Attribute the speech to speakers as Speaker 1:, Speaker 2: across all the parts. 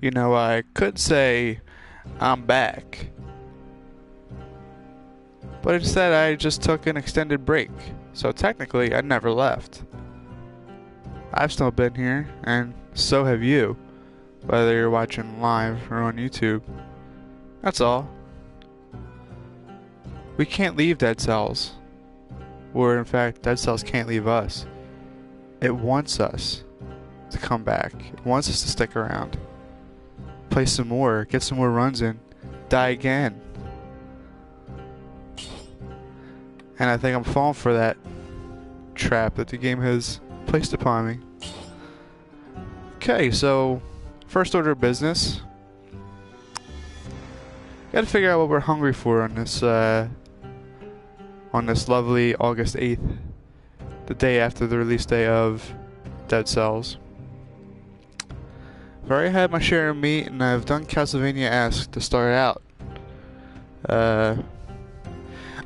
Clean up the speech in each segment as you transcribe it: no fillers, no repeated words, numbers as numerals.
Speaker 1: You know, I could say I'm back, but instead I just took an extended break. So technically, I never left. I've still been here, and so have you, whether you're watching live or on YouTube. That's all. We can't leave Dead Cells. Or in fact, Dead Cells can't leave us. It wants us to come back. It wants us to stick around. Play some more, get some more runs in, die again. And I think I'm falling for that trap that the game has placed upon me. Okay, so first order of business. Gotta figure out what we're hungry for on this lovely August 8th, the day after the release day of Dead Cells. I've already had my share of meat, and I've done Castlevania-esque to start out.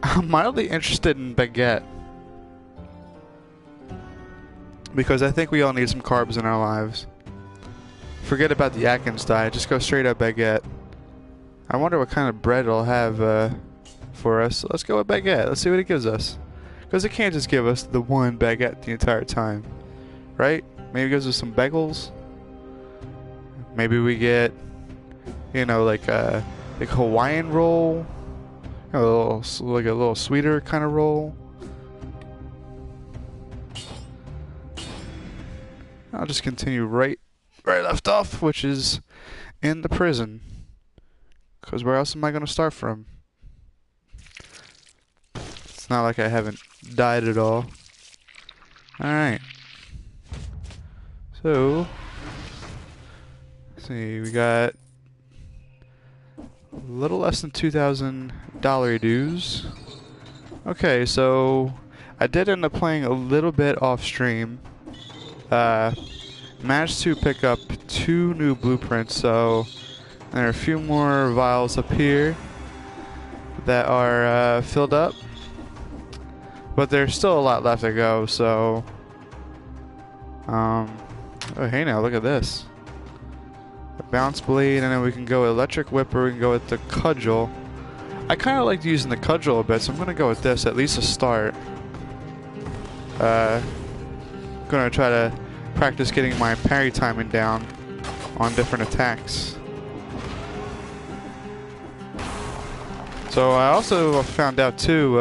Speaker 1: I'm mildly interested in baguette, because I think we all need some carbs in our lives. Forget about the Atkins diet, just go straight up baguette. I wonder what kind of bread it'll have for us. So let's go with baguette. Let's see what it gives us. Because it can't just give us the one baguette the entire time. Right? Maybe it gives us some bagels. Maybe we get, you know, like a Hawaiian roll. You know, like a little sweeter kind of roll. I'll just continue right left off, which is in the prison. Because where else am I going to start from? It's not like I haven't died at all. Alright. So, let's see, we got a little less than $2,000 dues. Okay, so I did end up playing a little bit off stream. Managed to pick up 2 new blueprints, so there are a few more vials up here that are filled up, but there's still a lot left to go. So, oh hey, now look at this, a bounce blade, and then we can go electric whip, or we can go with the cudgel. I kind of like using the cudgel a bit, so I'm gonna go with this at least to start. Gonna try to practice getting my parry timing down on different attacks. So I also found out too,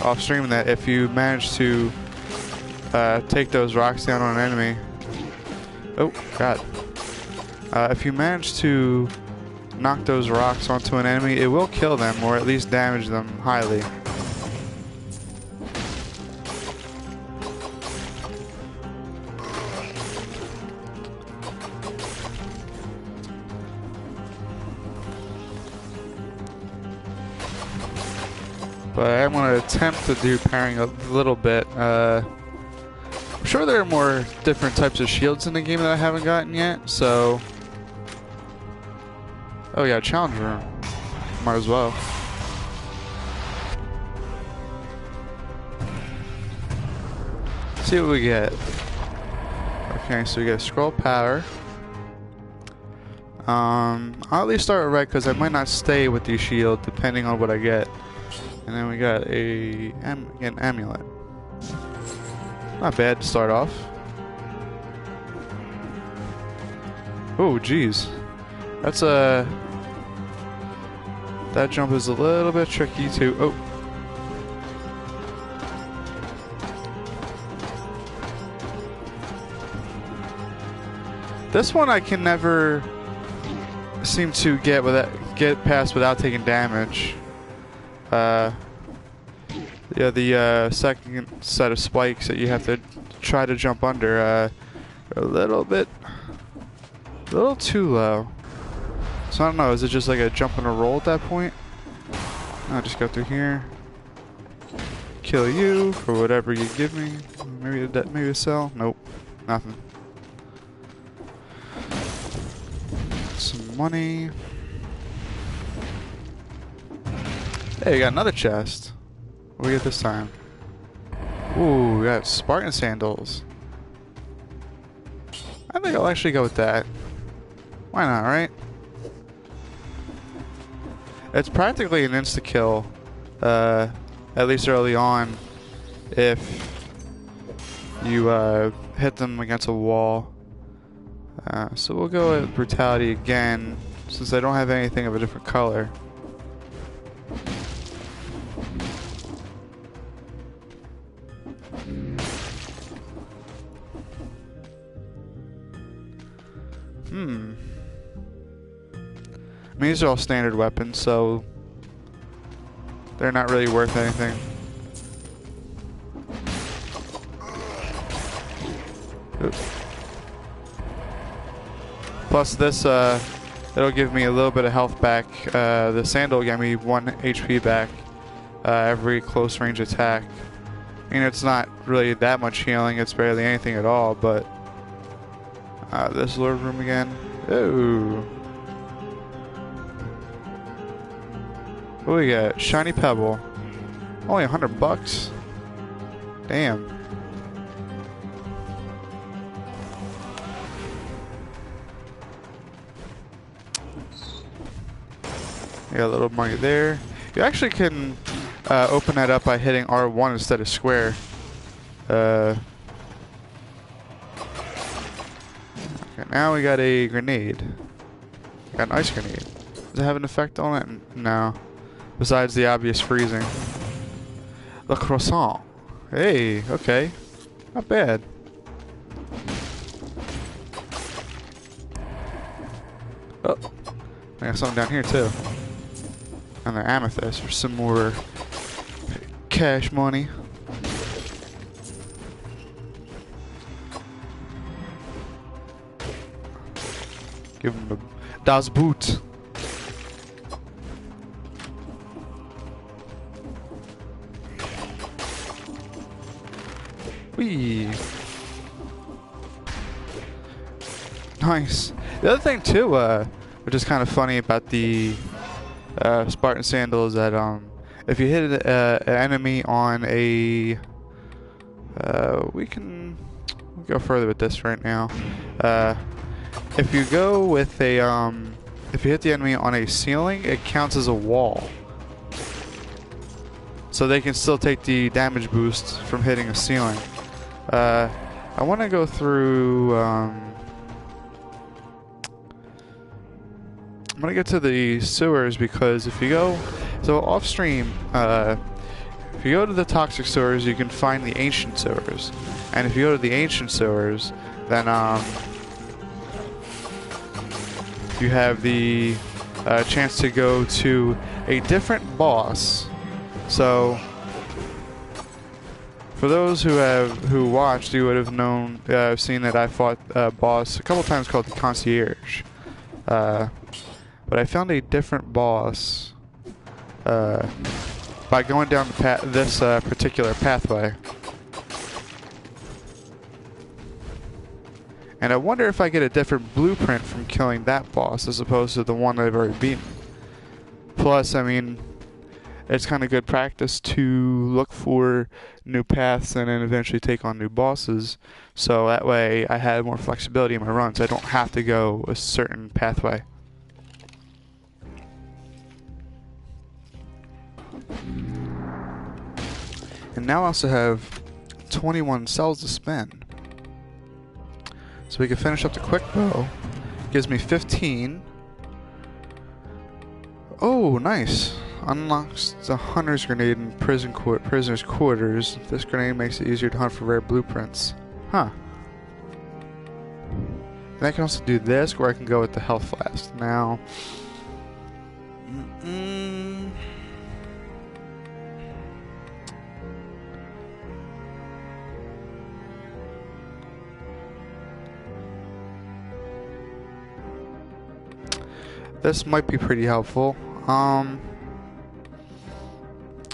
Speaker 1: off stream, that if you manage to take those rocks down on an enemy, oh god, if you manage to knock those rocks onto an enemy, it will kill them, or at least damage them highly. But I'm going to attempt to do parrying a little bit. I'm sure there are more different types of shields in the game that I haven't gotten yet, so... Oh yeah, challenge room. Might as well. See what we get. Okay, so we get scroll power. I'll at least start with red, because I might not stay with the shield depending on what I get. And then we got an amulet. Not bad to start off. Oh, geez. That's that jump is a little bit tricky too. Oh. This one I can never seem to get past without taking damage. Yeah, the second set of spikes that you have to try to jump under, a little too low. So I don't know, is it just like a jump and a roll at that point? I'll just go through here, kill you for whatever you give me. Maybe a cell? Nope, nothing. Some money. Hey, we got another chest. What do we get this time? Ooh, we got Spartan sandals. I think I'll actually go with that. Why not, right? It's practically an insta-kill, at least early on, if you hit them against a wall. So we'll go with brutality again, since I don't have anything of a different color. I mean, these are all standard weapons, so they're not really worth anything. Oops. Plus this, it'll give me a little bit of health back. The sandal will give me 1 HP back every close range attack. I mean, it's not really that much healing, it's barely anything at all, but this Lord Room again. Ooh. What do we got? Shiny Pebble. Only $100. Damn. Got a little money there. You actually can open that up by hitting R1 instead of square. Okay, now we got a grenade. Got an ice grenade. Does it have an effect on it? No. Besides the obvious freezing. Le croissant. Hey, okay. Not bad. Oh. I got something down here too. And the amethyst for some more cash money. Give him a Das Boot. Whee. Nice. The other thing too, which is kind of funny about the Spartan Sandal is that if you hit an enemy on a we'll go further with this right now. If you go with a if you hit the enemy on a ceiling, it counts as a wall. So they can still take the damage boost from hitting a ceiling. I want to go through I'm gonna get to the sewers because if you go off stream, if you go to the toxic sewers, you can find the ancient sewers, and if you go to the ancient sewers, then you have the chance to go to a different boss. So for those who watched, you would have known, seen that I fought a boss a couple times called the Concierge. But I found a different boss by going down this particular pathway. And I wonder if I get a different blueprint from killing that boss as opposed to the one that I've already beaten. Plus, I mean, it's kind of good practice to look for new paths and then eventually take on new bosses. So that way I have more flexibility in my runs. I don't have to go a certain pathway. And now I also have 21 cells to spend. So we can finish up the quick bow. Gives me 15. Oh, nice. Unlocks the hunter's grenade in prisoner's quarters. This grenade makes it easier to hunt for rare blueprints. Huh. And I can also do this, where I can go with the health flask. Now... This might be pretty helpful.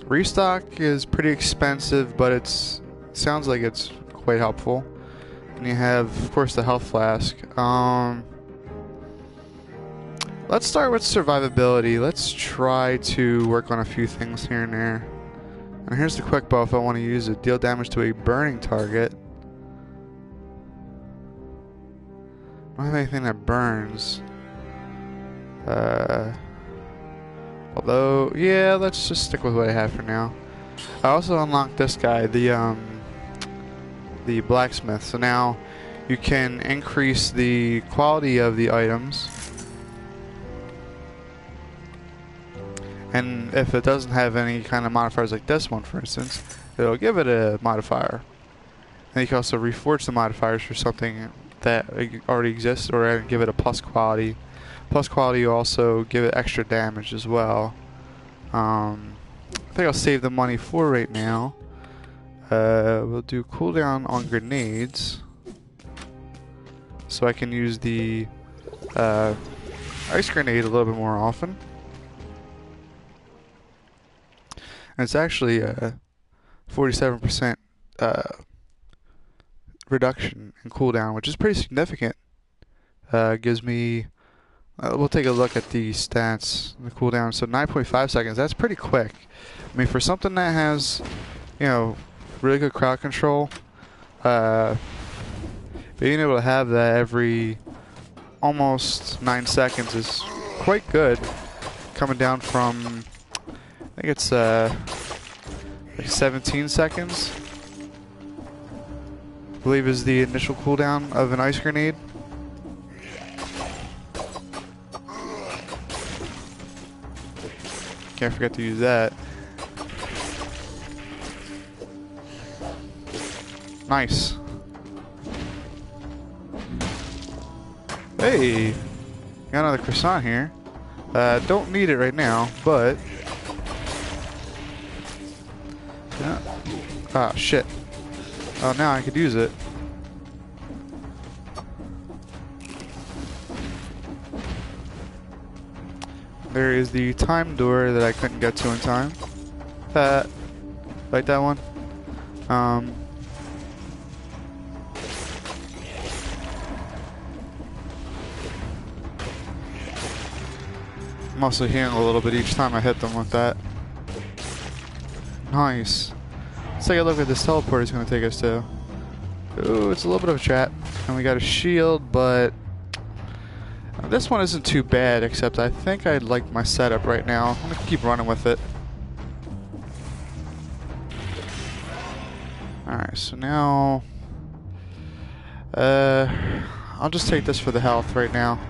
Speaker 1: Restock is pretty expensive, but it sounds like it's quite helpful. And you have, of course, the health flask. Let's start with survivability. Let's try to work on a few things here and there. And here's the quick bow if I want to use it. Deal damage to a burning target. I don't have anything that burns. Although, yeah, let's just stick with what I have for now. I also unlocked this guy, the blacksmith. So now you can increase the quality of the items. And if it doesn't have any kind of modifiers like this one, for instance, it'll give it a modifier. And you can also reforge the modifiers for something that already exists, or give it a plus quality. Plus quality will also give it extra damage as well. I think I'll save the money for right now. We'll do cooldown on grenades, so I can use the ice grenade a little bit more often. And it's actually a 47% reduction in cooldown, which is pretty significant. Gives me... we'll take a look at the stats, the cooldown. So 9.5 seconds, that's pretty quick. I mean, for something that has, you know, really good crowd control, being able to have that every almost 9 seconds is quite good. Coming down from, I think it's like 17 seconds, I believe, is the initial cooldown of an ice grenade. Can't forget to use that. Nice. Hey, got another croissant here. Don't need it right now, but yeah. Ah, shit. Oh, now I could use it. There is the time door that I couldn't get to in time. Like that one. I'm also healing a little bit each time I hit them with that. Nice. Let's take a look at this teleport is going to take us to. Ooh, it's a little bit of a trap. And we got a shield, but this one isn't too bad, except I think I like my setup right now. I'm going to keep running with it. Alright, so now... I'll just take this for the health right now.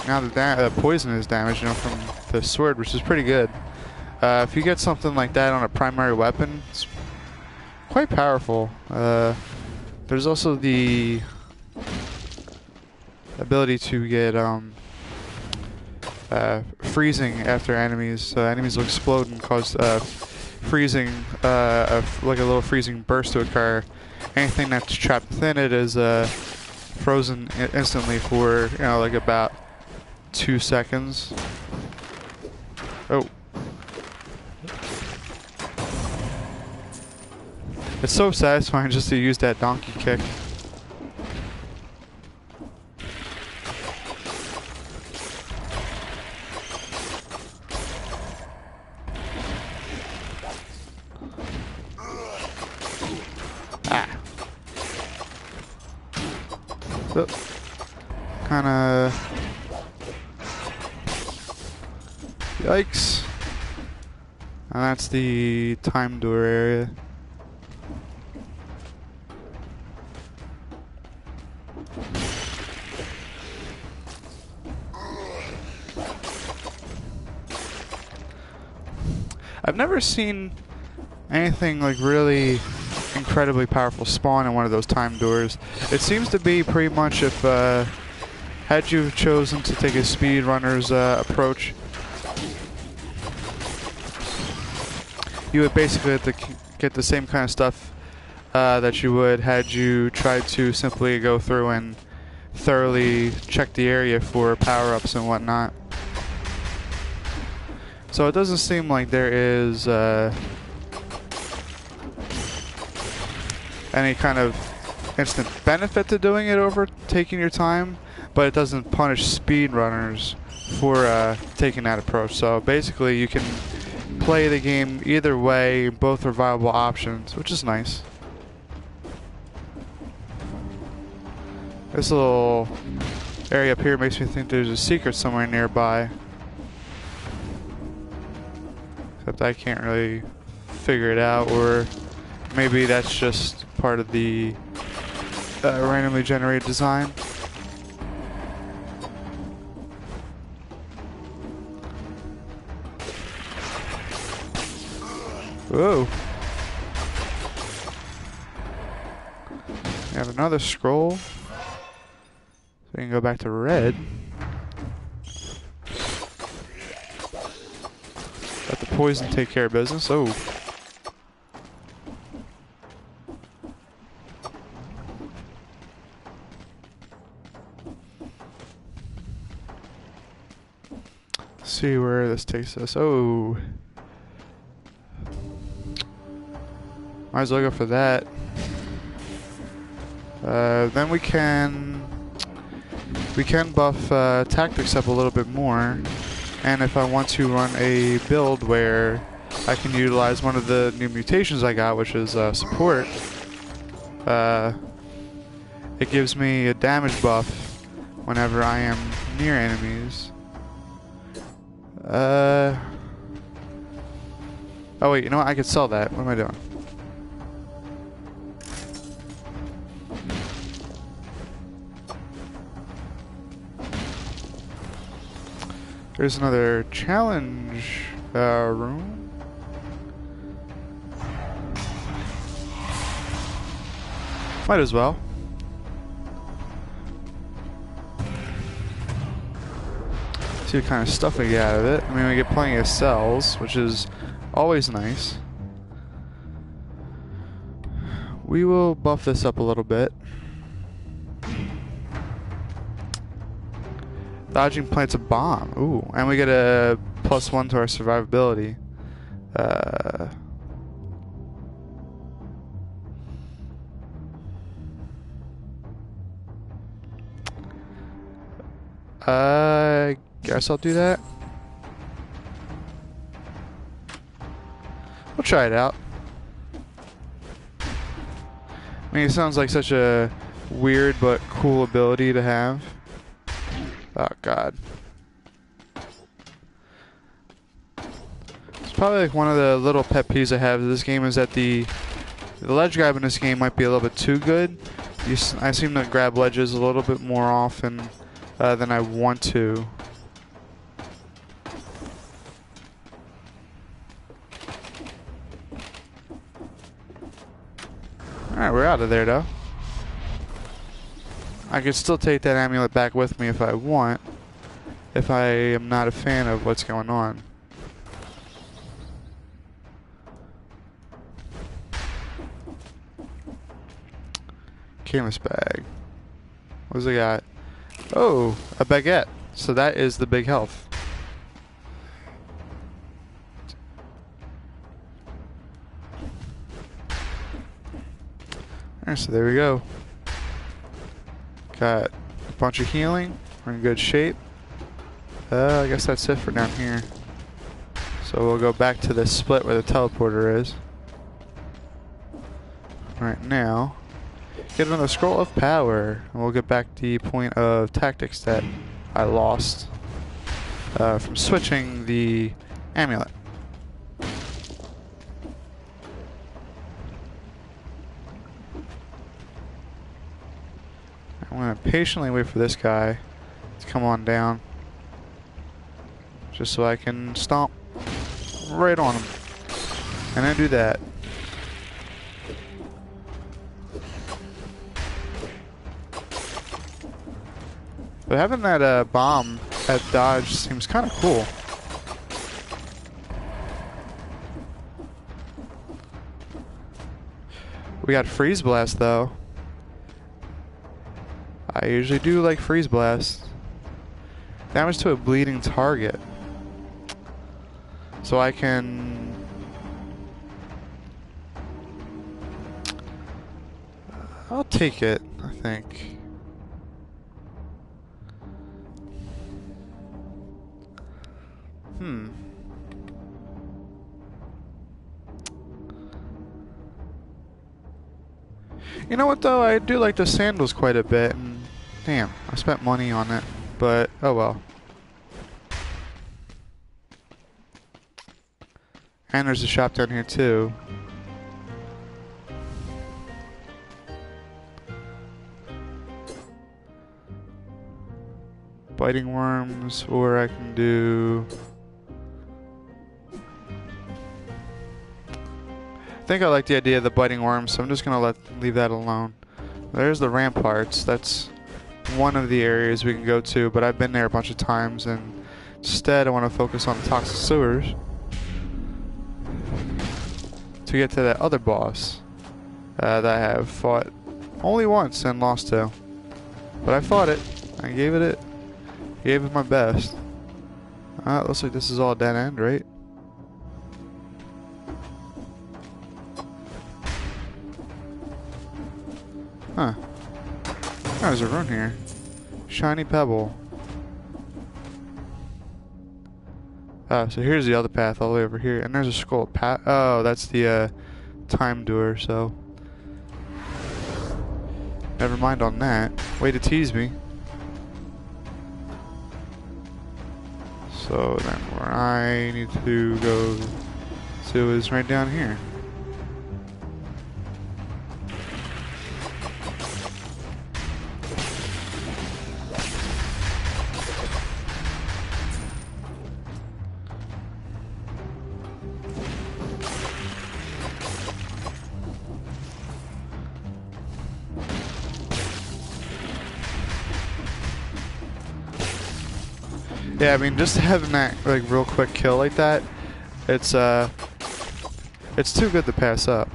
Speaker 1: Now the poison is damage, you know, from the sword, which is pretty good. If you get something like that on a primary weapon, it's quite powerful. There's also the ability to get freezing after enemies. So enemies will explode and cause freezing, like a little freezing burst to occur. Anything that's trapped within it is frozen instantly for, you know, like about 2 seconds. Oh. It's so satisfying just to use that donkey kick. Ah. So, kinda... Yikes. And that's the time door area. I've never seen anything like really incredibly powerful spawn in one of those time doors. It seems to be pretty much if had you chosen to take a speedrunner's approach, you would basically have to get the same kind of stuff that you would had you tried to simply go through and thoroughly check the area for power-ups and whatnot. So it doesn't seem like there is any kind of instant benefit to doing it over taking your time, but it doesn't punish speedrunners for taking that approach. So basically you can play the game either way, both are viable options, which is nice. This little area up here makes me think there's a secret somewhere nearby. Except I can't really figure it out, or maybe that's just part of the randomly generated design. Whoa. We have another scroll. So we can go back to red. Let the poison take care of business. Oh. Let's see where this takes us. Oh. Might as well go for that. Then we can buff tactics up a little bit more, and if I want to run a build where I can utilize one of the new mutations I got, which is support, it gives me a damage buff whenever I am near enemies. Oh wait, you know what? I could sell that. What am I doing? There's another challenge room. Might as well. See what kind of stuff we get out of it. I mean, we get plenty of cells, which is always nice. We will buff this up a little bit. Dodging plants a bomb. Ooh, and we get a +1 to our survivability. Guess I'll do that. We'll try it out. I mean, it sounds like such a weird but cool ability to have. Oh god. It's probably like one of the little pet peeves I have of this game is that the ledge grab in this game might be a little bit too good. I seem to grab ledges a little bit more often than I want to. Alright, we're out of there though. I could still take that amulet back with me if I want, if I am not a fan of what's going on. Canvas bag. What does it got? Oh, a baguette. So that is the big health. Alright, so there we go. Got a bunch of healing. We're in good shape. I guess that's it for down here. So we'll go back to the split where the teleporter is. Right now, get another scroll of power, and we'll get back the point of tactics that I lost from switching the amulet. I'm going to patiently wait for this guy to come on down, just so I can stomp right on him, and then do that. But having that bomb at dodge seems kind of cool. We got freeze blast though. I usually do like freeze blast. Damage to a bleeding target. So I can... I'll take it, I think. You know what though? I do like the sandals quite a bit. And Damn, I spent money on it, but oh well. And there's a shop down here too. Biting worms, or I can do... I think I like the idea of the biting worms, so I'm just gonna leave that alone. There's the ramparts. That's one of the areas we can go to, but I've been there a bunch of times, and instead I want to focus on the toxic sewers to get to that other boss that I have fought only once and lost to. But I fought it. I gave it my best. Looks like this is all dead end, right? Huh. Oh, there's a rune here. Shiny pebble. So here's the other path all the way over here. And there's a skull. Oh, that's the time doer, so... Never mind on that. Way to tease me. So then where I need to go to is right down here. Yeah, I mean, just having that like real quick kill like that, it's too good to pass up.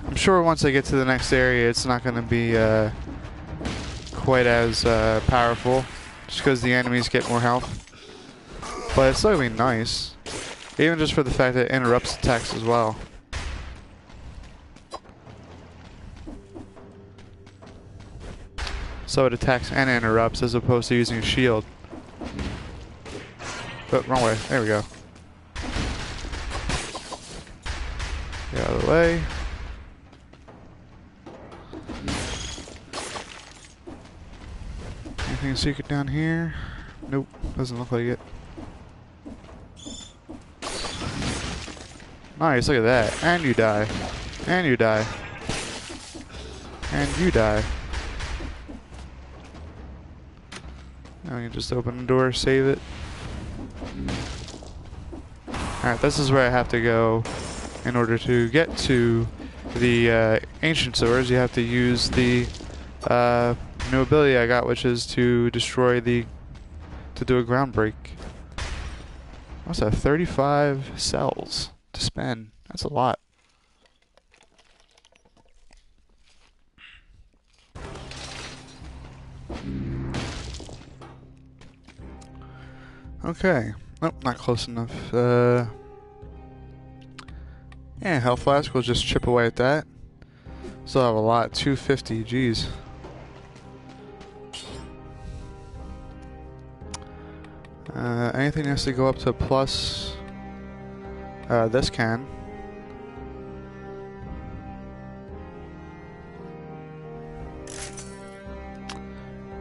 Speaker 1: I'm sure once I get to the next area, it's not going to be quite as powerful, just because the enemies get more health. But it's still going to be nice, even just for the fact that it interrupts attacks as well. So it attacks and interrupts as opposed to using a shield. But wrong way. There we go. Get out of the way. Anything secret down here? Nope. Doesn't look like it. Nice, look at that. And you die. And you die. And you die. Now we can just open the door, save it. Alright, this is where I have to go in order to get to the ancient sewers. You have to use the new ability I got, which is to destroy to do a ground break. What's that? 35 cells to spend. That's a lot. Okay. Nope, not close enough. Yeah, health flask. We'll just chip away at that. Still have a lot. 250. Jeez. Anything has to go up to plus. This can.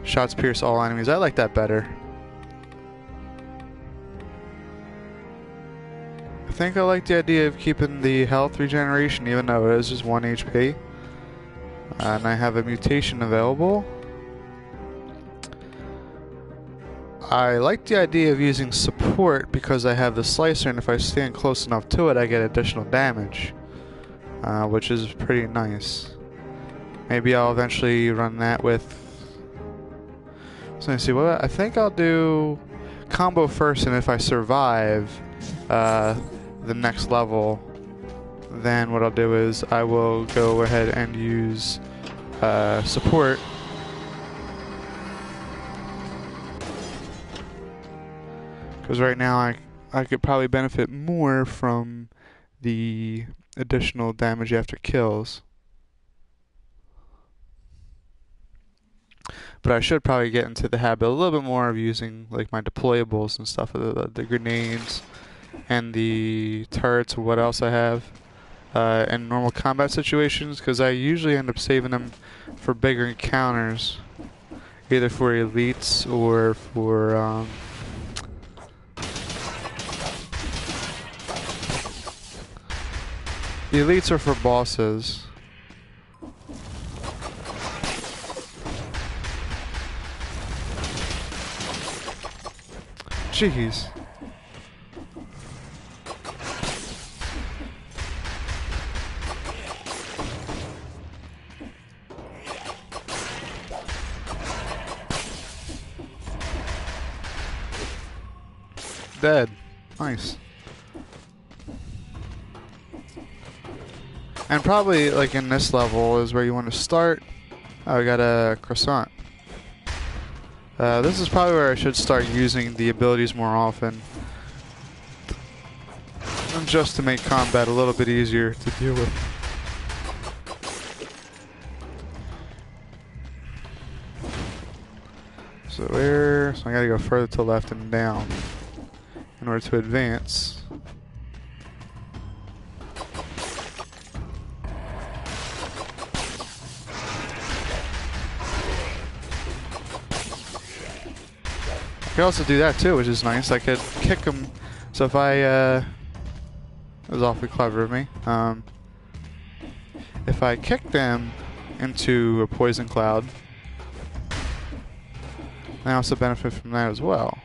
Speaker 1: Shots pierce all enemies. I like that better. I think I like the idea of keeping the health regeneration even though it is just 1 HP. And I have a mutation available. I like the idea of using support because I have the slicer, and if I stand close enough to it I get additional damage. Which is pretty nice. Maybe I'll eventually run that with... So let me see, I think I'll do combo first, and if I survive the next level, then what I'll do is I will go ahead and use support. Because right now I could probably benefit more from the additional damage after kills. But I should probably get into the habit a little bit more of using like my deployables and stuff, the grenades and the turrets or what else I have. in normal combat situations, because I usually end up saving them for bigger encounters, either for elites or for the elites are for bosses. Jeez. Dead. Nice. And probably, like, in this level is where you want to start. Oh, we got a croissant. This is probably where I should start using the abilities more often. And just to make combat a little bit easier to deal with. So I gotta go further to the left and down in order to advance. I could also do that too, which is nice. I could kick them. So if I, that was awfully clever of me. If I kick them into a poison cloud, I also benefit from that as well.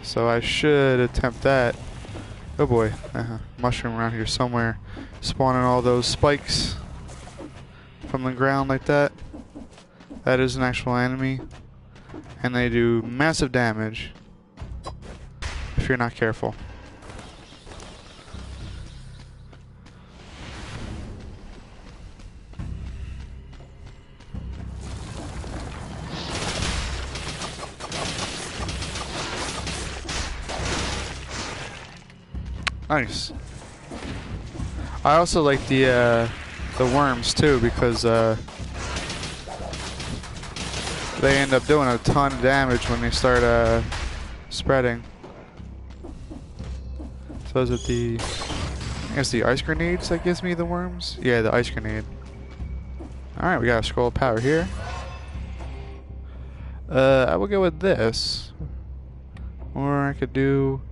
Speaker 1: So I should attempt that. Oh boy, mushroom around here somewhere, spawning all those spikes from the ground like that. That is an actual enemy. And they do massive damage if you're not careful. Nice. I also like the worms too, because they end up doing a ton of damage when they start spreading. So is it the, I guess the ice grenades that gives me the worms? Yeah, the ice grenade. Alright, we got a scroll of power here. I will go with this. Or I could do,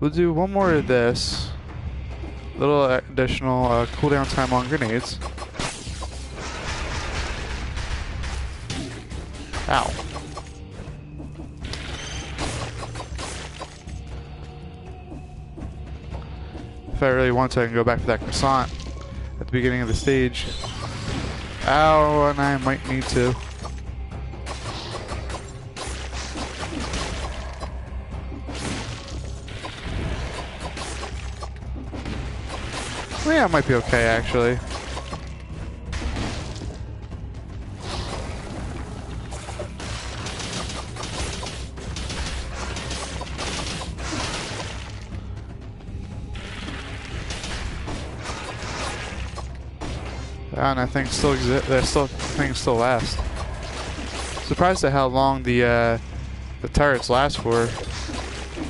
Speaker 1: we'll do one more of this. Little additional cooldown time on grenades. Ow. If I really want to, I can go back for that croissant at the beginning of the stage. Ow, and I might need to. Well, yeah, it might be okay, actually. And that thing still exists. That thing still lasts. Surprised at how long the turrets last for,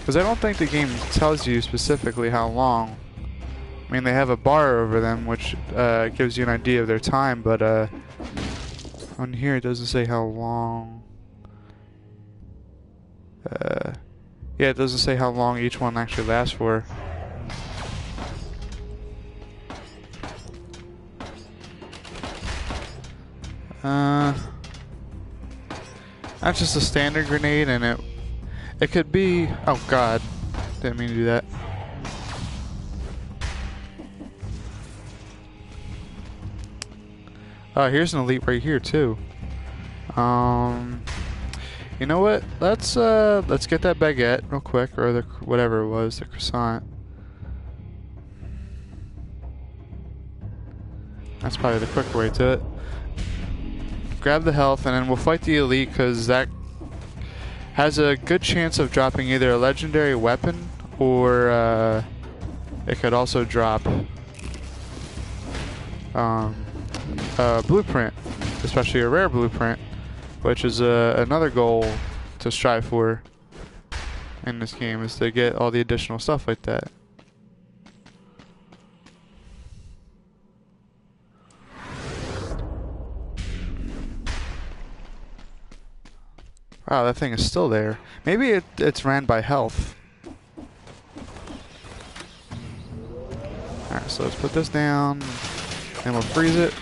Speaker 1: because I don't think the game tells you specifically how long. I mean, they have a bar over them, which gives you an idea of their time, but on here it doesn't say how long. Yeah, it doesn't say how long each one actually lasts for. That's just a standard grenade, and it could be. Oh God, didn't mean to do that. Oh, here's an elite right here too. You know what? Let's get that baguette real quick, or the whatever it was, the croissant. That's probably the quicker way to it. Grab the health, and then we'll fight the elite, because that has a good chance of dropping either a legendary weapon, or it could also drop a blueprint, especially a rare blueprint, which is another goal to strive for in this game, is to get all the additional stuff like that. Wow, that thing is still there. Maybe it's ran by health. Alright, so let's put this down, and we'll freeze it.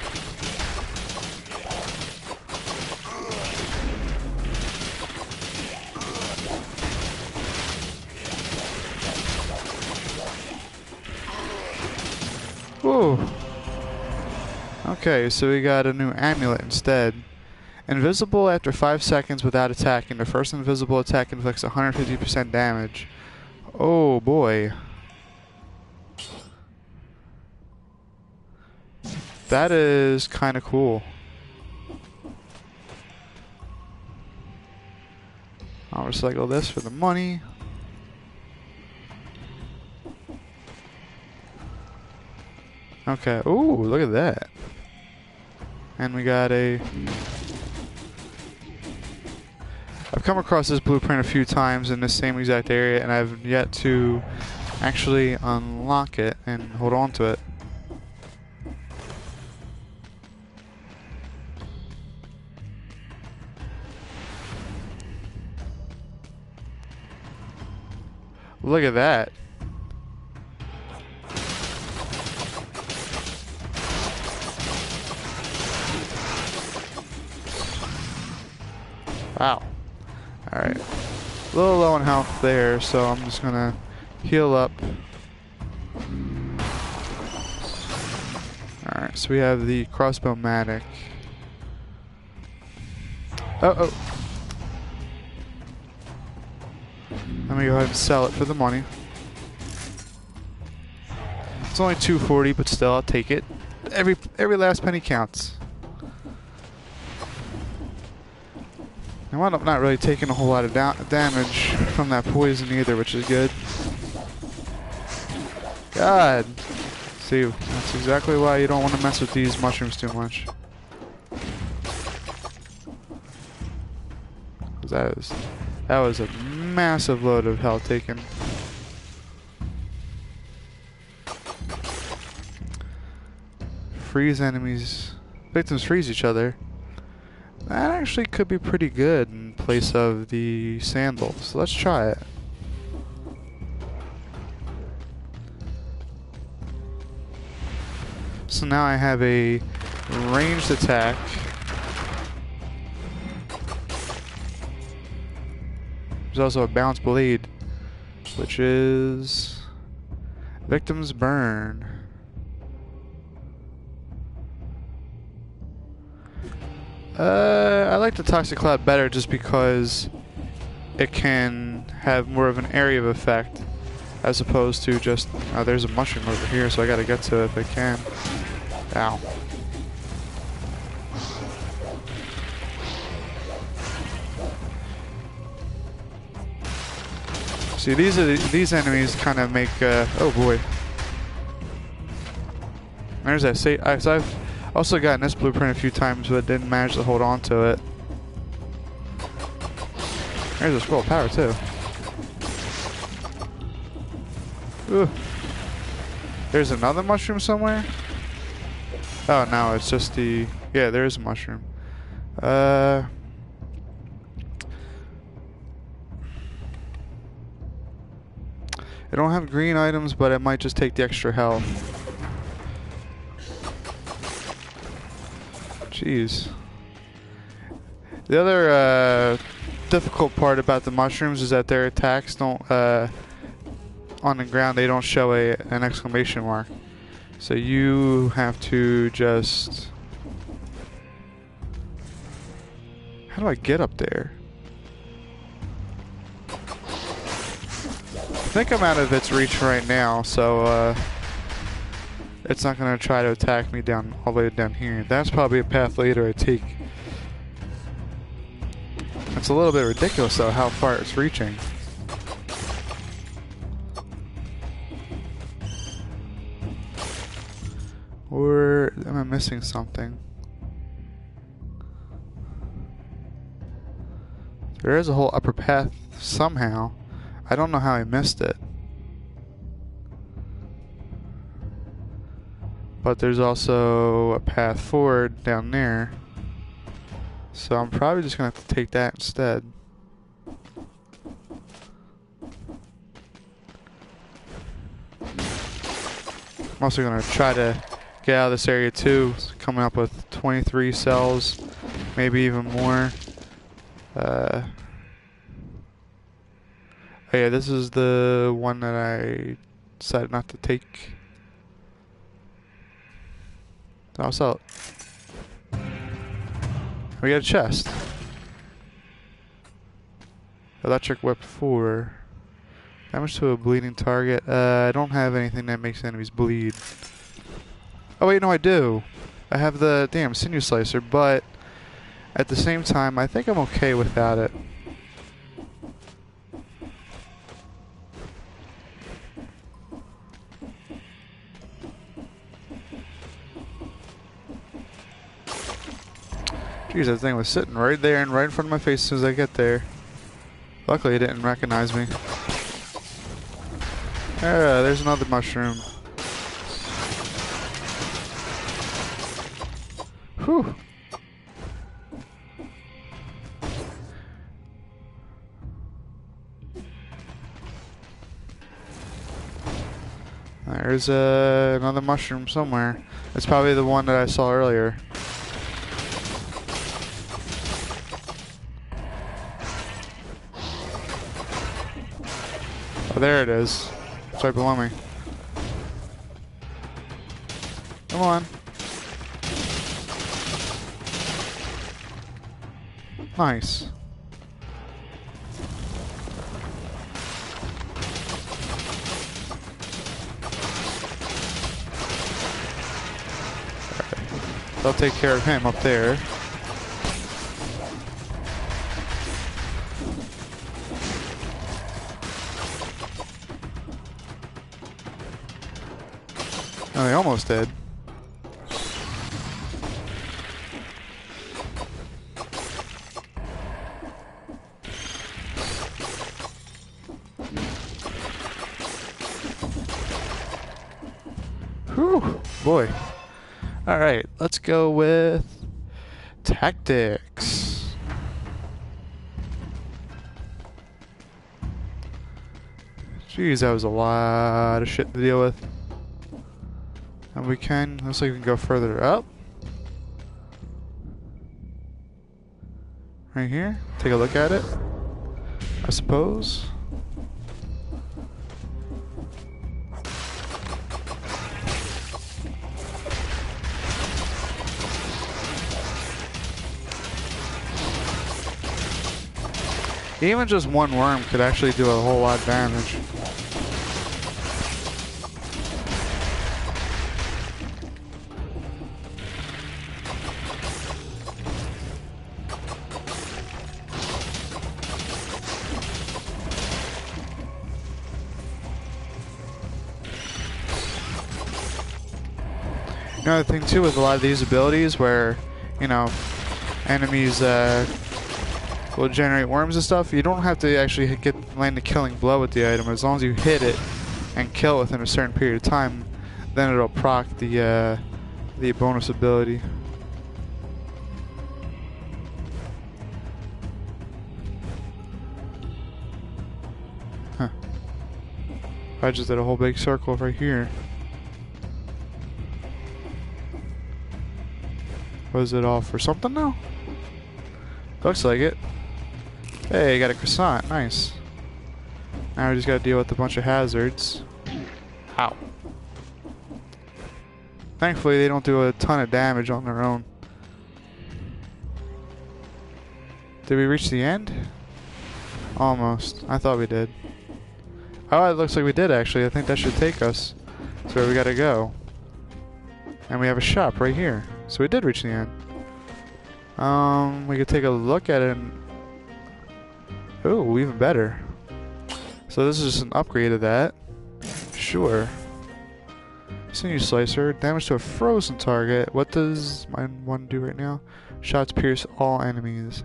Speaker 1: Whoa. Okay, so we got a new amulet instead. Invisible after 5 seconds without attacking. The first invisible attack inflicts 150% damage. Oh boy. That is kind of cool. I'll recycle this for the money. Okay. Ooh, look at that. And we got a... I've come across this blueprint a few times in the same exact area, and I've yet to actually unlock it and hold on to it. Look at that. Wow. Alright. A little low on health there, so I'm just gonna heal up. Alright, so we have the crossbow-matic. Oh. Let me go ahead and sell it for the money. It's only $2.40, but still, I'll take it. Every last penny counts. I wound up not really taking a whole lot of damage from that poison either, which is good. God. See, that's exactly why you don't want to mess with these mushrooms too much. That was a massive load of health taken. Freeze enemies. Victims freeze each other. That actually could be pretty good in place of the sandals. Let's try it. So now I have a ranged attack. There's also a bounce blade, which is victims burn. I like the Toxic Cloud better just because it can have more of an area of effect as opposed to just... Oh, there's a mushroom over here, so I gotta get to it if I can. Ow. See, these enemies kind of make... oh boy. There's that... So I've also gotten this blueprint a few times, but didn't manage to hold on to it. There's a scroll of power too. Ooh. There's another mushroom somewhere? Oh no, it's just the... Yeah, there is a mushroom. I don't have green items, but I might just take the extra health. Jeez. The other difficult part about the mushrooms is that their attacks don't, on the ground, they don't show an exclamation mark. So you have to just... How do I get up there? I think I'm out of its reach right now, so it's not going to try to attack me down all the way down here. That's probably a path later I take. It's a little bit ridiculous though how far it's reaching. Or am I missing something? There is a whole upper path somehow. I don't know how I missed it. But there's also a path forward down there. So I'm probably just going to have to take that instead. I'm also gonna try to get out of this area too. Coming up with 23 cells, maybe even more. Oh yeah, this is the one that I decided not to take. I'll sell it. We got a chest. Electric whip 4. Damage to a bleeding target. I don't have anything that makes enemies bleed. Oh wait, no I do. I have the damn sinew slicer, but at the same time, I think I'm okay without it. Jeez, that thing was sitting right there and right in front of my face as soon as I get there. Luckily, it didn't recognize me. Ah, there's another mushroom. Whew. There's another mushroom somewhere. It's probably the one that I saw earlier. Oh, there it is. It's right below me. Come on. Nice. I'll take care of him up there. Oh, they almost did. Whew, boy. Alright, let's go with tactics. Jeez, that was a lot of shit to deal with. And we can, looks like we can go further up. Right here, take a look at it, I suppose. Even just one worm could actually do a whole lot of damage. Another thing too with a lot of these abilities where, you know, enemies will generate worms and stuff, you don't have to actually land a killing blow with the item. As long as you hit it and kill it within a certain period of time, then it'll proc the bonus ability. Huh. I just did a whole big circle right here. Was it all for something now? Looks like it. Hey, got a croissant. Nice. Now we just gotta deal with a bunch of hazards. Ow. Thankfully, they don't do a ton of damage on their own. Did we reach the end? Almost. I thought we did. Oh, it looks like we did actually. I think that should take us to where we gotta go. And we have a shop right here. So we did reach the end. We could take a look at it and... Oh, even better. So this is just an upgrade of that. Sure. Sinew Slicer. Damage to a frozen target. What does my one do right now? Shots pierce all enemies.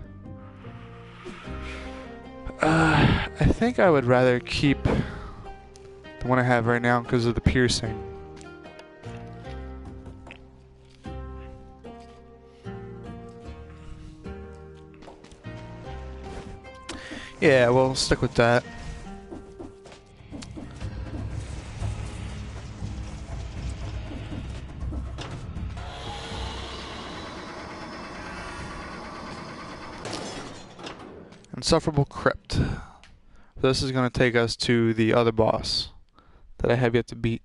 Speaker 1: I think I would rather keep the one I have right now because of the piercing. Yeah, we'll stick with that. Insufferable Crypt. This is going to take us to the other boss that I have yet to beat.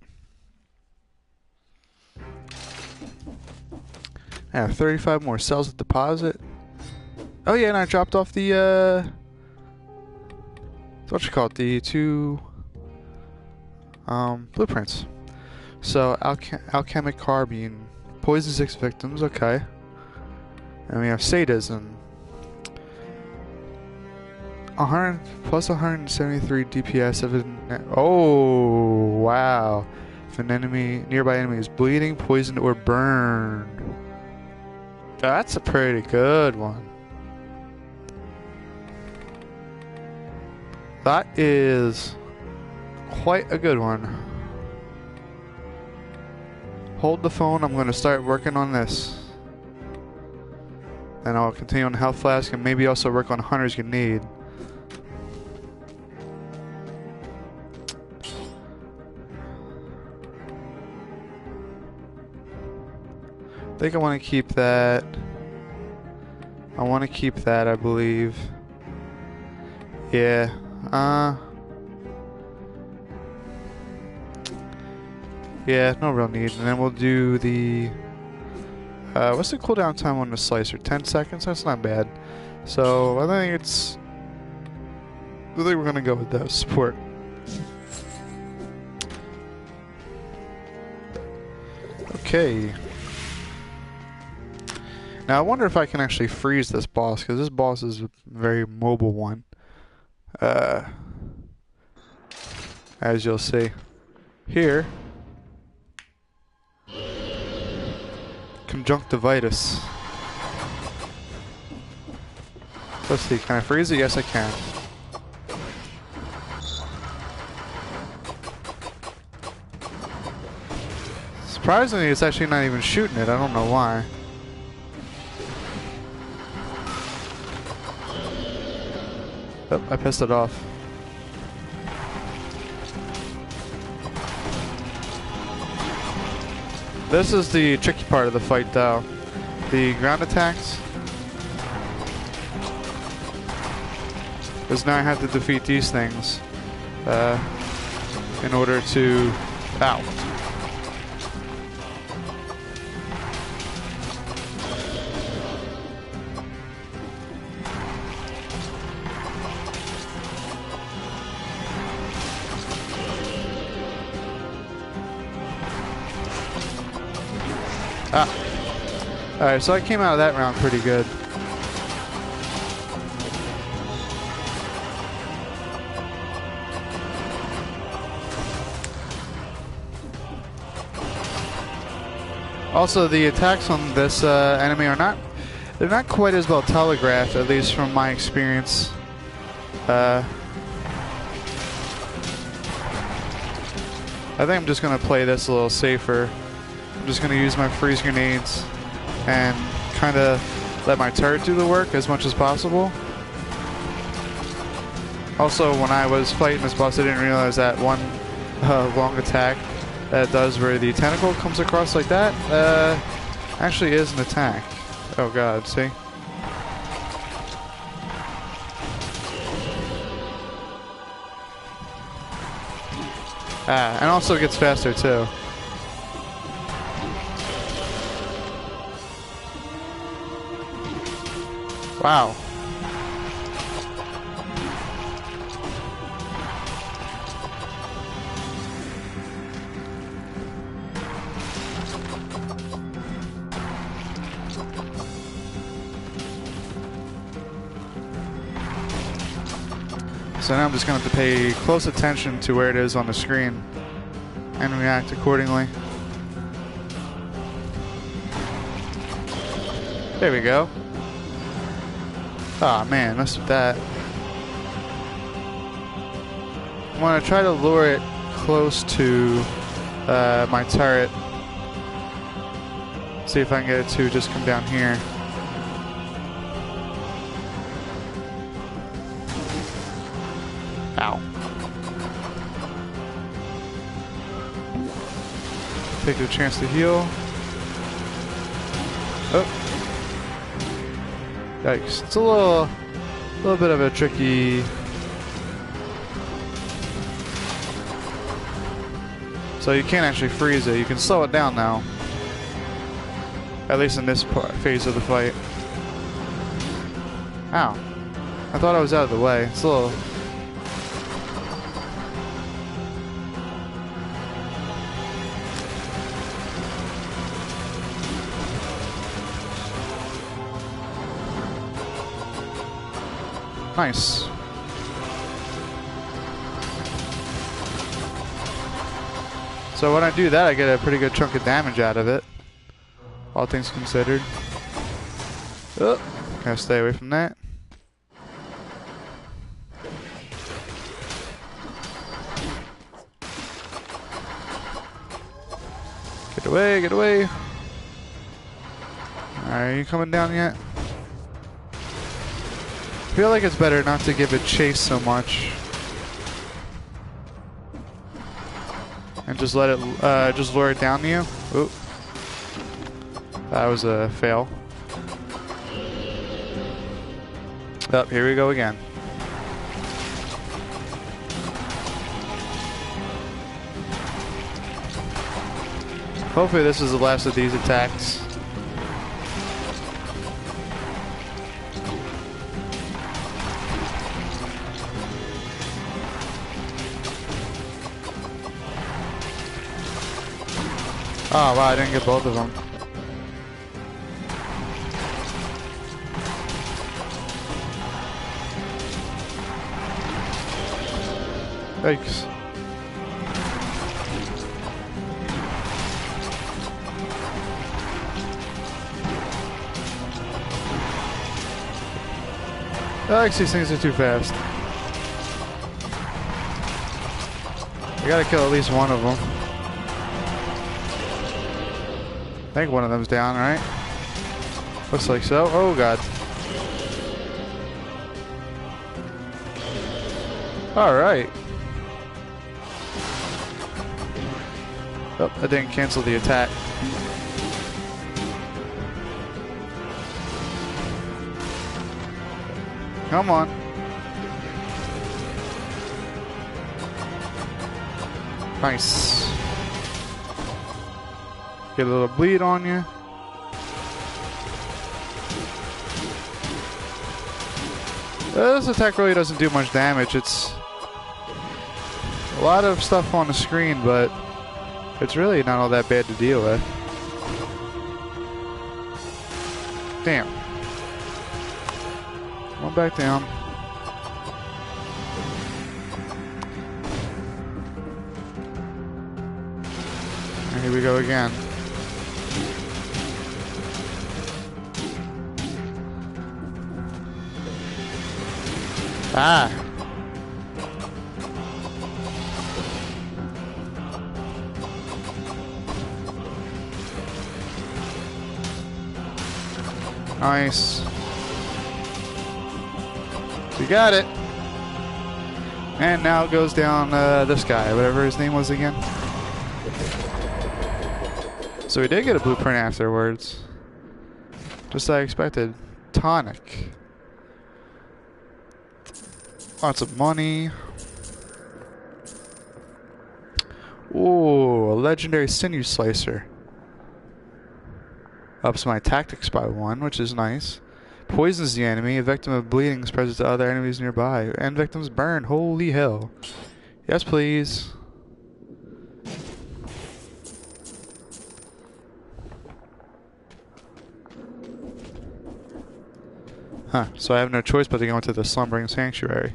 Speaker 1: I have 35 more cells of deposit. Oh yeah, and I dropped off the what you call it, the 2 blueprints. So alchemic carbine, poison 6 victims. Okay, and we have sadism. 100 plus 173 DPS of an. Oh wow! If an nearby enemy is bleeding, poisoned, or burned. That's a pretty good one. That is quite a good one. Hold the phone, I'm going to start working on this. Then I'll continue on Health Flask and maybe also work on Hunter's Grenade. I think I want to keep that. I want to keep that, I believe. Yeah. Yeah, no real need. And then we'll do the... what's the cooldown time on the slicer? 10 seconds? That's not bad. So, I think it's... I think we're going to go with the support. Okay. Now I wonder if I can actually freeze this boss, because this boss is a very mobile one. As you'll see. Here. Conjunctivitis. Let's see, can I freeze it? Yes, I can. Surprisingly, it's actually not even shooting it. I don't know why. Oh, I pissed it off. This is the tricky part of the fight, though. The ground attacks. Because now I have to defeat these things in order to... Ow. Alright, so I came out of that round pretty good. Also, the attacks on this enemy are they're not quite as well telegraphed, at least from my experience. I think I'm just going to play this a little safer. I'm just going to use my freeze grenades and kind of let my turret do the work as much as possible. Also, when I was fighting this boss, I didn't realize that one long attack that it does where the tentacle comes across like that actually is an attack. Oh god, see? And also it gets faster too. Wow. So now I'm just going to have to pay close attention to where it is on the screen and react accordingly. There we go. Aw, man, messed with that. I'm going to try to lure it close to my turret. See if I can get it to just come down here. Ow. Take a chance to heal. Oh. Yikes. It's a little A little bit of a tricky... So you can't actually freeze it. You can slow it down now. At least in this phase of the fight. Ow. I thought I was out of the way. It's a little... Nice. So when I do that, I get a pretty good chunk of damage out of it. All things considered. Oh, gotta stay away from that. Get away, get away. Are you coming down yet? I feel like it's better not to give it chase so much. And just let it, just lure it down to you. Oop. That was a fail. Oh, here we go again. Hopefully this is the last of these attacks. Oh wow, I didn't get both of them. Yikes. Alex, these things are too fast. I gotta kill at least one of them. I think one of them's down, right? Looks like so. Oh god. Alright. Oh, I didn't cancel the attack. Come on. Nice. Get a little bleed on you. This attack really doesn't do much damage. It's a lot of stuff on the screen, but it's really not all that bad to deal with. Damn. Come on back down. And here we go again. Ah! Nice. We got it. And now it goes down this guy, whatever his name was again. So we did get a blueprint afterwards. Just as I expected. Tonic. Lots of money. Ooh, a legendary sinew slicer. Ups my tactics by 1, which is nice. Poisons the enemy. A victim of bleeding spreads it to other enemies nearby. And victims burn. Holy hell. Yes, please. Huh, so I have no choice but to go into the Slumbering Sanctuary.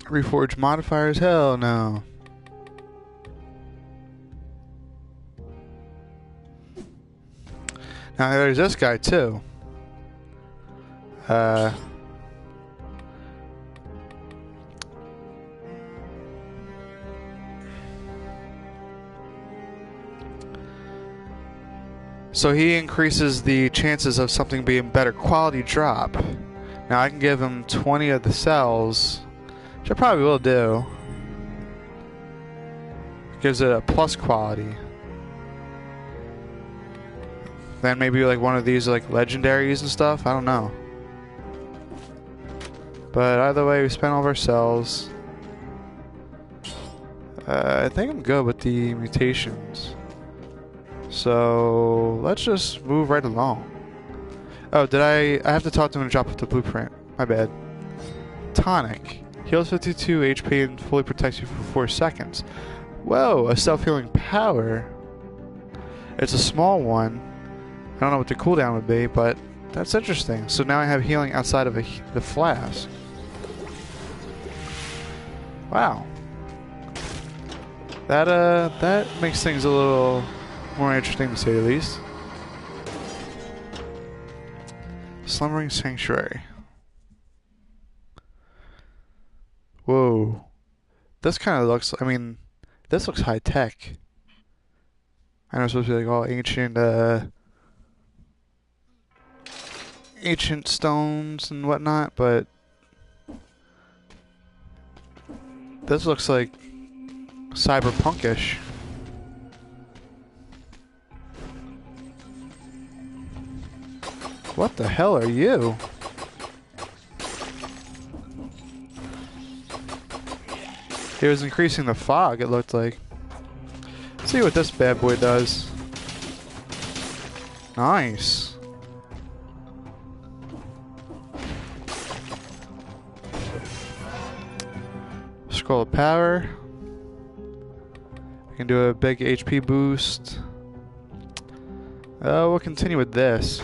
Speaker 1: Reforge modifiers? Hell no. Now there's this guy too. So he increases the chances of something being better quality drop Now I can give him 20 of the cells, which I probably will do. Gives it a plus quality. Then maybe like one of these like legendaries and stuff. I don't know. But either way, we spent all of our cells. I think I'm good with the mutations. So let's just move right along. Oh, did I have to talk to him and drop off the blueprint. My bad. Tonic. Heals 52 HP and fully protects you for 4 seconds. Whoa, a self-healing power. It's a small one. I don't know what the cooldown would be, but that's interesting. So now I have healing outside of the flask. Wow. That makes things a little more interesting to say the least. Slumbering Sanctuary. Whoa. This kind of looks, I mean, this looks high tech. I know it's supposed to be like all ancient stones and whatnot, but this looks like cyberpunkish. What the hell are you? It was increasing the fog, it looked like. Let's see what this bad boy does. Nice. Scroll of power. We can do a big HP boost. We'll continue with this.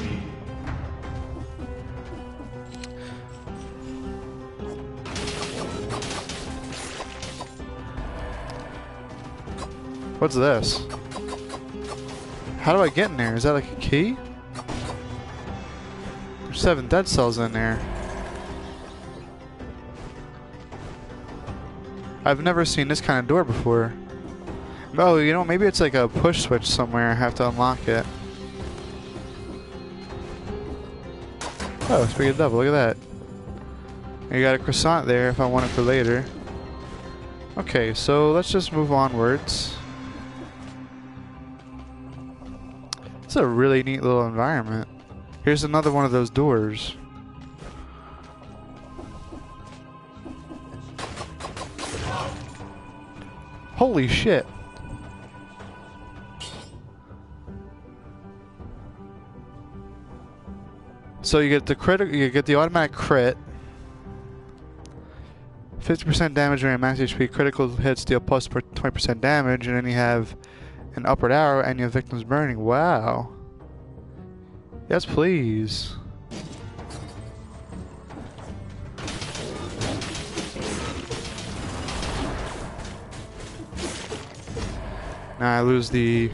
Speaker 1: What's this? How do I get in there? Is that like a key? There's 7 dead cells in there. I've never seen this kind of door before. Oh, you know, maybe it's like a push switch somewhere. I have to unlock it. Oh, speaking of double, look at that. You got a croissant there if I want it for later. Okay, so let's just move onwards. It's a really neat little environment. Here's another one of those doors. Holy shit. So you get the you get the automatic crit. 50% damage during max HP, critical hits deal plus 20% damage, and then you have an upward arrow and your victim's burning. Wow. Yes, please. Now I lose the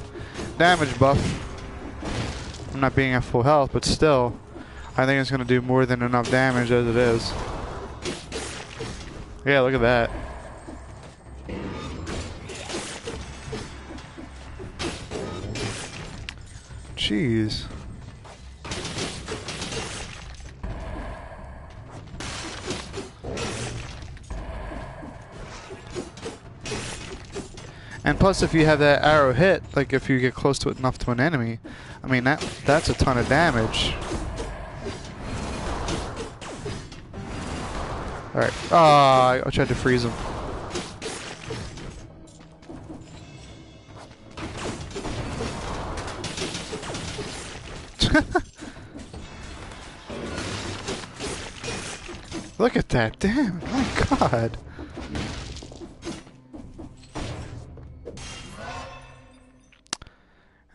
Speaker 1: damage buff. I'm not being at full health, but still, I think it's going to do more than enough damage as it is. Yeah, look at that. Jeez. And plus, if you have that arrow hit, like if you get close to it enough to an enemy, I mean that's a ton of damage. All right. Oh, I tried to freeze him. Look at that! Damn! My God.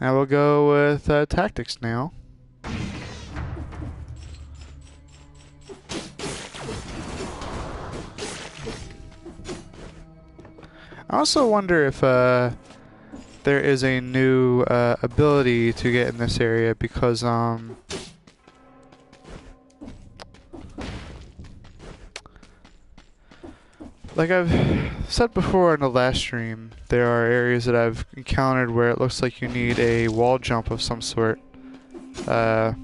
Speaker 1: Now we'll go with tactics now. I also wonder if there is a new ability to get in this area because like I've said before in the last stream, there are areas that I've encountered where it looks like you need a wall jump of some sort. Oh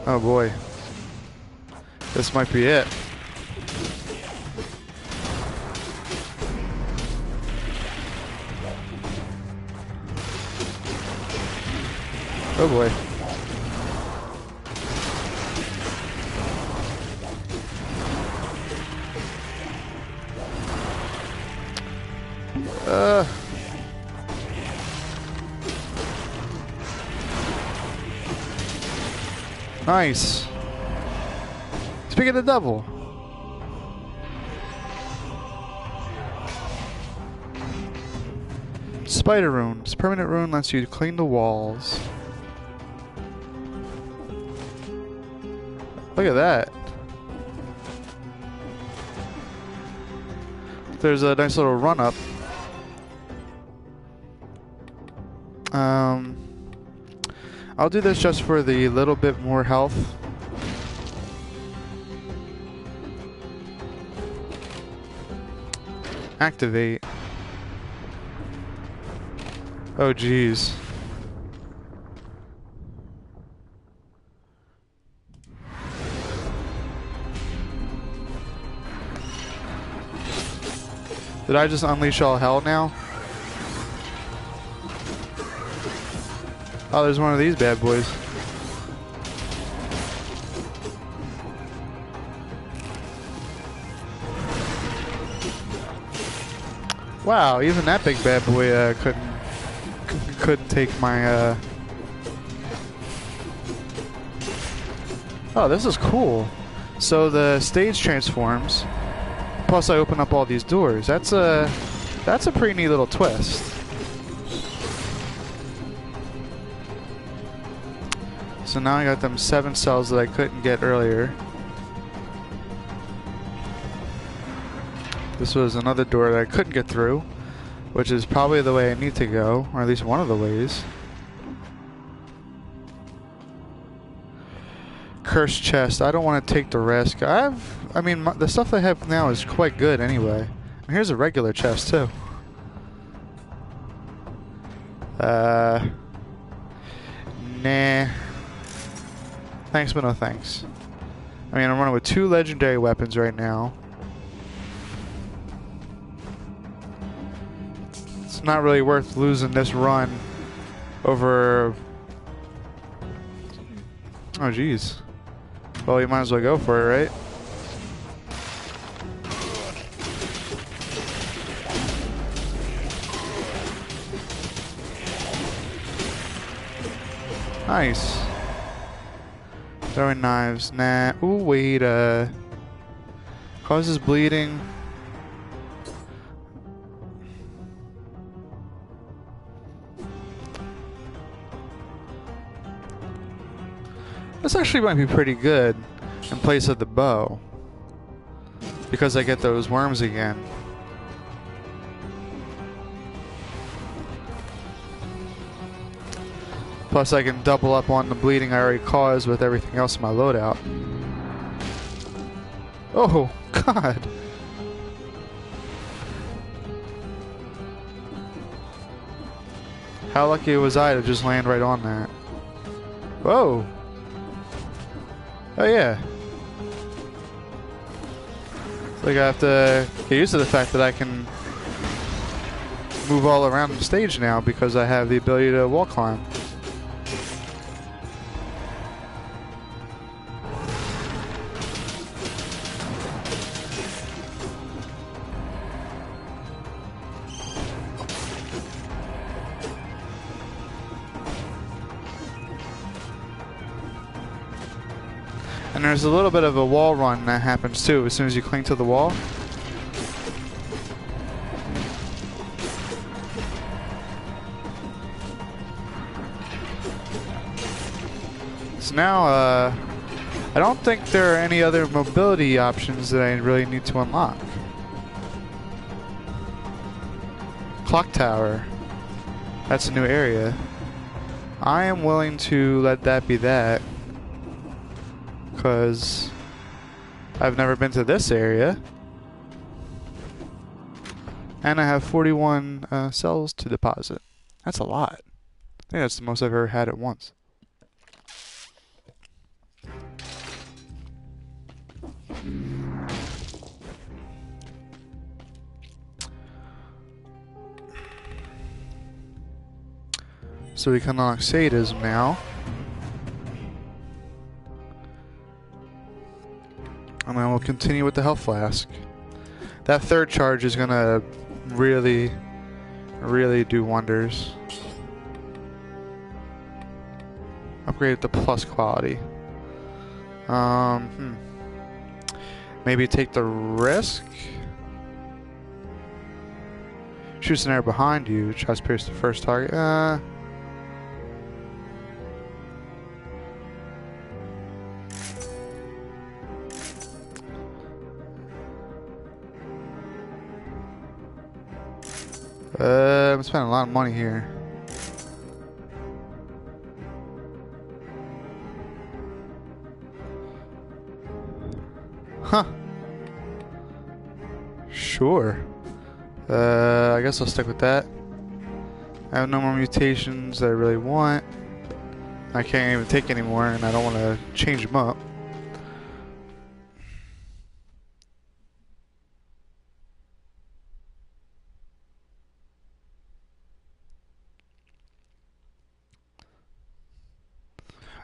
Speaker 1: boy. This might be it. Oh boy. Nice. Speaking of the devil. Spider rune. This permanent rune lets you clean the walls. Look at that. There's a nice little run up. I'll do this just for the little bit more health. Activate. Oh geez. Did I just unleash all hell now? Oh, there's one of these bad boys. Wow, even that big bad boy couldn't take my. Oh, this is cool. So the stage transforms. Plus, I open up all these doors. That's a pretty neat little twist. So now I got them 7 cells that I couldn't get earlier. This was another door that I couldn't get through, which is probably the way I need to go, or at least one of the ways. Cursed chest. I don't want to take the risk. I mean, the stuff I have now is quite good anyway. And here's a regular chest too. Nah. Thanks, but no thanks. I mean, I'm running with 2 legendary weapons right now. It's not really worth losing this run over... Oh, jeez. Well, you might as well go for it, right? Nice. Throwing knives. Nah. Ooh, wait. Causes bleeding. This actually might be pretty good in place of the bow, because I get those worms again. Plus I can double up on the bleeding I already caused with everything else in my loadout. Oh, God. How lucky was I to just land right on that? Whoa. Oh yeah. Like I have to get used to the fact that I can move all around the stage now because I have the ability to wall climb. And there's a little bit of a wall run that happens too as soon as you cling to the wall. So now, I don't think there are any other mobility options that I really need to unlock. Clock tower. That's a new area. I am willing to let that be that, because I've never been to this area. And I have 41 cells to deposit. That's a lot. I think that's the most I've ever had at once. So we can unlock sadism now. And then we'll continue with the health flask. That third charge is gonna really do wonders. Upgrade it to plus quality. Maybe take the risk. Shoots an arrow behind you. Tries to pierce the first target. I'm spending a lot of money here. Huh. Sure. I guess I'll stick with that. I have no more mutations that I really want. I can't even take any more, and I don't want to change them up.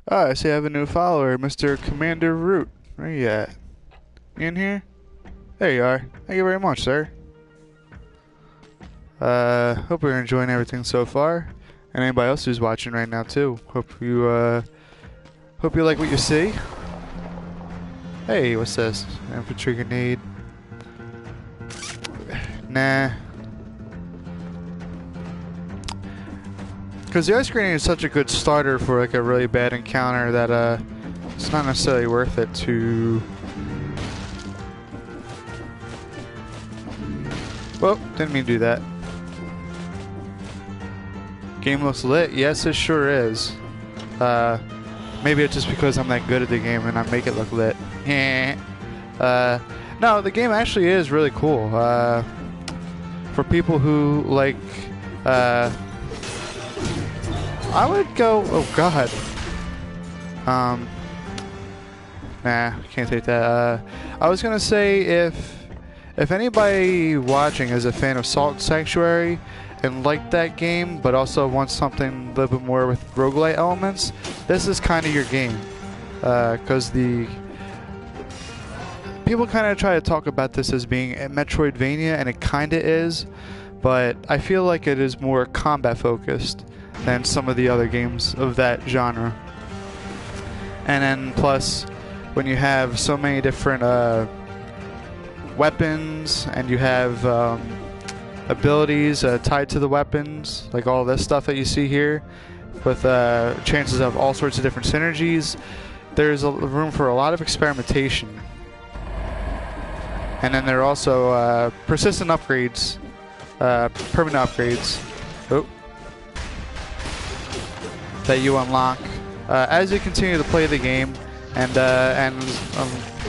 Speaker 1: Oh, I see I have a new follower, Mr. Commander Root. Where you at? You in here? There you are. Thank you very much, sir. Hope you're enjoying everything so far. And anybody else who's watching right now too. Hope you like what you see. Hey, what's this? Infantry grenade. Nah. Because the ice grenade is such a good starter for like a really bad encounter that it's not necessarily worth it to... Well, didn't mean to do that. Game looks lit. Yes, it sure is. Maybe it's just because I'm that good at the game and I make it look lit. No, the game actually is really cool. For people who like... I would go... Oh, God. Nah, can't take that. I was gonna say if anybody watching is a fan of Salt Sanctuary and liked that game, but also wants something a little bit more with roguelite elements, this is kind of your game. Because the... People kind of try to talk about this as being a Metroidvania, and it kind of is, but I feel like it is more combat focused than some of the other games of that genre. And then plus, when you have so many different weapons, and you have abilities tied to the weapons, like all this stuff that you see here, with chances of all sorts of different synergies, there's room for a lot of experimentation. And then there are also persistent upgrades, permanent upgrades. Oh. That you unlock as you continue to play the game, and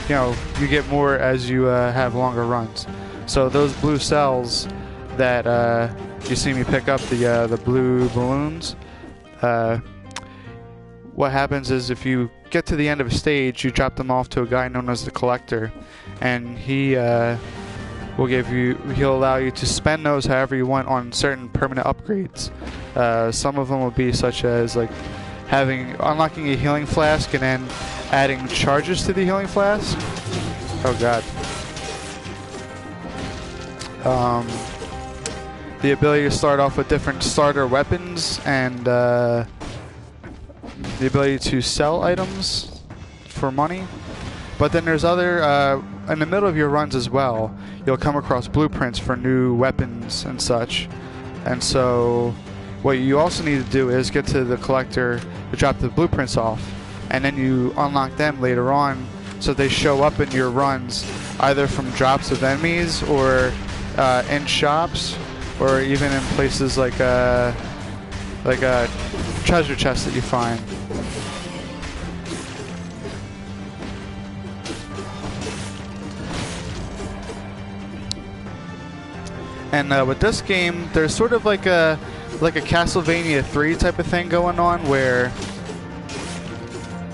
Speaker 1: you know, you get more as you have longer runs. So those blue cells that you see me pick up, the blue balloons, what happens is if you get to the end of a stage, you drop them off to a guy known as the Collector, and he he'll allow you to spend those however you want on certain permanent upgrades. Some of them will be such as like unlocking a healing flask and then adding charges to the healing flask. Oh God. The ability to start off with different starter weapons, and the ability to sell items for money. But then there's other, in the middle of your runs as well, you'll come across blueprints for new weapons and such. And so what you also need to do is get to the Collector to drop the blueprints off, and then you unlock them later on, so they show up in your runs either from drops of enemies or in shops, or even in places like a treasure chest that you find. And with this game, there's sort of like a Castlevania 3 type of thing going on, where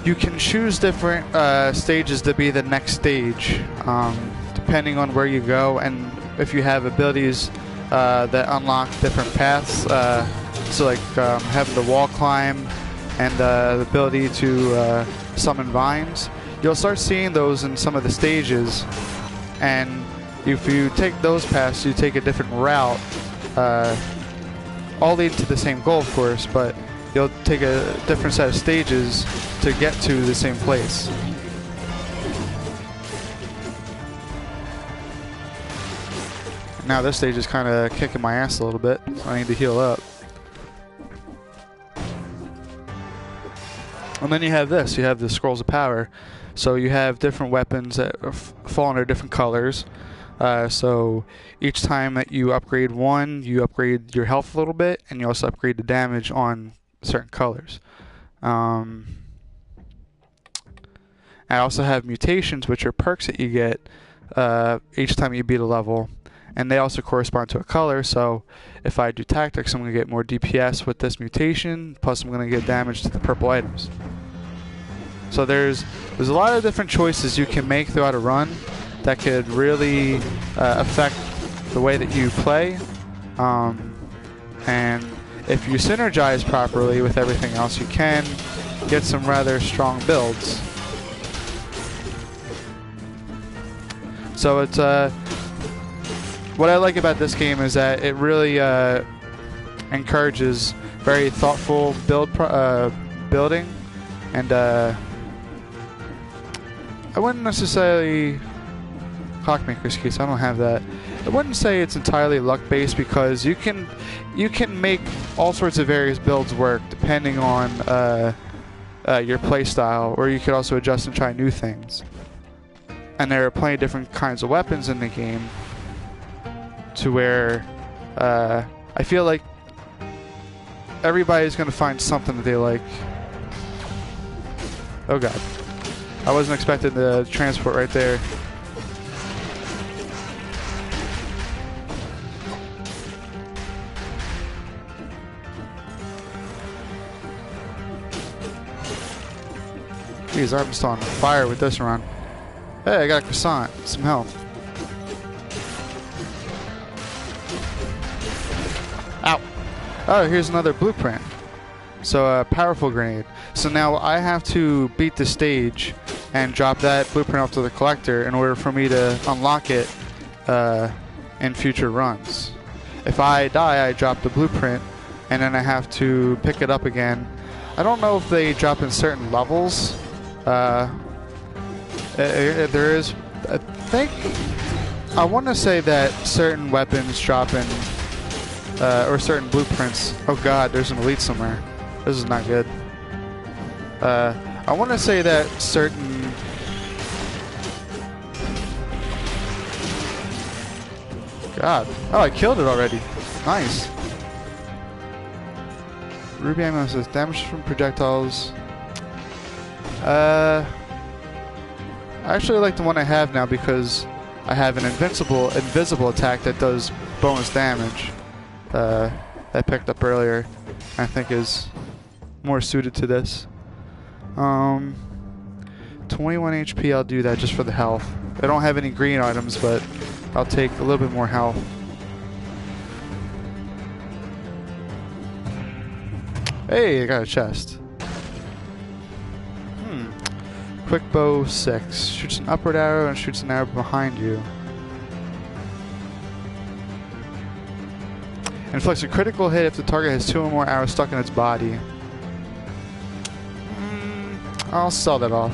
Speaker 1: you can choose different stages to be the next stage, depending on where you go, and if you have abilities that unlock different paths. So like having the wall climb and the ability to summon vines. You'll start seeing those in some of the stages, and if you take those paths, you take a different route, all leading to the same goal, of course, but you'll take a different set of stages to get to the same place. Now this stage is kind of kicking my ass a little bit, so I need to heal up. And then you have this, you have the Scrolls of Power. So you have different weapons that fall under different colors. So each time that you upgrade one, you upgrade your health a little bit, and you also upgrade the damage on certain colors. I also have mutations, which are perks that you get each time you beat a level. And they also correspond to a color, so if I do tactics, I'm going to get more DPS with this mutation, plus I'm going to get damage to the purple items. So there's a lot of different choices you can make throughout a run that could really affect the way that you play. And if you synergize properly with everything else, you can get some rather strong builds. So it's what I like about this game is that it really encourages very thoughtful building, and I wouldn't necessarily Clockmaker's Key, so I don't have that. I wouldn't say it's entirely luck-based, because you can make all sorts of various builds work depending on your playstyle, or you could also adjust and try new things. And there are plenty of different kinds of weapons in the game, to where I feel like everybody's going to find something that they like. Oh god. I wasn't expecting the transport right there. Jeez, I'm still on fire with this run. Hey, I got a croissant. Some health. Ow. Oh, here's another blueprint. So a powerful grenade. So now I have to beat the stage and drop that blueprint off to the collector in order for me to unlock it in future runs. If I die, I drop the blueprint, and then I have to pick it up again. I don't know if they drop in certain levels. There is, I think, I want to say that certain weapons drop in, or certain blueprints. Oh god, there's an elite somewhere. This is not good. I want to say that certain... God. Oh, I killed it already. Nice. Ruby ammo says damage from projectiles. I actually like the one I have now because I have an invisible attack that does bonus damage. That I picked up earlier. I think is more suited to this. 21 HP, I'll do that just for the health. I don't have any green items, but I'll take a little bit more health. Hey, I got a chest. Quick bow 6. Shoots an upward arrow and shoots an arrow behind you. Inflicts a critical hit if the target has 2 or more arrows stuck in its body. I'll sell that off.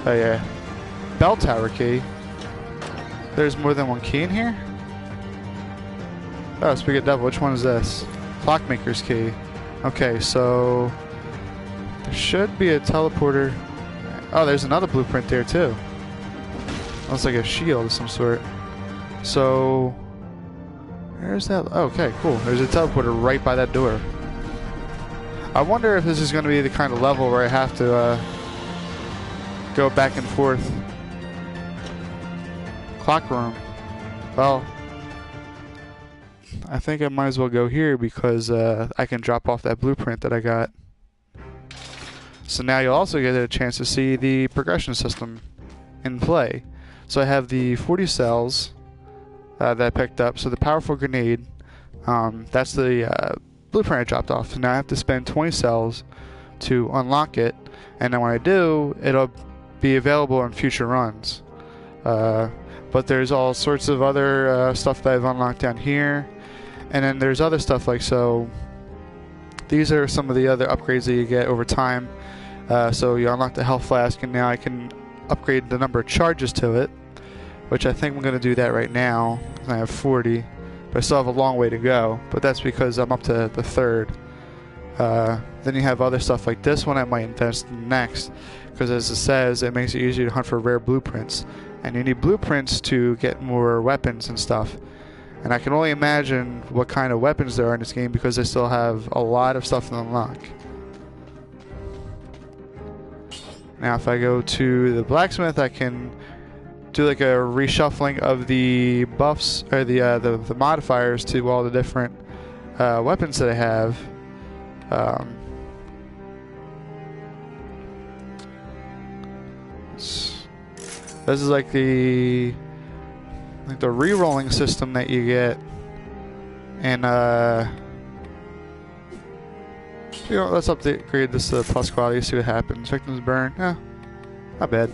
Speaker 1: Oh yeah. Bell tower key. There's more than one key in here? Oh, Spigot Devil. Which one is this? Clockmaker's key. Okay, so... there should be a teleporter. Oh, there's another blueprint there too. Looks like a shield of some sort. So... where's that? Oh, okay, cool. There's a teleporter right by that door. I wonder if this is going to be the kind of level where I have to go back and forth. Clock room. Well, I think I might as well go here because I can drop off that blueprint that I got. So now you'll also get a chance to see the progression system in play. So I have the 40 cells that I picked up. So the powerful grenade, that's the blueprint I dropped off. So now I have to spend 20 cells to unlock it, and then when I do, it'll be available in future runs. But there's all sorts of other stuff that I've unlocked down here, and then there's other stuff like so. These are some of the other upgrades that you get over time. So you unlock the health flask, and now I can upgrade the number of charges to it, which I think I'm going to do that right now. I have 40, but I still have a long way to go, but that's because I'm up to the third. Then you have other stuff like this one I might invest in next, because as it says, it makes it easier to hunt for rare blueprints, and you need blueprints to get more weapons and stuff. And I can only imagine what kind of weapons there are in this game, because they still have a lot of stuff to unlock. Now if I go to the blacksmith, I can do like a reshuffling of the buffs, or the modifiers to all the different weapons that I have. This is like the re-rolling system that you get, and you know, let's upgrade this to plus quality, see what happens. Victims burn, not bad.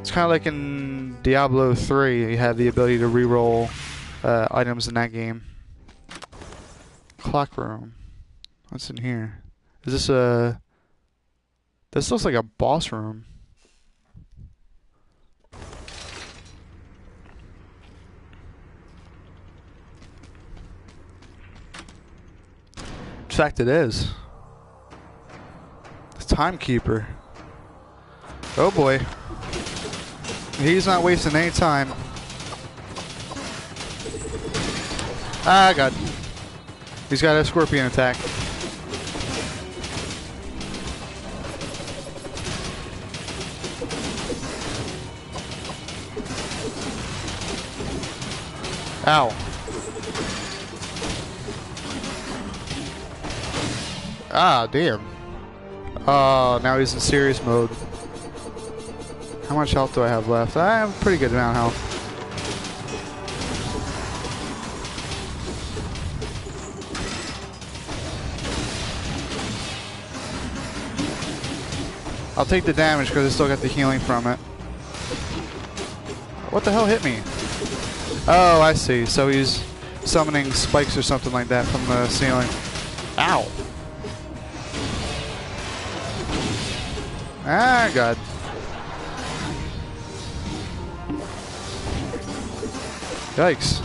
Speaker 1: It's kind of like in Diablo 3, you have the ability to re-roll items in that game. Clock room. What's in here? Is this a... This looks like a boss room. In fact, it is. The timekeeper. Oh boy. He's not wasting any time. Ah, God. He's got a scorpion attack. Ow. Ah, damn. Oh, now he's in serious mode. How much health do I have left? I have a pretty good amount of health. I'll take the damage because I still got the healing from it. What the hell hit me? Oh, I see. So he's summoning spikes or something like that from the ceiling. Ow. Ah, God. Yikes.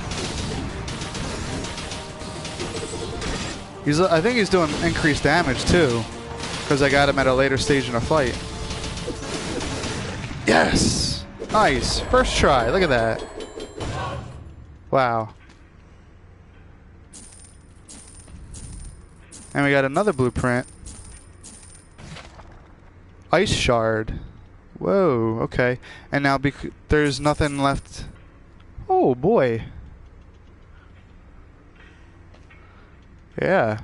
Speaker 1: I think he's doing increased damage too, because I got him at a later stage in a fight. Yes! Nice. First try. Look at that. Wow. And we got another blueprint. Ice shard. Whoa, okay. And now there's nothing left. Oh boy. Yeah.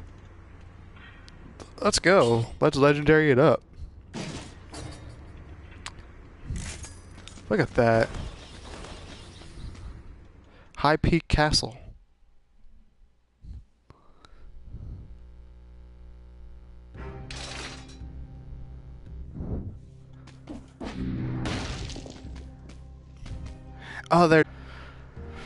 Speaker 1: Let's go. Let's legendary it up. Look at that. High Peak Castle. Oh, there.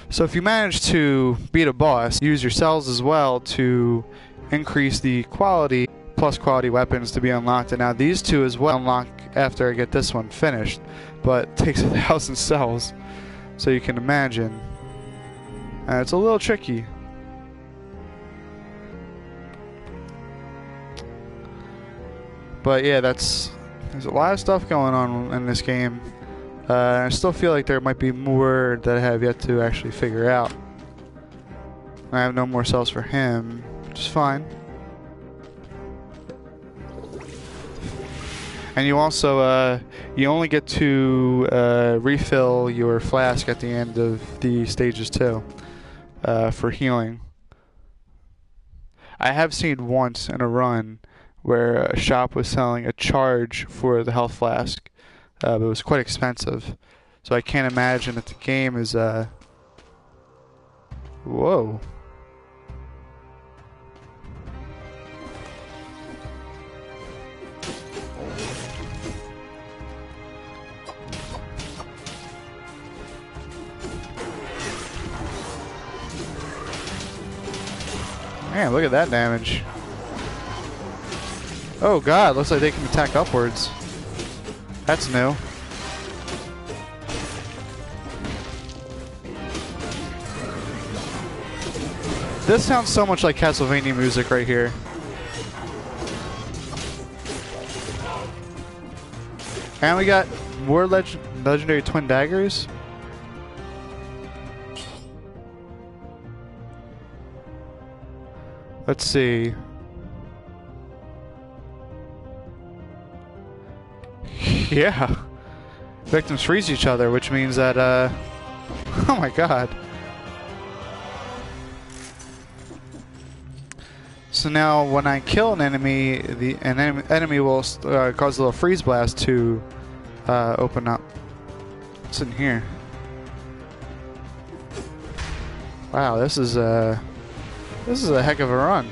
Speaker 1: So if you manage to beat a boss, use your cells as well to increase the quality, plus quality weapons to be unlocked. And now these two as well unlock after I get this one finished, but it takes 1,000 cells, so you can imagine. It's a little tricky. But yeah, there's a lot of stuff going on in this game. I still feel like there might be more that I have yet to actually figure out. I have no more cells for him, which is fine. And you also, you only get to refill your flask at the end of the stages too, for healing. I have seen once in a run where a shop was selling a charge for the health flask, but it was quite expensive. So I can't imagine that the game is whoa. Man, look at that damage. Oh god, looks like they can attack upwards. That's new. This sounds so much like Castlevania music right here. And we got more legendary twin daggers. Let's see. Yeah. Victims freeze each other, which means that, oh my god. So now when I kill an enemy, an enemy will cause a little freeze blast to open up. What's in here? Wow, this is a heck of a run.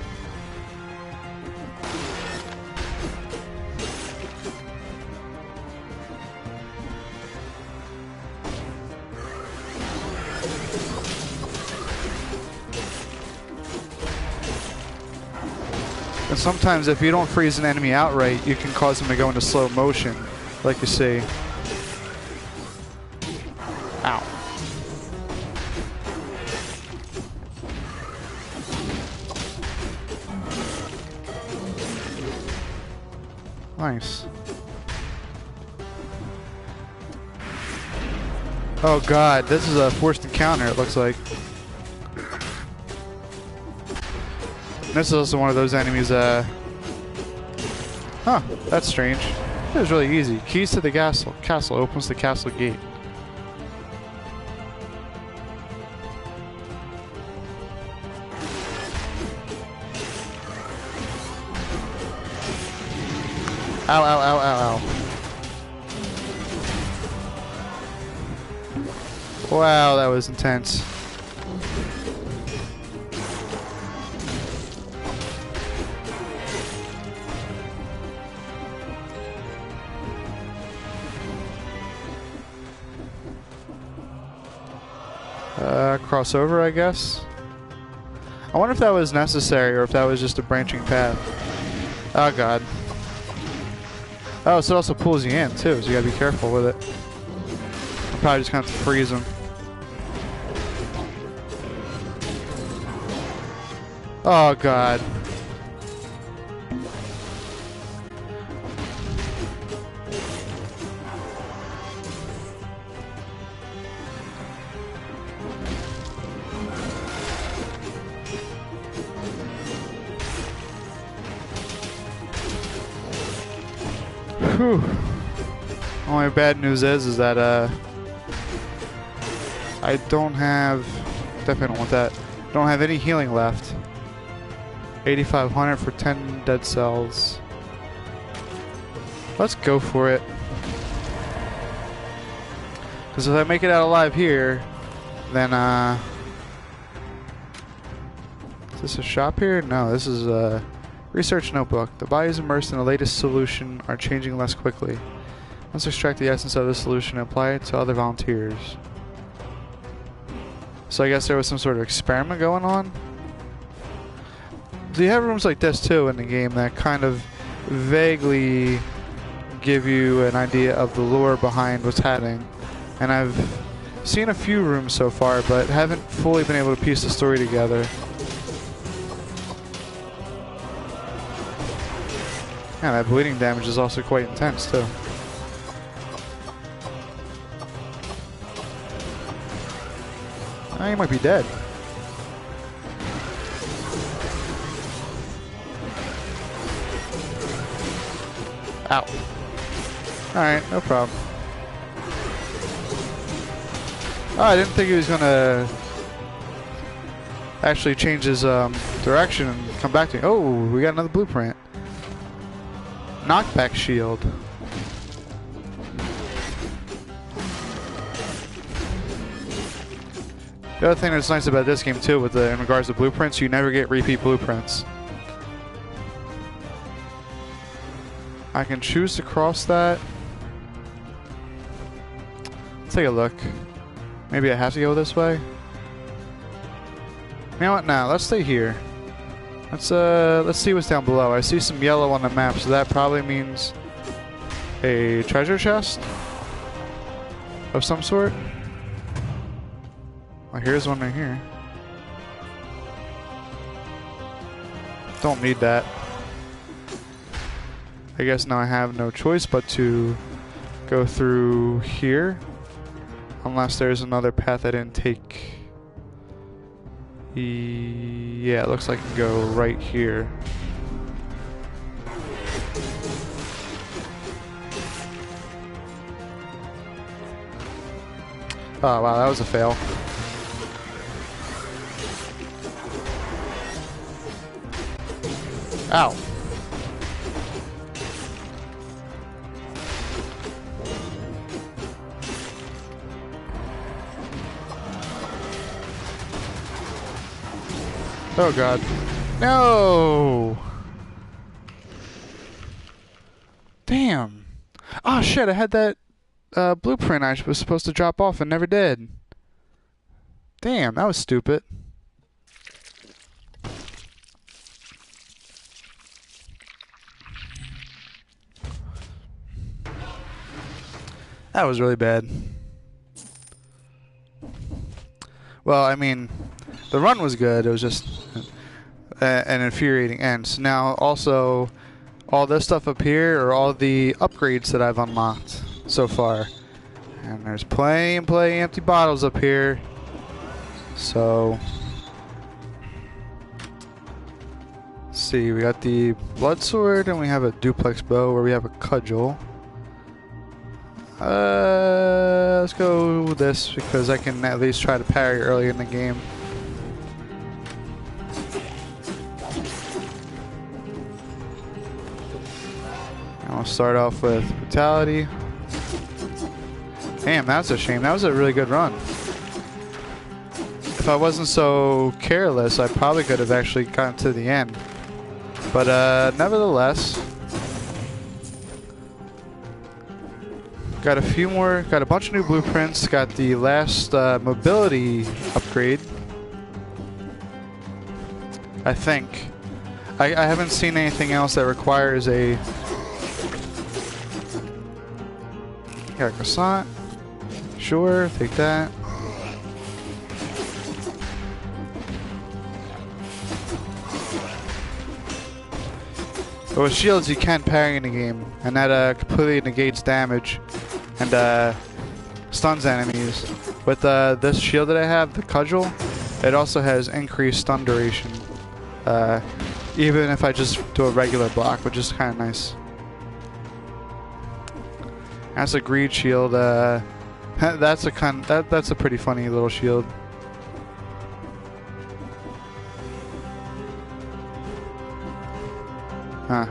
Speaker 1: And sometimes if you don't freeze an enemy outright, you can cause them to go into slow motion, like you see. Ow. Nice. Oh god, this is a forced encounter, it looks like. This is also one of those enemies, huh, that's strange. It was really easy. Keys to the castle opens the castle gate. Ow, ow, ow, ow, ow. Wow, that was intense. Crossover, I guess. I wonder if that was necessary or if that was just a branching path. Oh god. Oh, so it also pulls you in too, so you gotta be careful with it. I'm probably just gonna have to freeze them. Oh god. Whew. Only bad news is that I don't have, definitely don't want that. Don't have any healing left. 8,500 for 10 dead cells. Let's go for it. Because if I make it out alive here, then is this a shop here? No, this is a research notebook. The bodies immersed in the latest solution are changing less quickly. Let's extract the essence of the solution and apply it to other volunteers. So I guess there was some sort of experiment going on. You have rooms like this too in the game that kind of vaguely give you an idea of the lore behind what's happening. And I've seen a few rooms so far, but haven't fully been able to piece the story together. Yeah, that bleeding damage is also quite intense too. Oh, you might be dead. Ow. Alright, no problem. Oh, I didn't think he was gonna actually change his direction and come back to me. Oh, we got another blueprint. Knockback shield. The other thing that's nice about this game too, with in regards to blueprints, you never get repeat blueprints. I can choose to cross that. Let's take a look. Maybe I have to go this way. You know what? Now let's stay here. Let's see what's down below. I see some yellow on the map, so that probably means a treasure chest of some sort. Well, here's one right here. Don't need that. I guess now I have no choice but to go through here. Unless there's another path I didn't take. Yeah, it looks like I can go right here. Oh wow, that was a fail. Ow. Oh god. No! Damn. Oh shit, I had that blueprint I was supposed to drop off and never did. Damn, that was stupid. That was really bad. Well, I mean, the run was good. It was just an infuriating end. So now, also, all this stuff up here are all the upgrades that I've unlocked so far. And there's plenty and plenty empty bottles up here. So, let's see. We got the blood sword, and we have a duplex bow where we have a cudgel. Let's go with this because I can at least try to parry early in the game. And we'll start off with brutality. Damn, that's a shame. That was a really good run. If I wasn't so careless, I probably could have actually gotten to the end. But nevertheless, got a bunch of new blueprints, got the last mobility upgrade, I think. I haven't seen anything else that requires a... Got a croissant. Sure, take that. But with shields you can parry in the game, and that completely negates damage and stuns enemies. With this shield that I have, the cudgel, it also has increased stun duration, even if I just do a regular block, which is kind of nice. That's a greed shield. That's a pretty funny little shield. Huh.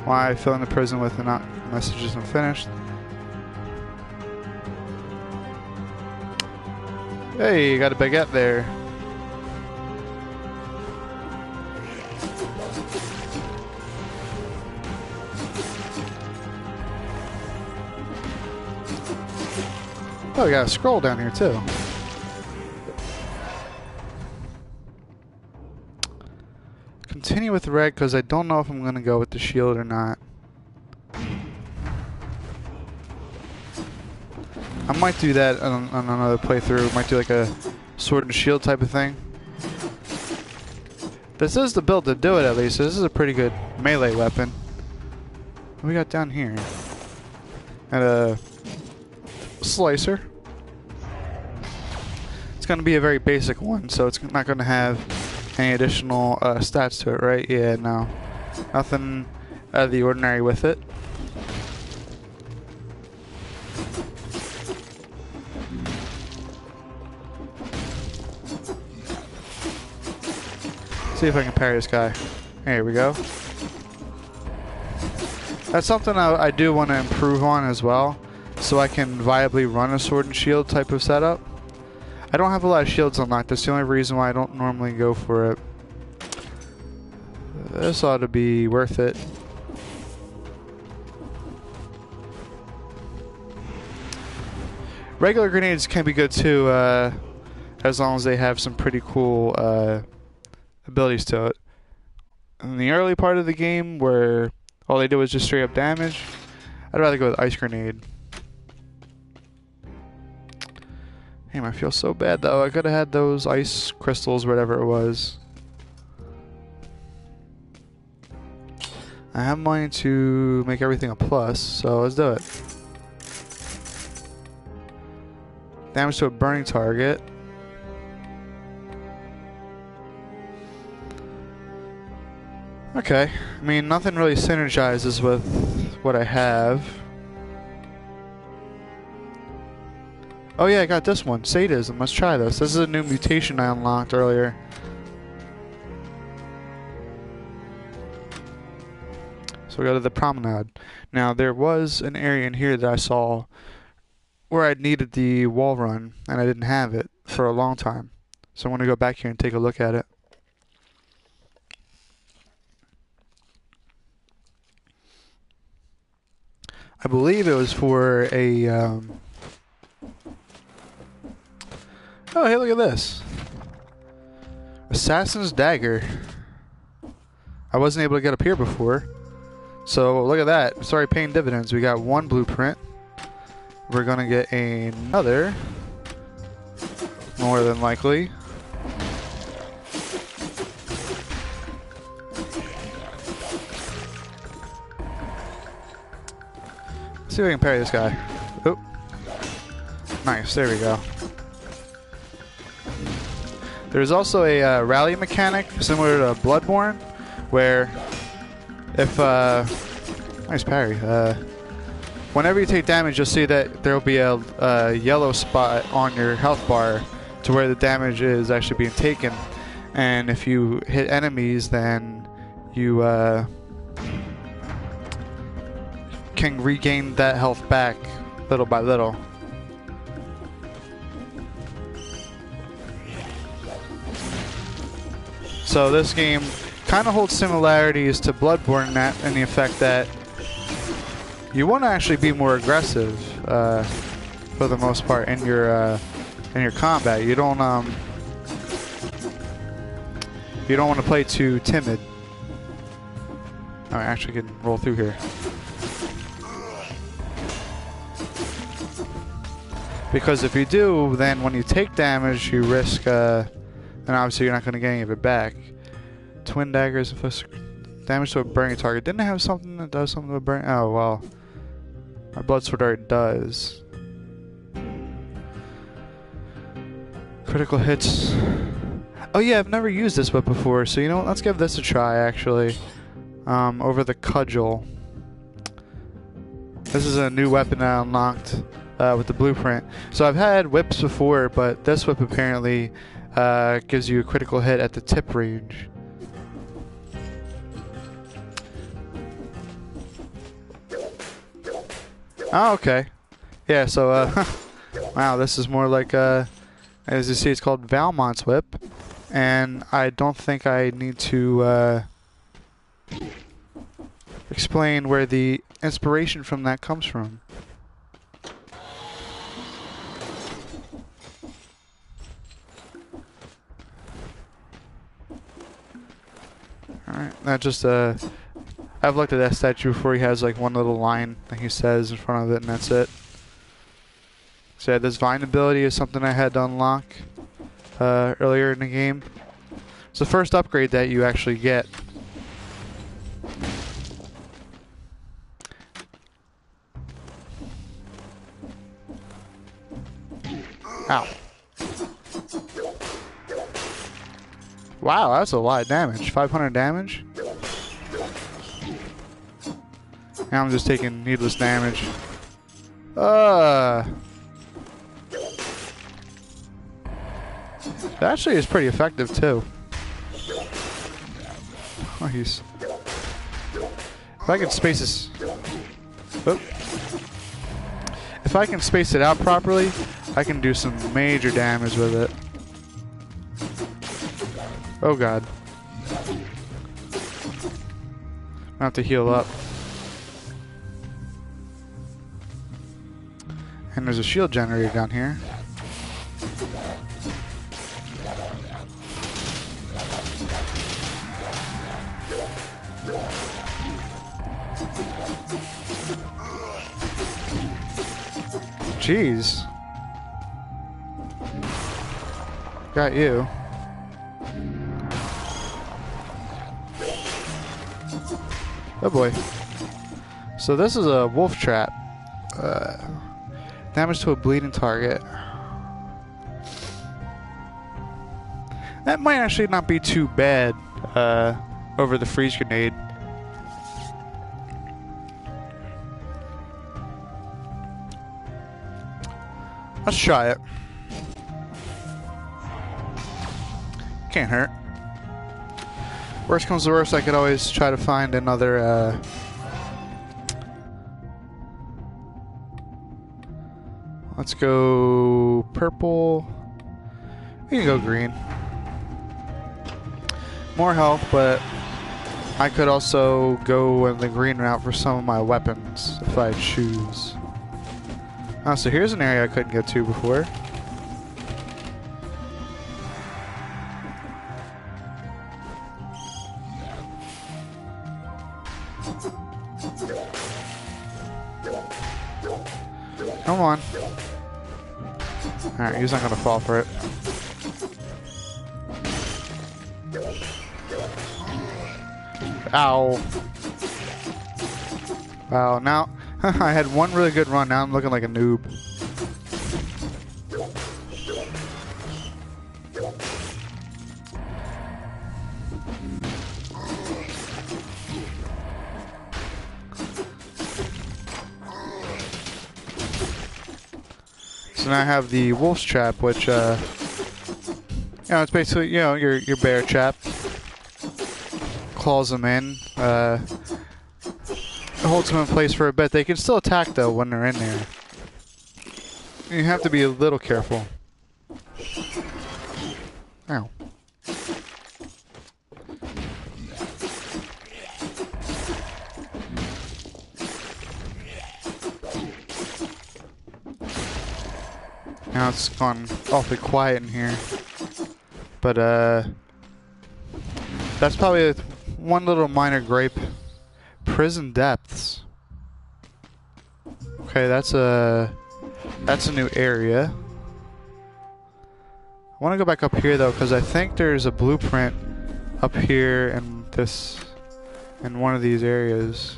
Speaker 1: Why fill in the prison with the messages unfinished? Hey, you got a baguette there. Oh, we got a scroll down here too. Continue with red because I don't know if I'm going to go with the shield or not. I might do that on another playthrough. Might do like a sword and shield type of thing. This is the build to do it at least. So this is a pretty good melee weapon. What we got down here? And a slicer. It's going to be a very basic one, so it's not going to have any additional stats to it, right? Yeah, no. Nothing out of the ordinary with it. See if I can parry this guy. Here we go. That's something I do want to improve on as well, so I can viably run a sword and shield type of setup. I don't have a lot of shields unlocked. That's the only reason why I don't normally go for it. This ought to be worth it. Regular grenades can be good too, as long as they have some pretty cool abilities to it. In the early part of the game, where all they did was just straight up damage, I'd rather go with Ice Grenade. Damn, I feel so bad though. I could have had those ice crystals, whatever it was. I have money to make everything a plus, so let's do it. Damage to a burning target. Okay, I mean, nothing really synergizes with what I have. Oh yeah, I got this one, Sadism. Let's try this. This is a new mutation I unlocked earlier. So we go to the promenade. Now there was an area in here that I saw where I needed the wall run, and I didn't have it for a long time. So I want to go back here and take a look at it. I believe it was for a... Oh, hey, look at this. Assassin's Dagger. I wasn't able to get up here before. So, look at that. It's already paying dividends. We got one blueprint. We're going to get another. More than likely. Let's see if we can parry this guy. Oh. Nice, there we go. There's also a rally mechanic similar to Bloodborne, where if nice parry. Whenever you take damage, you'll see that there will be a yellow spot on your health bar to where the damage is actually being taken, and if you hit enemies, then you can regain that health back little by little. So this game kind of holds similarities to Bloodborne in the effect that you want to actually be more aggressive for the most part in your combat. You don't want to play too timid. Oh, I actually can roll through here. Because if you do, then when you take damage, you risk, and obviously you're not going to get any of it back. Twin daggers inflict damage to a burning target. Didn't it have something that does something to a burning? Oh, well. My blood sword art does. Critical hits. Oh yeah, I've never used this whip before, so you know what? Let's give this a try, actually. Over the cudgel. This is a new weapon I unlocked. With the blueprint. So I've had whips before, but this whip apparently gives you a critical hit at the tip range. Oh, okay. Yeah, so, wow, this is more like, as you see, it's called Valmont's whip. And I don't think I need to explain where the inspiration from that comes from. Alright, that just, I've looked at that statue before. He has like one little line that he says in front of it, and that's it. So yeah, this vine ability is something I had to unlock earlier in the game. It's the first upgrade that you actually get. Ow. Wow, that's a lot of damage. 500 damage? Now I'm just taking needless damage. That actually is pretty effective too. Oh, if I could space this. Oop. If I can space it out properly, I can do some major damage with it. Oh god. I have to heal up. And there's a shield generator down here. Jeez. Got you. Oh boy. So this is a wolf trap. Damage to a bleeding target. That might actually not be too bad over the freeze grenade. Let's try it. Can't hurt. Worst comes to worst, I could always try to find another let's go purple. We can go green. More health, but I could also go in the green route for some of my weapons if I choose. Oh, so here's an area I couldn't get to before. Come on. Alright, he's not gonna fall for it. Ow. Wow, now I had one really good run, now I'm looking like a noob. So now I have the wolf's trap, which you know, it's basically, you know, your bear trap. Claws them in, holds them in place for a bit. They can still attack though when they're in there. You have to be a little careful. Ow. Now it's gone awfully quiet in here. But that's probably one little minor gripe. Prison depths. Okay, that's a new area. I want to go back up here though, because I think there's a blueprint up here in one of these areas.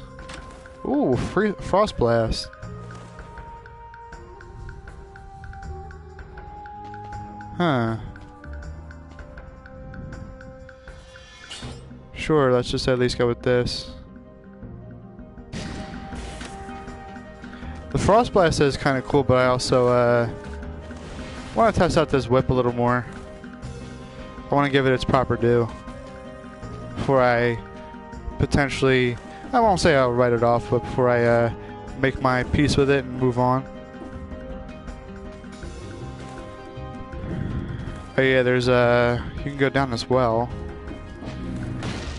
Speaker 1: Ooh, frost blast. Huh. Sure, let's just at least go with this. The Frost Blast is kind of cool, but I also want to test out this whip a little more. I want to give it its proper due before I potentially, I won't say I'll write it off, but before I make my peace with it and move on. Oh yeah, there's you can go down as well.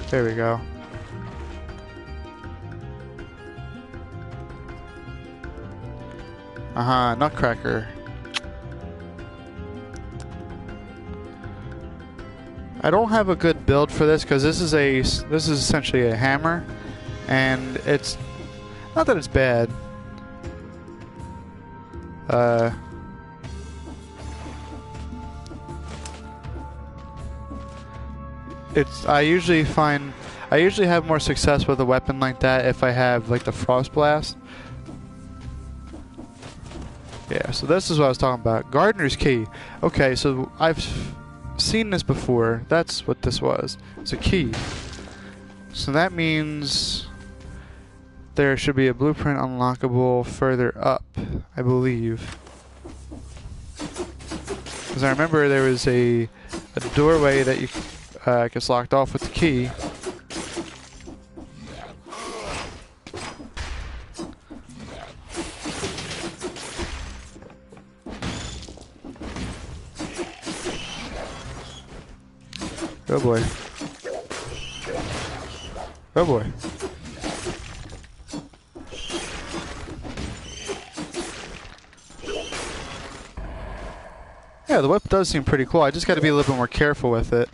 Speaker 1: There we go. Nutcracker. I don't have a good build for this because this is essentially a hammer, and it's not that it's bad. I usually have more success with a weapon like that if I have like the Frost Blast. Yeah, so this is what I was talking about. Gardener's Key. Okay, so I've seen this before. That's what this was. It's a key. So that means there should be a blueprint unlockable further up, I believe. Because I remember there was a doorway that you gets locked off with the key. Oh boy. Oh boy. Yeah, the whip does seem pretty cool. I just got to be a little bit more careful with it.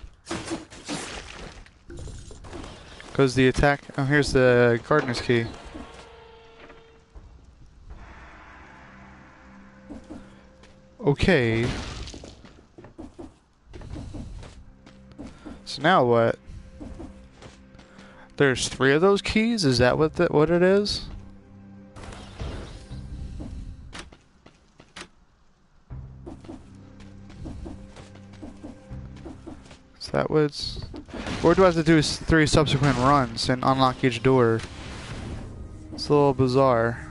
Speaker 1: Because the attack... Oh, here's the gardener's key. Okay. So now what? There's 3 of those keys? Is that what it is? So that was... Or do I have to do 3 subsequent runs and unlock each door? It's a little bizarre.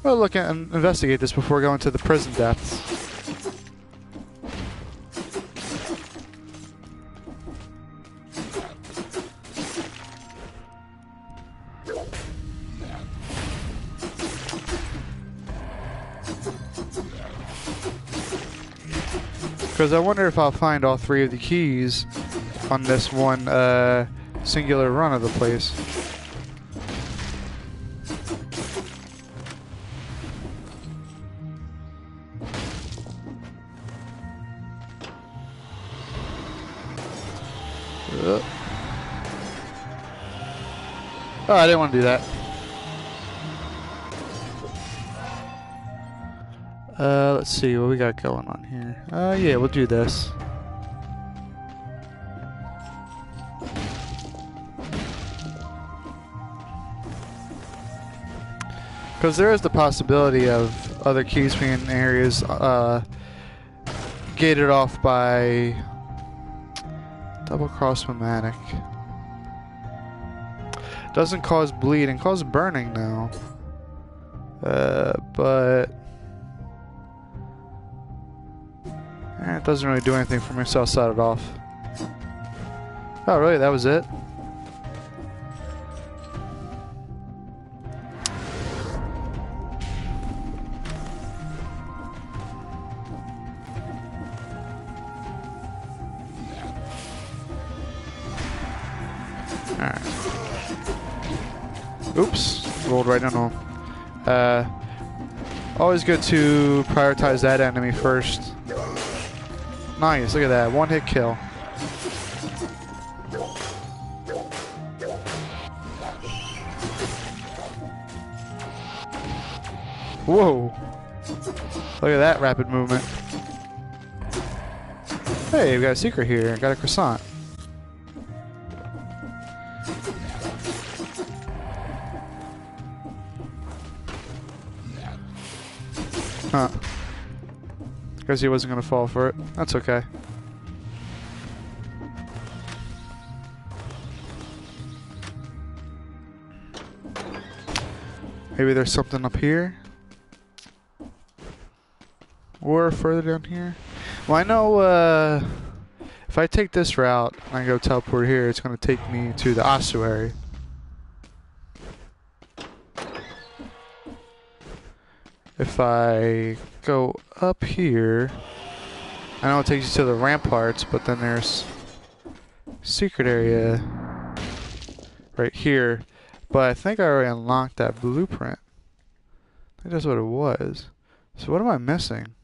Speaker 1: We'll look at and investigate this before going to the prison depths. Because I wonder if I'll find all 3 of the keys on this one singular run of the place. Oh, I didn't want to do that. Let's see what we got going on here. Yeah, we'll do this. Because there is the possibility of other keys being in areas gated off by double cross pneumatic. Doesn't cause bleeding, cause burning now. But it doesn't really do anything for me, so I'll set it off. Oh, really? That was it? Alright. Oops. Rolled right into him. Always good to prioritize that enemy first. Nice, look at that. 1-hit kill. Whoa. Look at that rapid movement. Hey, we got a secret here. Got a croissant. Huh. Guess he wasn't gonna fall for it. That's okay. Maybe there's something up here? Or further down here? Well, I know, if I take this route and I go teleport here, it's gonna take me to the ossuary. If I go up here, I know it takes you to the ramparts, but then there's secret area right here. But I think I already unlocked that blueprint. I think that's what it was. So what am I missing?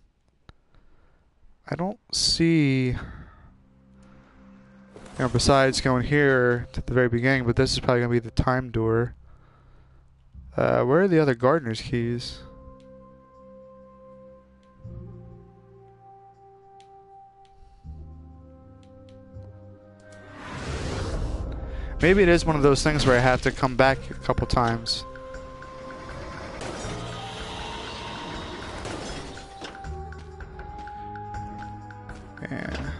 Speaker 1: I don't see... besides going here to the very beginning, but this is probably going to be the time door. Where are the other gardener's keys? Maybe it is one of those things where I have to come back a couple times. Yeah.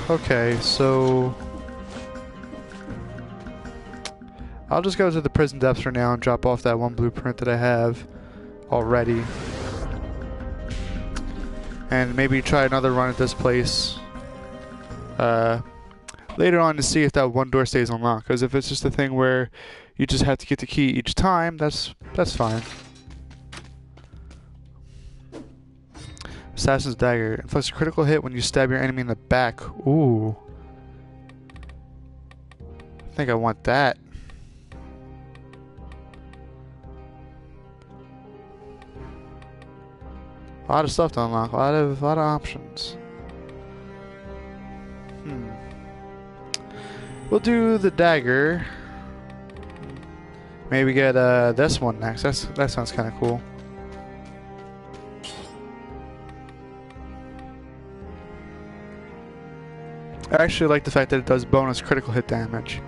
Speaker 1: Okay, so... I'll just go to the prison depths for now and drop off that one blueprint that I have already. And maybe try another run at this place. Later on to see if that one door stays unlocked. Because if it's just a thing where you just have to get the key each time, that's fine. Assassin's Dagger. Inflicts a critical hit when you stab your enemy in the back. Ooh. I think I want that. A lot of stuff to unlock. A lot of options. We'll do the dagger. Maybe get this one next. That sounds kind of cool. I actually like the fact that it does bonus critical hit damage.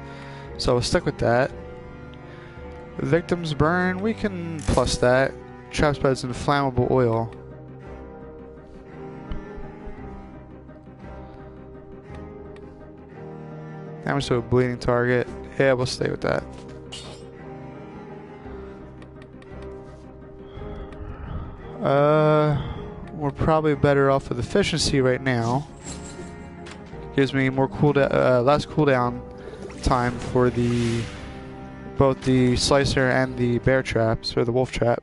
Speaker 1: So we'll stick with that. Victims burn, we can plus that. Trap spreads inflammable oil. Damage to a bleeding target. Yeah, we'll stay with that. We're probably better off with efficiency right now. Gives me more less cooldown time for both the slicer and the bear traps, or the wolf trap.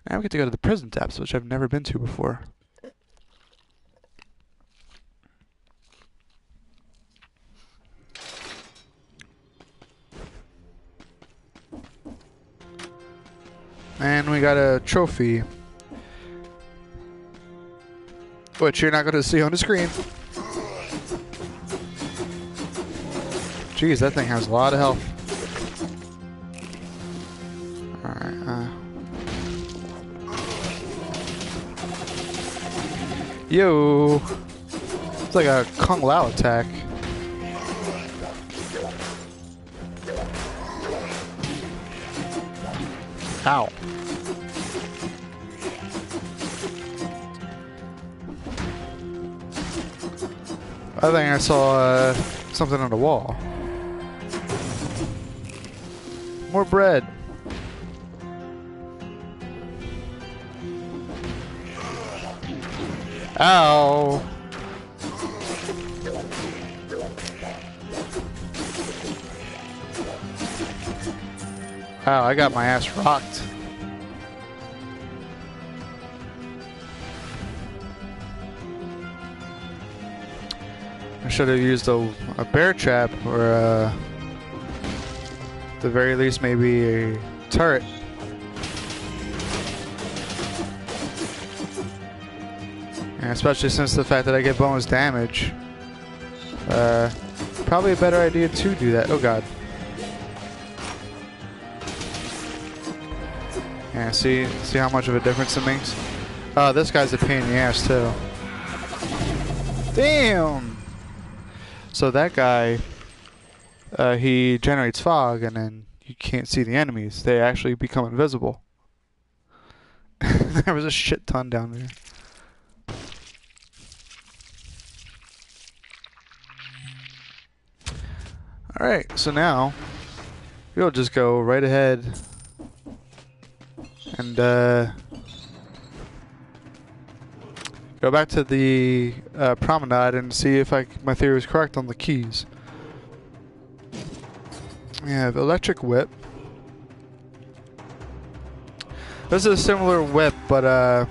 Speaker 1: And we get to go to the prison depths, which I've never been to before. And we got a trophy, which you're not going to see on the screen. Jeez, that thing has a lot of health. Alright, yo! It's like a Kung Lao attack. Ow. I think I saw something on the wall. More bread. Ow. Ow, I got my ass rocked. I should have used a bear trap, or at the very least maybe a turret. And especially since the fact that I get bonus damage. Probably a better idea to do that. Oh god. Yeah, see how much of a difference it makes? Oh, this guy's a pain in the ass too. Damn! So that guy, he generates fog, and then you can't see the enemies. They actually become invisible. There was a shit ton down there. Alright, so now we'll just go right ahead and go back to the promenade and see if my theory was correct on the keys. We have electric whip. This is a similar whip, but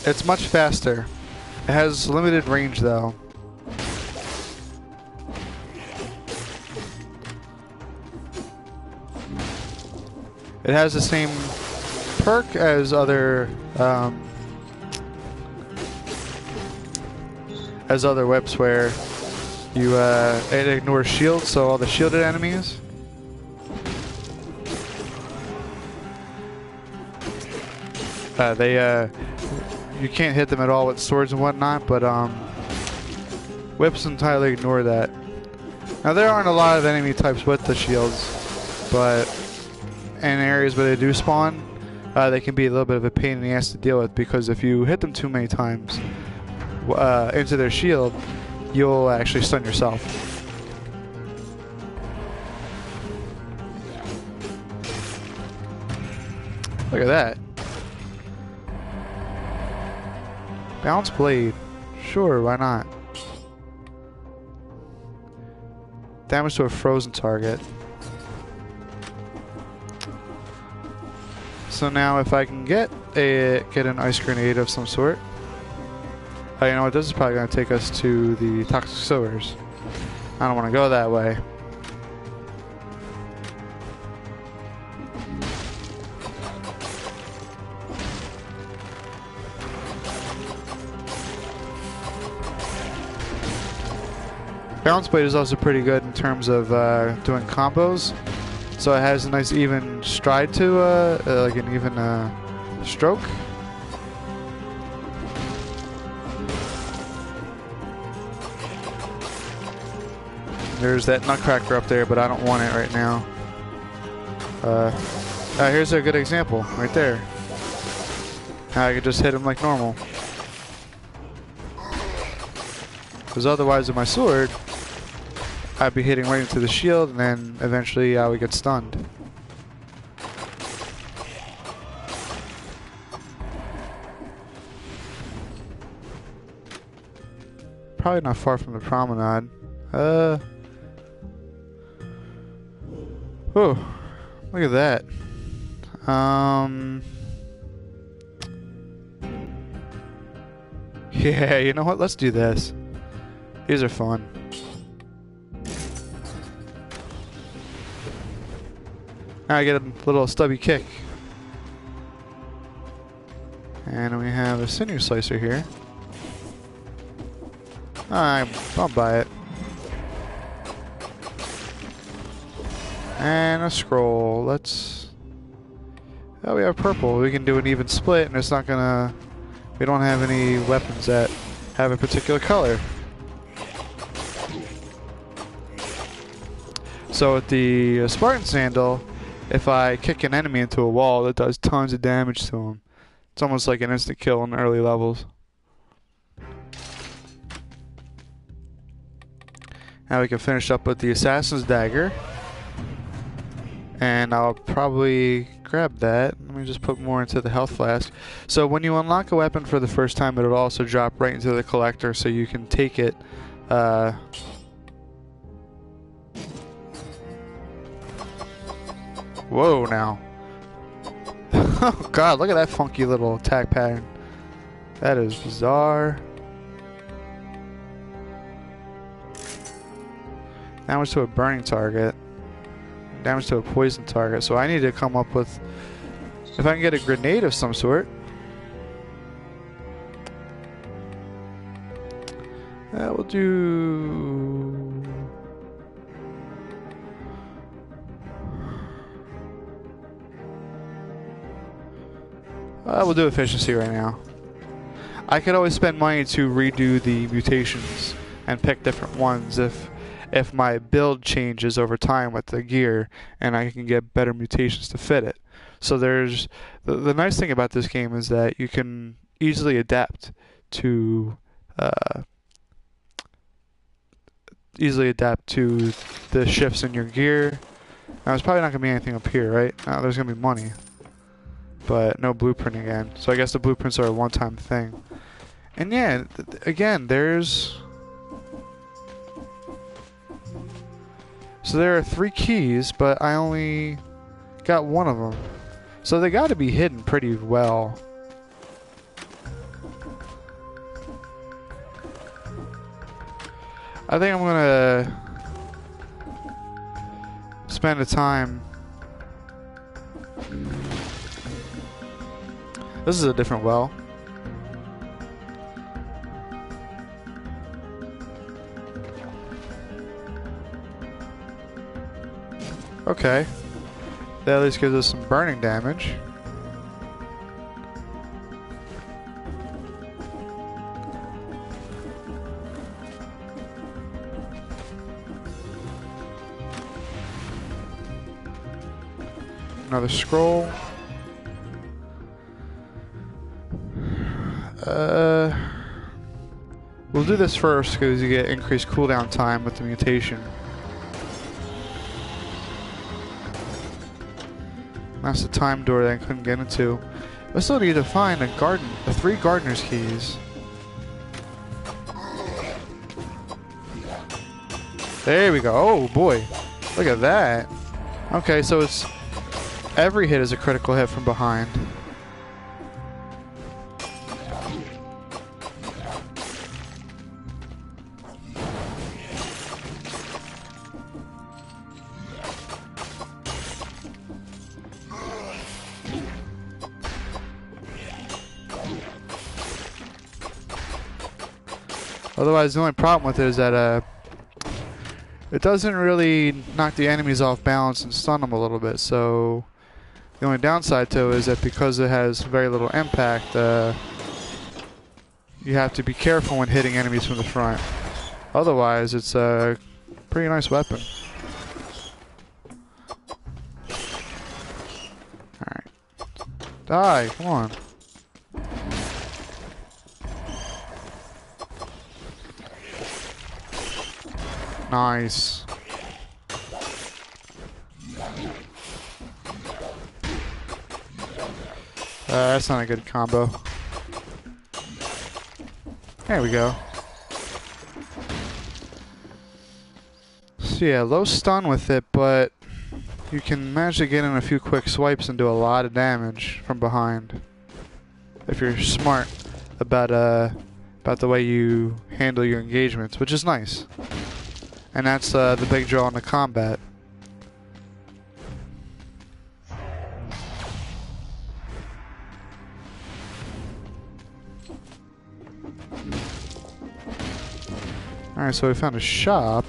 Speaker 1: it's much faster. It has limited range though. It has the same perk as other whips, where you it ignores shields, so all the shielded enemies. You can't hit them at all with swords and whatnot, but whips entirely ignore that. Now there aren't a lot of enemy types with the shields, but in areas where they do spawn, they can be a little bit of a pain in the ass to deal with, because if you hit them too many times into their shield, you'll actually stun yourself. Look at that. Bounce blade. Sure, why not? Damage to a frozen target. So now if I can get get an ice grenade of some sort. Oh, you know what? This is probably going to take us to the toxic sewers. I don't want to go that way. Balance Blade is also pretty good in terms of doing combos. So it has a nice even stride to like an even stroke. There's that Nutcracker up there, but I don't want it right now. Here's a good example right there. Now I could just hit him like normal. Because otherwise with my sword, I'd be hitting right into the shield, and then eventually I would get stunned. Probably not far from the promenade. Oh, look at that. Yeah, you know what? Let's do this. These are fun. Now I get a little stubby kick. And we have a sinew slicer here. I'll buy it. And a scroll. Let's... Oh, we have purple. We can do an even split, and it's not gonna... We don't have any weapons that have a particular color. So with the Spartan Sandal, if I kick an enemy into a wall, it does tons of damage to him. It's almost like an instant kill in the early levels. Now we can finish up with the Assassin's Dagger. And I'll probably grab that. Let me just put more into the health flask. So when you unlock a weapon for the first time, it'll also drop right into the collector so you can take it. Whoa, now. Oh god, look at that funky little attack pattern. That is bizarre. Damage to a burning target. Damage to a poison target. So I need to come up with... If I can get a grenade of some sort. That will do... We'll do efficiency right now. I could always spend money to redo the mutations and pick different ones if my build changes over time with the gear and I can get better mutations to fit it. So there's the nice thing about this game is that you can easily adapt to the shifts in your gear. Now there's probably not gonna be anything up here, right? There's gonna be money. But no blueprint again. So I guess the blueprints are a one-time thing. And yeah, again, there's... So there are 3 keys, but I only got one of them. So they got to be hidden pretty well. I think I'm gonna spend the time... This is a different well. Okay. That at least gives us some burning damage. Another scroll. We'll do this first because you get increased cooldown time with the mutation. That's the time door that I couldn't get into. I still need to find the 3 gardener's keys. There we go. Oh boy, look at that. Okay, so it's every hit is a critical hit from behind. Otherwise, the only problem with it is that it doesn't really knock the enemies off balance and stun them a little bit. So the only downside to it is that because it has very little impact, you have to be careful when hitting enemies from the front. Otherwise, it's a pretty nice weapon. Alright. Die, come on. Nice. That's not a good combo. There we go. So yeah, low stun with it, but you can manage to get in a few quick swipes and do a lot of damage from behind. If you're smart about the way you handle your engagements, which is nice. And that's the big draw in the combat. Alright, so we found a shop.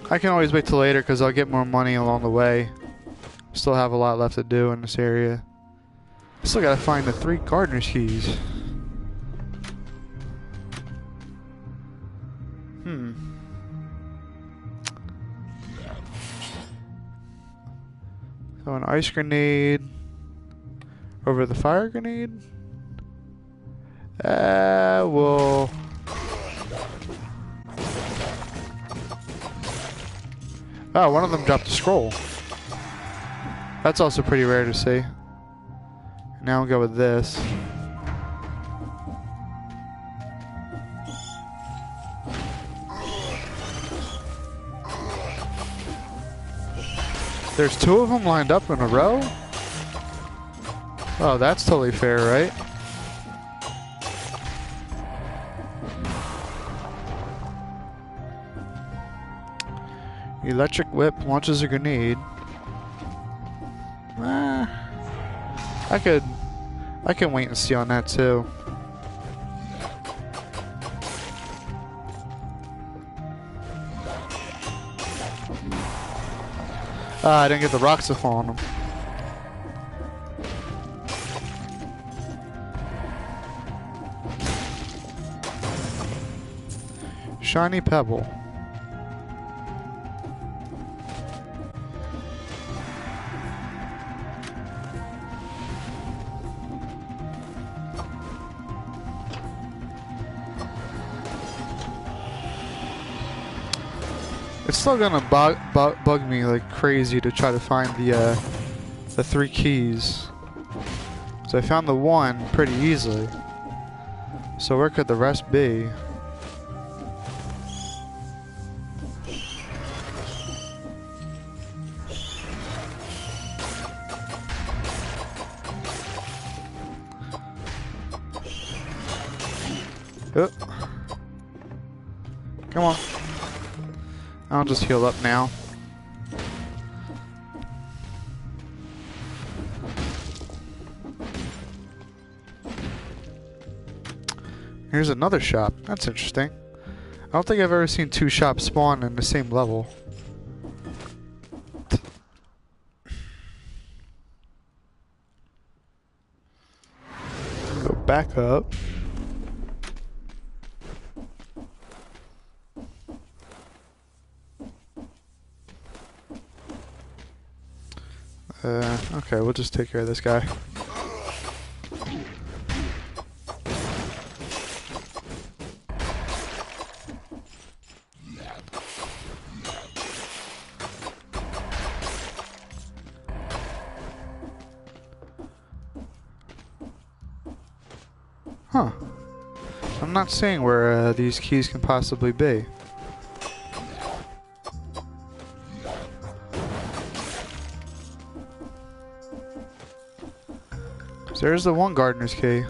Speaker 1: I can always wait till later because I'll get more money along the way. Still have a lot left to do in this area. Still gotta find the 3 gardener's keys. So an ice grenade over the fire grenade. We'll... Oh, one of them dropped a scroll. That's also pretty rare to see. Now we'll go with this. There's 2 of them lined up in a row? Oh, that's totally fair, right? Electric whip launches a grenade. I can wait and see on that too. I didn't get the rocks to fall on them. Shiny pebble. It's still gonna bug me like crazy to try to find the 3 keys. So I found the 1 pretty easily. So where could the rest be? Oh. Come on. I'll just heal up now. Here's another shop. That's interesting. I don't think I've ever seen 2 shops spawn in the same level. Go back up. Okay, we'll just take care of this guy. Huh. I'm not seeing where these keys can possibly be. So there's the 1 gardener's key.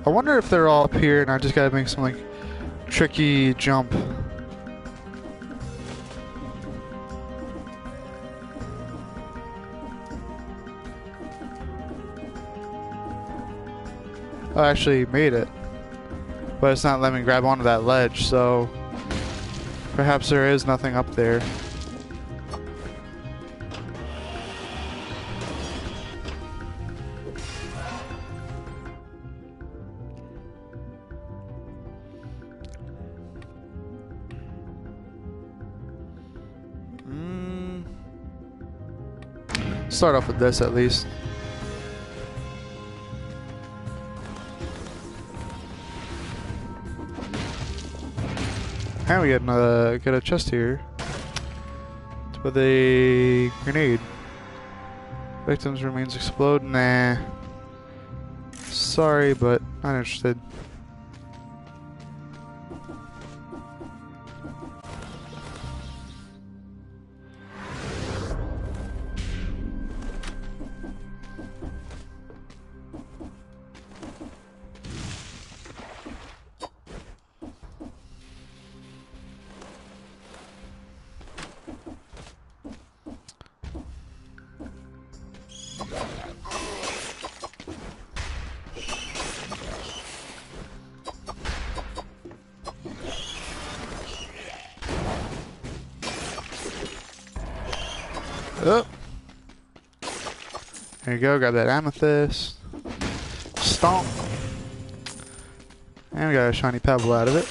Speaker 1: I wonder if they're all up here and I just gotta make some like tricky jump. Oh, I actually made it. But it's not letting me grab onto that ledge, so perhaps there is nothing up there. Start off with this at least. And we get a chest here with a grenade. Victims' remains explode. Nah. Sorry, but not interested. Oh. There you go, grab that amethyst. Stomp. And we got a shiny pebble out of it.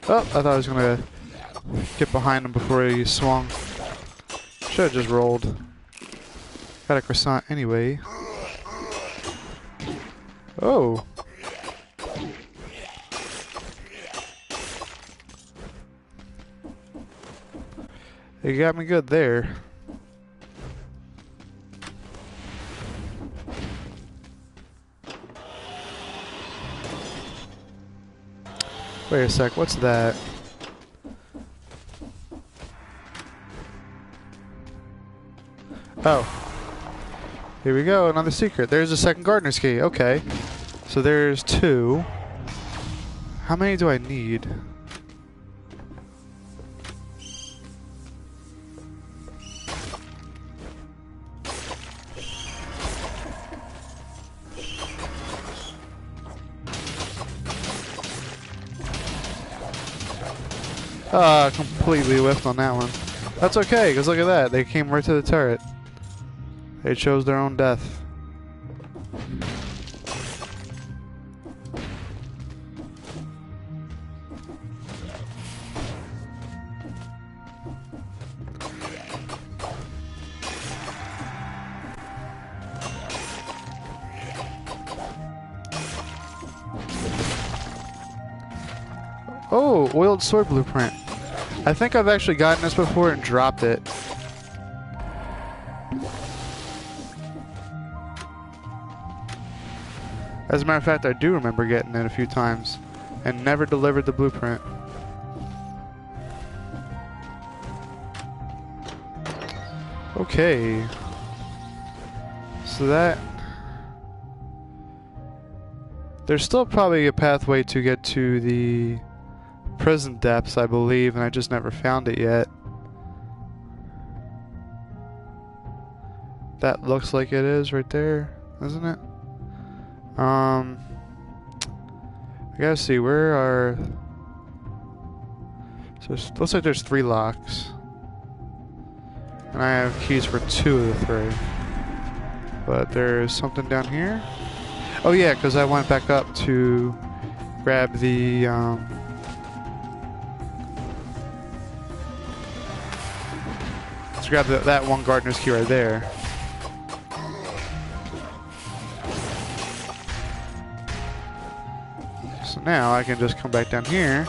Speaker 1: Oh, I thought I was gonna get behind him before he swung. Should've just rolled. Got a croissant anyway. Oh. You got me good there. Wait a sec, what's that? Oh. Here we go, another secret. There's a second gardener's key. Okay. So there's 2. How many do I need? Completely whiffed on that one. That's okay, because look at that. They came right to the turret. They chose their own death. Oh, oiled sword blueprint. I think I've actually gotten this before and dropped it. As a matter of fact, I do remember getting it a few times and never delivered the blueprint. Okay. So that... There's still probably a pathway to get to the prison depths, I believe, and I just never found it yet. That looks like it is right there, isn't it? I gotta see, where are... So it looks like there's 3 locks. And I have keys for 2 of the 3. But there's something down here. Oh yeah, because I went back up to grab the, let's grab that one gardener's key right there. So now I can just come back down here.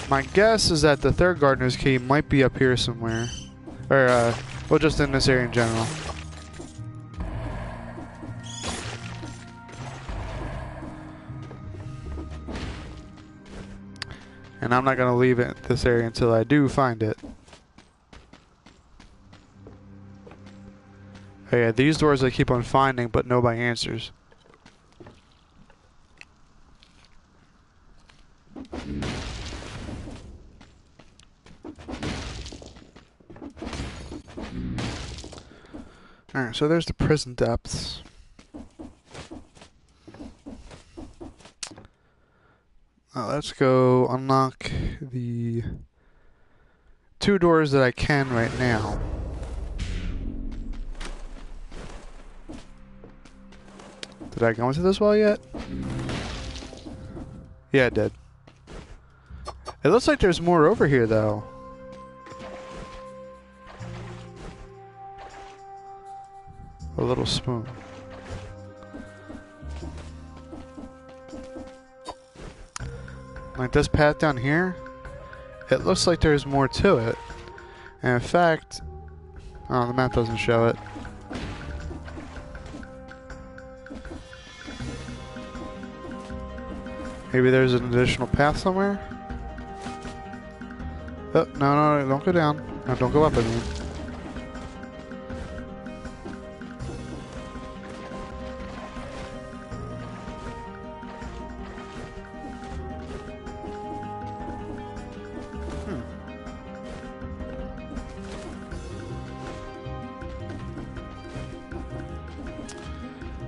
Speaker 1: My guess is that the 3rd gardener's key might be up here somewhere. Or, well, just in this area in general. And I'm not going to leave this area until I do find it. Oh yeah, these doors I keep on finding, but nobody answers. Alright, so there's the prison depths. Let's go unlock the 2 doors that I can right now. Did I go into this wall yet? Yeah, I did. It looks like there's more over here, though. A little spoon. Like this path down here, it looks like there's more to it. And in fact, oh, the map doesn't show it. Maybe there's an additional path somewhere? Oh, no, don't go down. No, don't go up, I mean.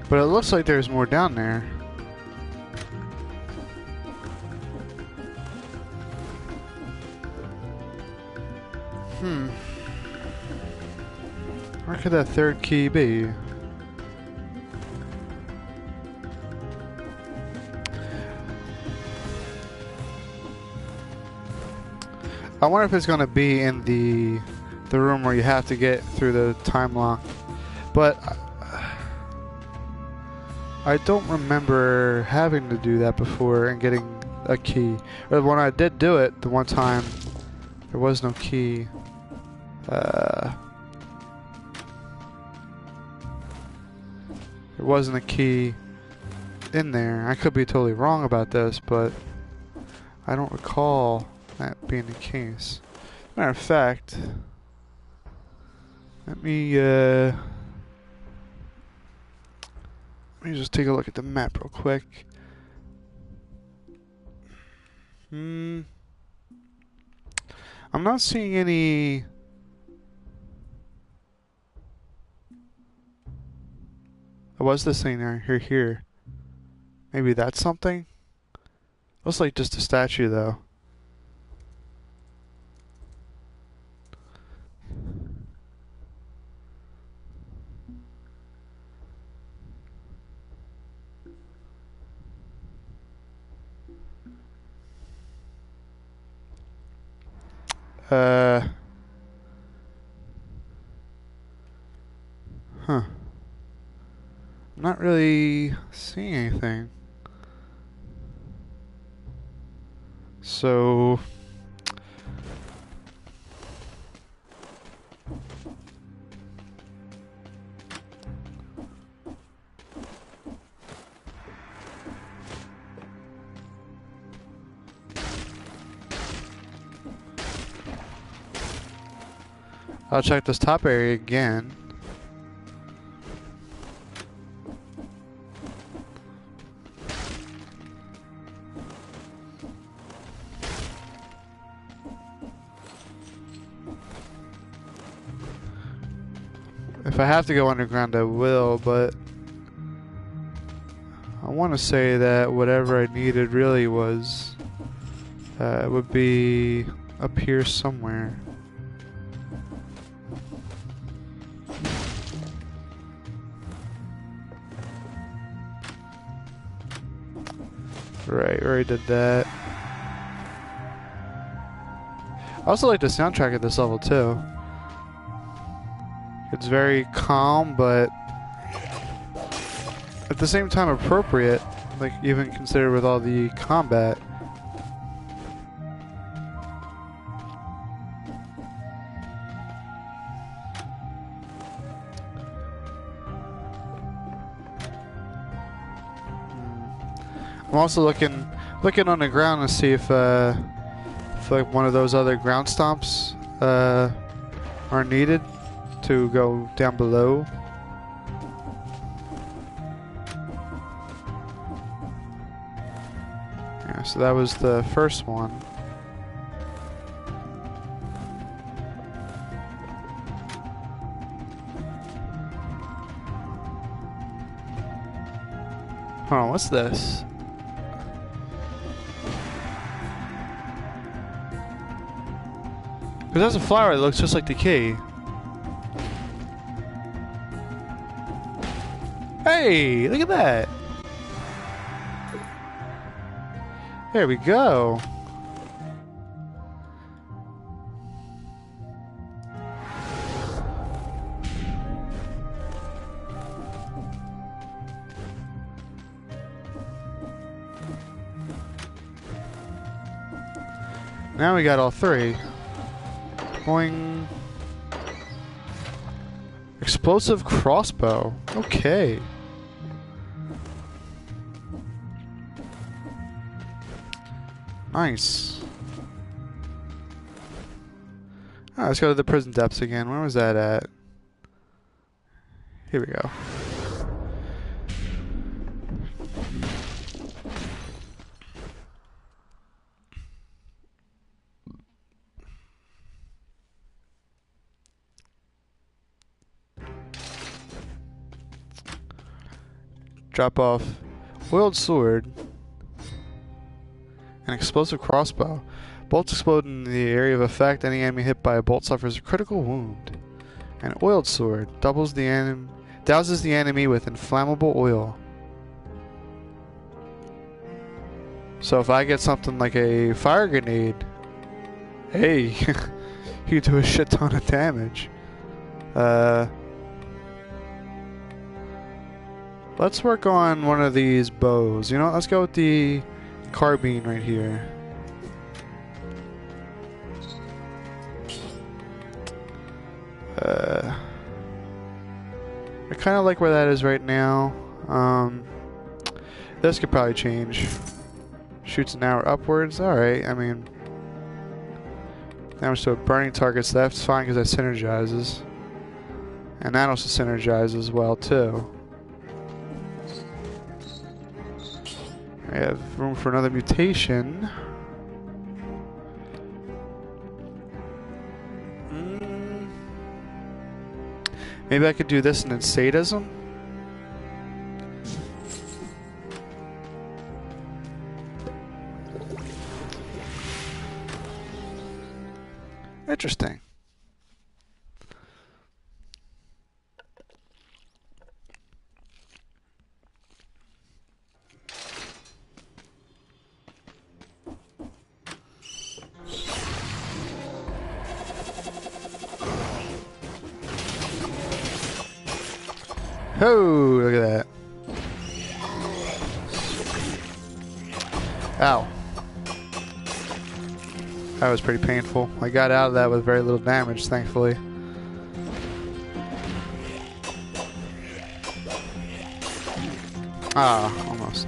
Speaker 1: But it looks like there's more down there. Where could that 3rd key be? I wonder if it's going to be in the room where you have to get through the time lock. But I don't remember having to do that before and getting a key. Or when I did do it, the one time, there was no key. There wasn't a key in there. I could be totally wrong about this, but I don't recall that being the case. Matter of fact, let me just take a look at the map real quick. I'm not seeing any. There was this thing there, here. Maybe that's something? Looks like just a statue, though. Huh. I'm not really seeing anything. So I'll check this top area again. If I have to go underground, I will, but I want to say that whatever I needed really was would be up here somewhere. Right, already did that. I also like the soundtrack at this level too. It's very calm, but at the same time appropriate, like even considered with all the combat. I'm also looking on the ground to see if feel like one of those other ground stomps are needed to go down below. Yeah, so that was the first one. Hold on, what's this? Because that's a flower that looks just like the key. Hey, look at that. There we go. Now we got all three. Boing. Explosive crossbow. Okay. Nice. Alright, let's go to the prison depths again. Where was that at? Here we go. Drop off oiled sword, an explosive crossbow. Bolts explode in the area of effect. Any enemy hit by a bolt suffers a critical wound. An oiled sword douses the enemy with inflammable oil. So if I get something like a fire grenade, hey, you do a shit ton of damage. Let's work on one of these bows. You know what? Let's go with the carbine right here. I kind of like where that is right now. This could probably change. Shoots an hour upwards. Alright, I mean... Damage to a burning target, so that's fine because that synergizes. And that also synergizes as well, too. I have room for another mutation. Maybe I could do this and then sadism? Interesting. Oh, look at that. Ow. That was pretty painful. I got out of that with very little damage, thankfully. Ah, almost.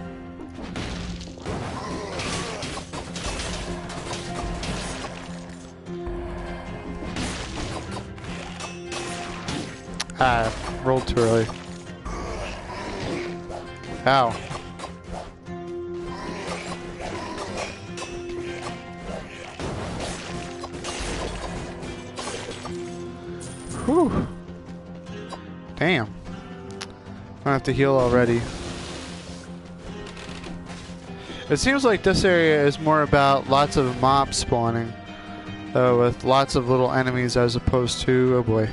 Speaker 1: Ah, rolled too early. Ow. Whew. Damn. I have to heal already. It seems like this area is more about lots of mobs spawning, with lots of little enemies as opposed to, oh boy.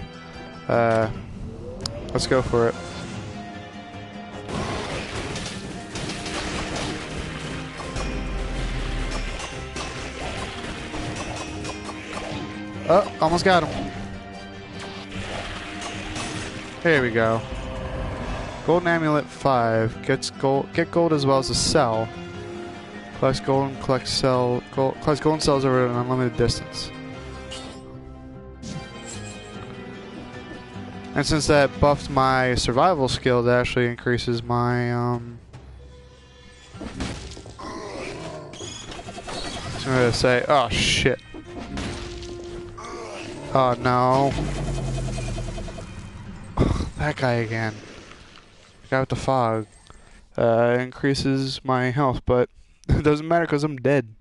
Speaker 1: Let's go for it. Oh, almost got him. There we go. Golden Amulet 5 gets gold. Get gold as well as a cell. Collects gold and collects golden cells over an unlimited distance. And since that buffed my survival skill, that actually increases my I'm gonna say, oh shit. Oh no. That guy again. The guy with the fog. Increases my health, but it doesn't matter because I'm dead.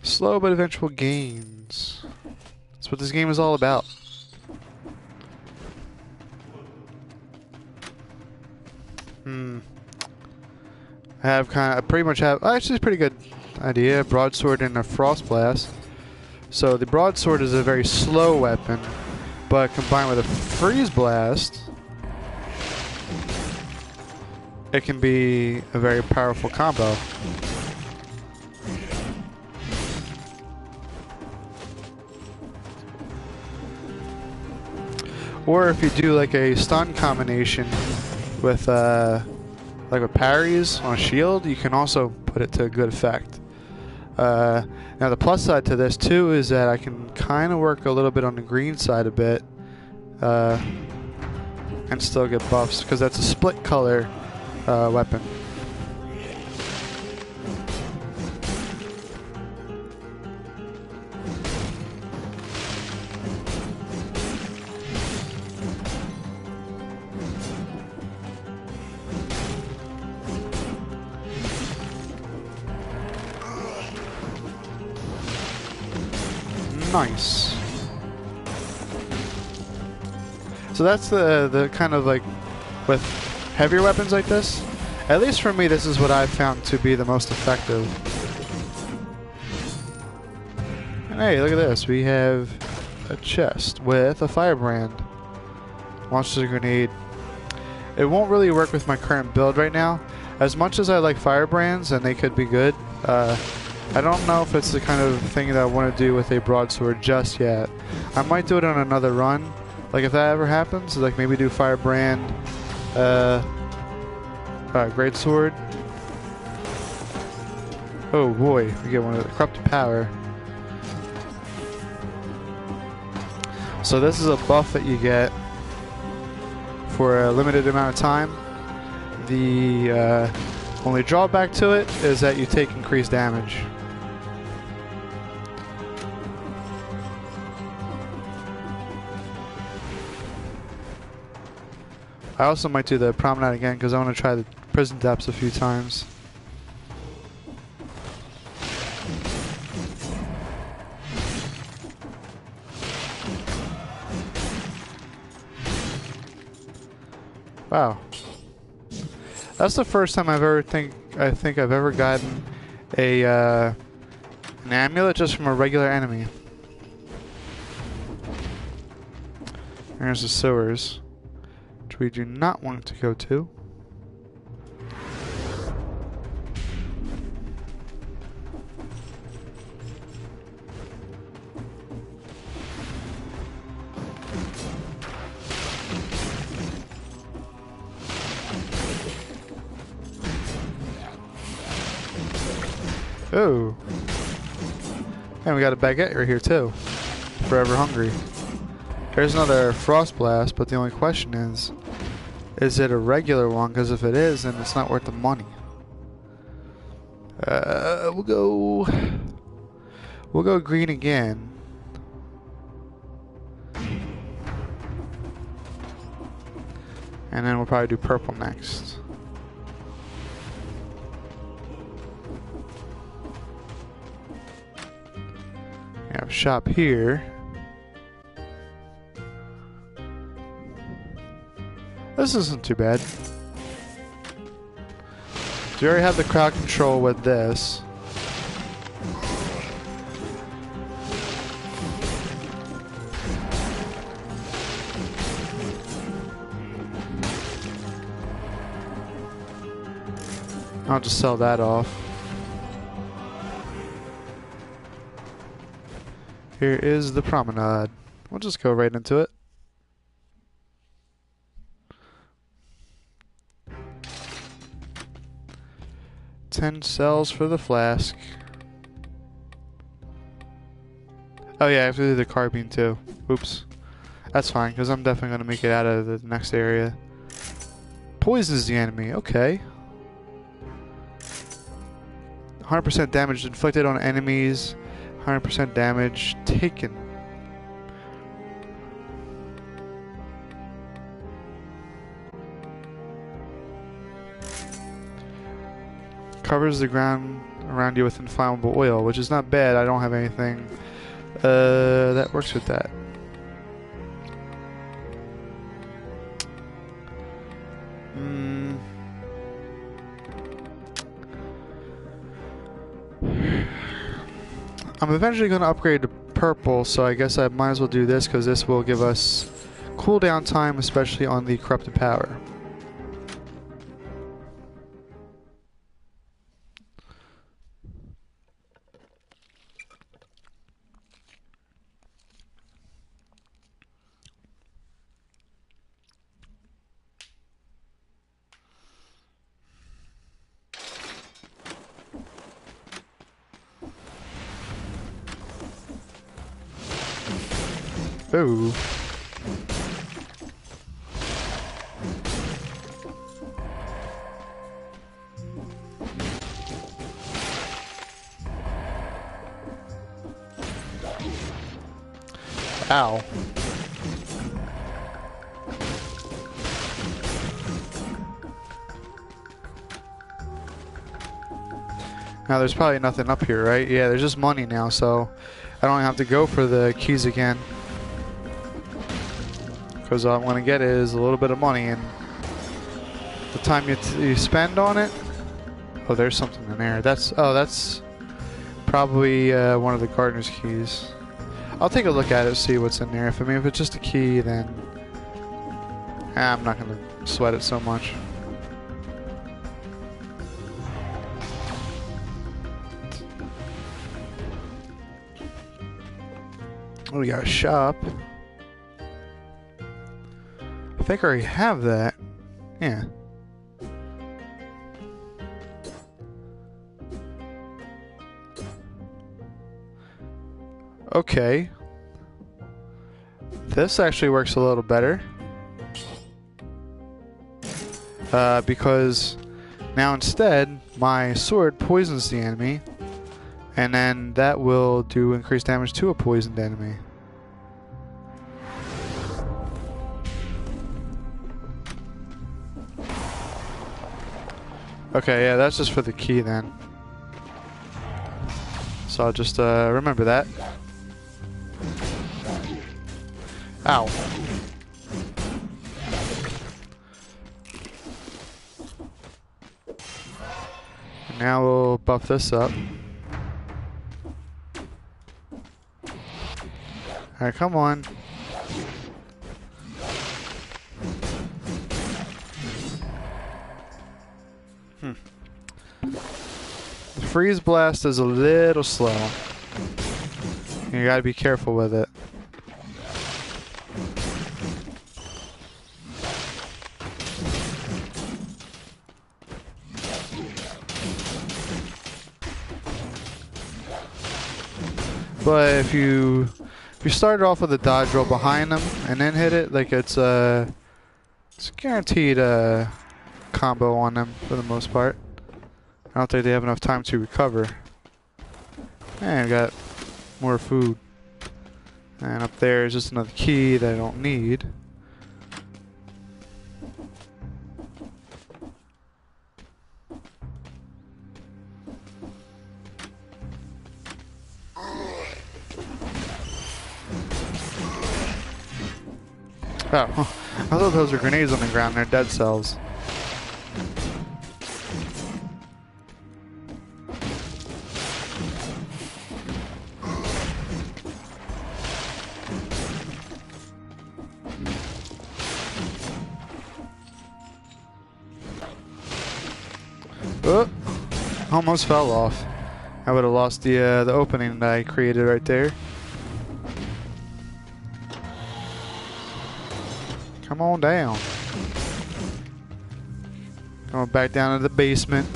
Speaker 1: Slow but eventual gains. That's what this game is all about. I pretty much have, actually, it's a pretty good idea. Broadsword and a frost blast. So the broadsword is a very slow weapon, but combined with a freeze blast, it can be a very powerful combo. Or if you do like a stun combination with like with parries on a shield, you can also put it to good effect. Now the plus side to this too is that I can kind of work a little bit on the green side a bit and still get buffs because that's a split color weapon. Nice. So that's the kind of like with heavier weapons like this. At least for me, this is what I've found to be the most effective. And hey, look at this. We have a chest with a firebrand. Launches a grenade. It won't really work with my current build right now. As much as I like firebrands and they could be good, I don't know if it's the kind of thing that I want to do with a broadsword just yet. I might do it on another run. Like if that ever happens, like maybe do firebrand, greatsword. Oh boy, we get one of the corrupted power. So this is a buff that you get for a limited amount of time. The only drawback to it is that you take increased damage. I also might do the promenade again because I want to try the prison depths a few times. Wow. That's the first time I think I've ever gotten a an amulet just from a regular enemy. There's the sewers, which we do not want to go to. Oh. And we got a baguette right here too. Forever hungry. There's another frost blast, but the only question is it a regular one? Because if it is, then it's not worth the money. We'll go green again. And then we'll probably do purple next. We have a shop here. This isn't too bad. So you already have the crowd control with this. I'll just sell that off. Here is the promenade. We'll just go right into it. $10 cells for the flask. Oh yeah, I have to do the carbine too. Oops. That's fine, because I'm definitely going to make it out of the next area. Poisons the enemy. Okay. 100% damage inflicted on enemies. 100% damage taken. Covers the ground around you with inflammable oil, which is not bad. I don't have anything that works with that. I'm eventually going to upgrade to purple, so I guess I might as well do this because this will give us cooldown time, especially on the corrupted power. Ooh. Ow. Now there's probably nothing up here, right? Yeah, there's just money now, so I don't have to go for the keys again. Because all I'm going to get is a little bit of money, and the time you spend on it... Oh, there's something in there. That's probably one of the gardener's keys. I'll take a look at it, see what's in there. If it's just a key, then I'm not going to sweat it so much. Oh, we got a shop. I think I already have that. Yeah. Okay. This actually works a little better. Because now instead, my sword poisons the enemy. And then that will do increased damage to a poisoned enemy. Okay, yeah, that's just for the key then. So I'll just remember that. Ow. And now we'll buff this up. Alright, come on. The freeze blast is a little slow. You gotta be careful with it. But if you started off with a dodge roll behind them and then hit it, like it's guaranteed combo on them for the most part. I don't think they have enough time to recover. And got more food. And up there is just another key that I don't need. Oh, I thought those were grenades on the ground. They're dead cells. Oh, almost fell off. I would have lost the opening that I created right there. Come on down. Going back down to the basement.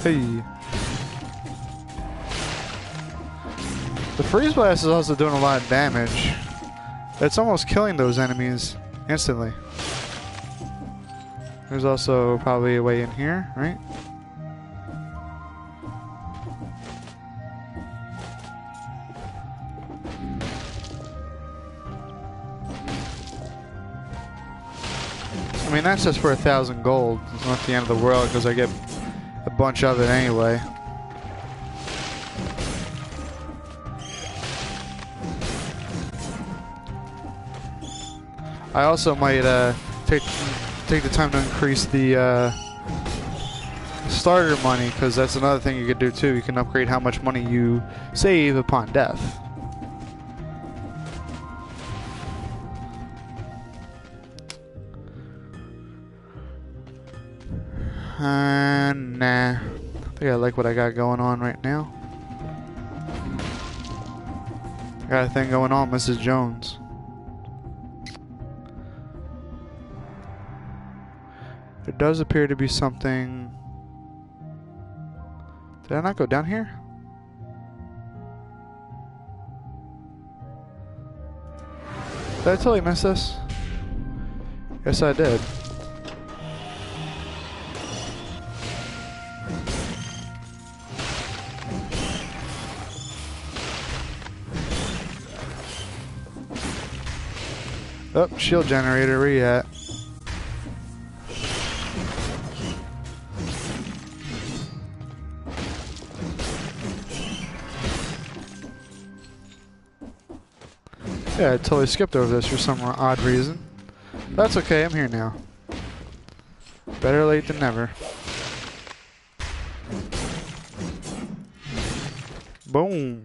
Speaker 1: Hey. The freeze blast is also doing a lot of damage. It's almost killing those enemies instantly. There's also probably a way in here, right? I mean, that's just for 1,000 gold. It's not the end of the world because I get a bunch of it anyway. I also might take the time to increase the starter money, because that's another thing you could do too. You can upgrade how much money you save upon death. Nah. I think I like what I got going on right now. I got a thing going on, Mrs. Jones. There does appear to be something. Did I not go down here? Did I totally miss this? Yes, I did. Oh, shield generator, where you at? Yeah, I totally skipped over this for some odd reason. That's okay, I'm here now. Better late than never. Boom.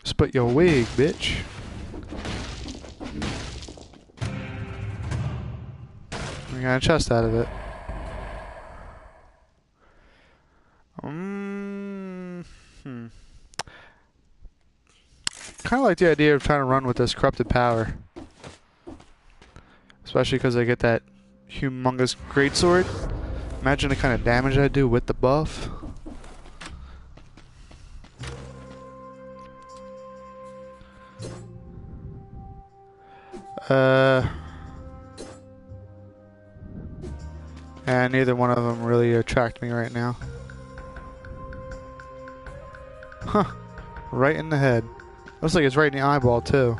Speaker 1: Split your wig, bitch. We got a chest out of it. Kind of like the idea of trying to run with this corrupted power, especially because I get that humongous greatsword. Imagine the kind of damage I do with the buff. And neither one of them really attract me right now. Huh. Right in the head. Looks like it's right in the eyeball, too.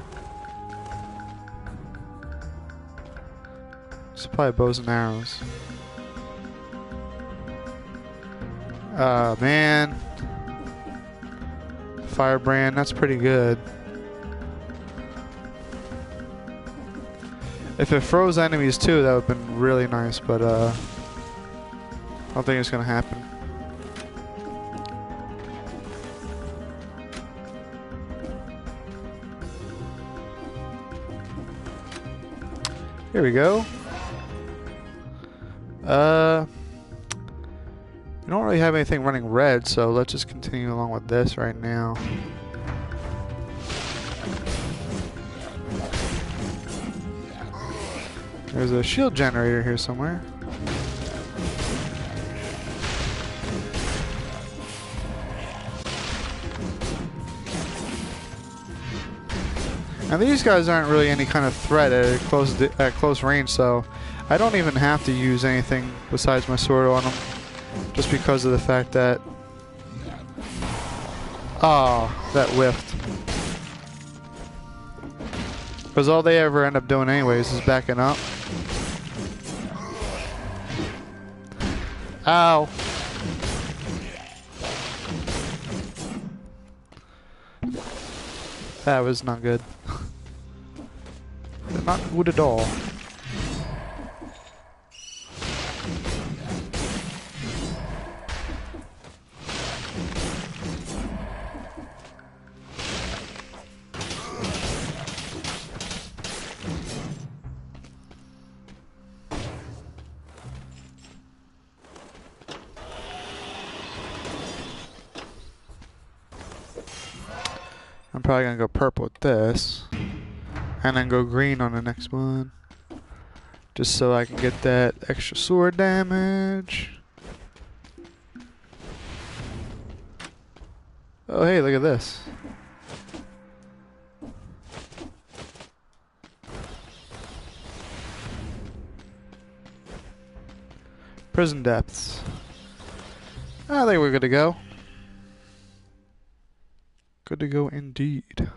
Speaker 1: Supply bows and arrows. Man. Firebrand, that's pretty good. If it froze enemies, too, that would have been really nice, but, I don't think it's gonna happen. Here we go. We don't really have anything running red, so let's just continue along with this right now. There's a shield generator here somewhere. And these guys aren't really any kind of threat at close range, so I don't even have to use anything besides my sword on them, just because of the fact that... Oh, that whiffed. Because all they ever end up doing anyways is backing up. Ow. That was not good. Not good at all. I'm probably gonna go purple with this, and then go green on the next one, just so I can get that extra sword damage. Oh, hey, look at this. Prison depths. I think we're good to go. Good to go indeed.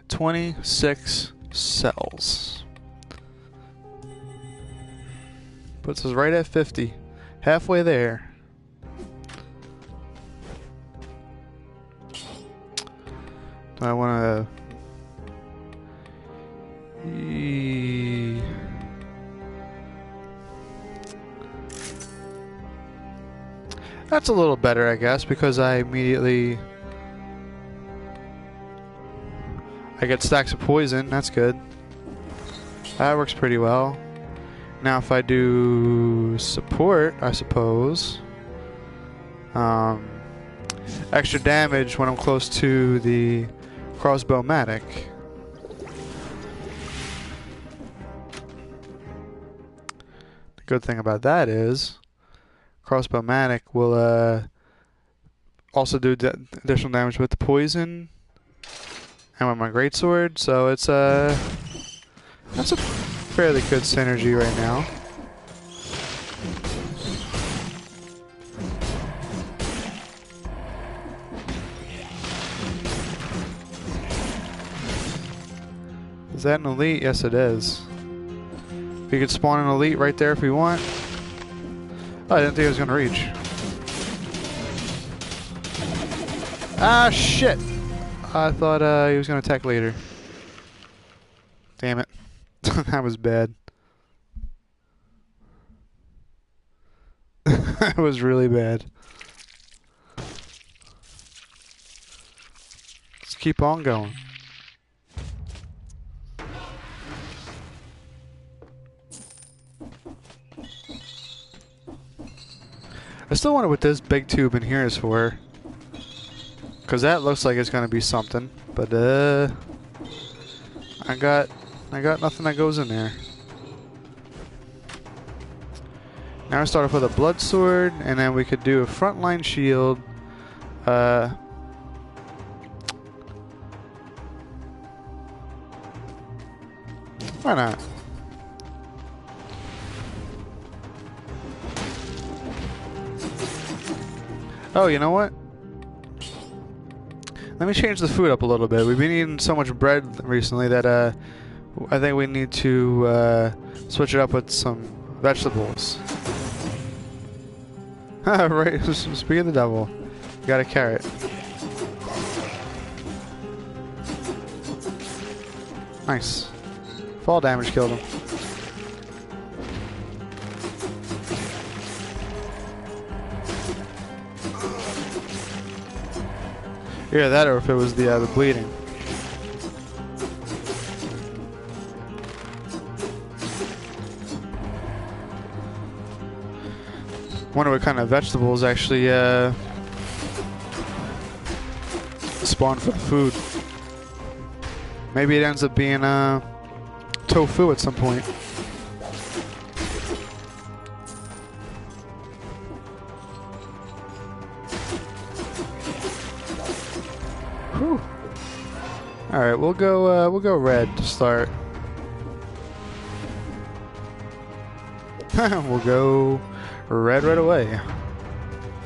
Speaker 1: $26 cells. Puts us right at 50. Halfway there. Do I want to... That's a little better, I guess, because I immediately... I get stacks of poison. That's good. That works pretty well. Now if I do support, I suppose, extra damage when I'm close to the crossbow-matic. The good thing about that is crossbow-matic will also do additional damage with the poison and with my greatsword, so it's that's a fairly good synergy right now. Is that an elite? Yes, it is. We could spawn an elite right there if we want. Oh, I didn't think it was gonna reach. Ah, shit! I thought he was gonna attack later. Damn it. That was bad. That was really bad. Let's keep on going. I still wonder what this big tube in here is for. Cause that looks like it's gonna be something. But I got nothing that goes in there. Now I start off with a blood sword, and then we could do a frontline shield. Why not? Oh, you know what? Let me change the food up a little bit. We've been eating so much bread recently that I think we need to switch it up with some vegetables. Right, speaking of the devil, you got a carrot. Nice. Fall damage killed him. Yeah, that or if it was the bleeding. Wonder what kind of vegetables actually spawn for the food. Maybe it ends up being tofu at some point. Whew. All right, we'll go red to start. We'll go red right away.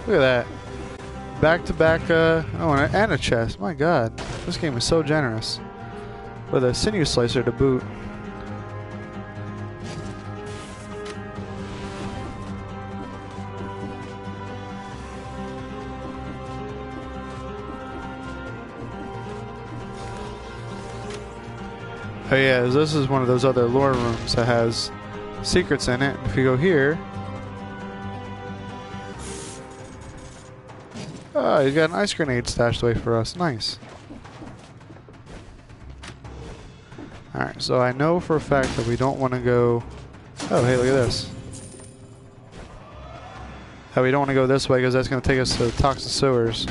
Speaker 1: Look at that. Back to back, oh, and a chest. My god. This game is so generous. With a sinew slicer to boot. Oh yeah, this is one of those other lore rooms that has secrets in it. If you go here... Oh, he's got an ice grenade stashed away for us. Nice. Alright, so I know for a fact that we don't want to go... Oh, hey, look at this. Oh, we don't want to go this way because that's going to take us to the toxic sewers.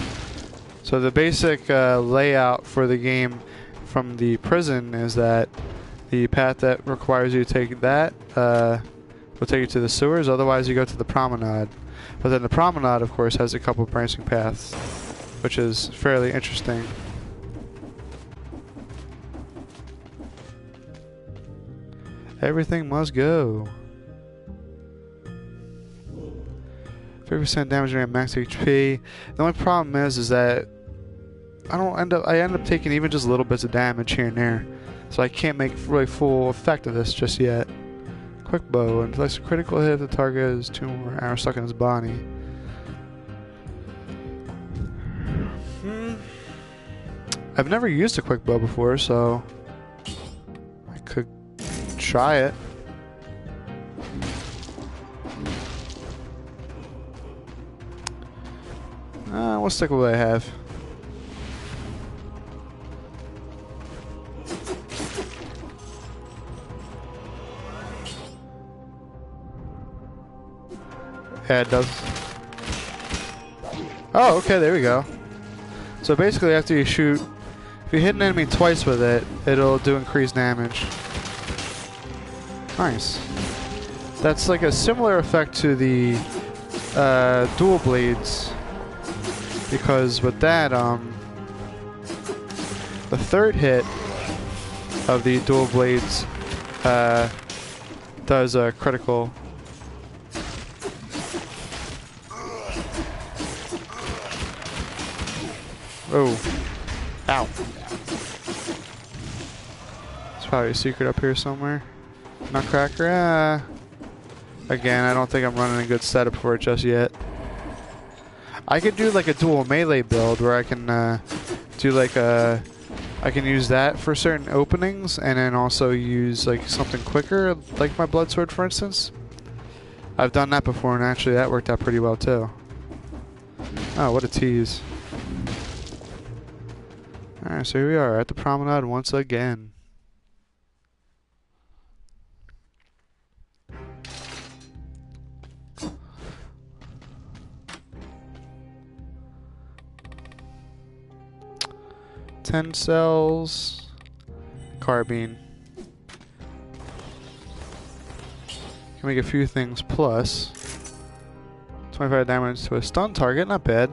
Speaker 1: So the basic layout for the game from the prison is that the path that requires you to take that will take you to the sewers, otherwise you go to the promenade. But then the promenade, of course, has a couple branching paths, which is fairly interesting. Everything must go. 50% damage at max HP. The only problem is that I end up taking even just little bits of damage here and there, so I can't make really full effect of this just yet. Quick bow inflicts a critical hit if the target is 2 more arrows stuck in his body. I've never used a quick bow before, so I could try it. We'll stick with what I have. Yeah, it does. Oh, okay, there we go. So basically after you shoot, if you hit an enemy twice with it, it'll do increased damage. Nice. That's like a similar effect to the dual blades, because with that, the third hit of the dual blades does a critical. Oh. Ow. There's probably a secret up here somewhere. Nutcracker. Again, I don't think I'm running a good setup for it just yet. I could do like a dual melee build where I can do like a... I can use that for certain openings and then also use like something quicker, like my blood sword for instance. I've done that before and actually that worked out pretty well too. Oh, what a tease. Alright, so here we are at the promenade once again. Ten cells. Carbine. Can make a few things plus. 25 damage to a stun target, not bad.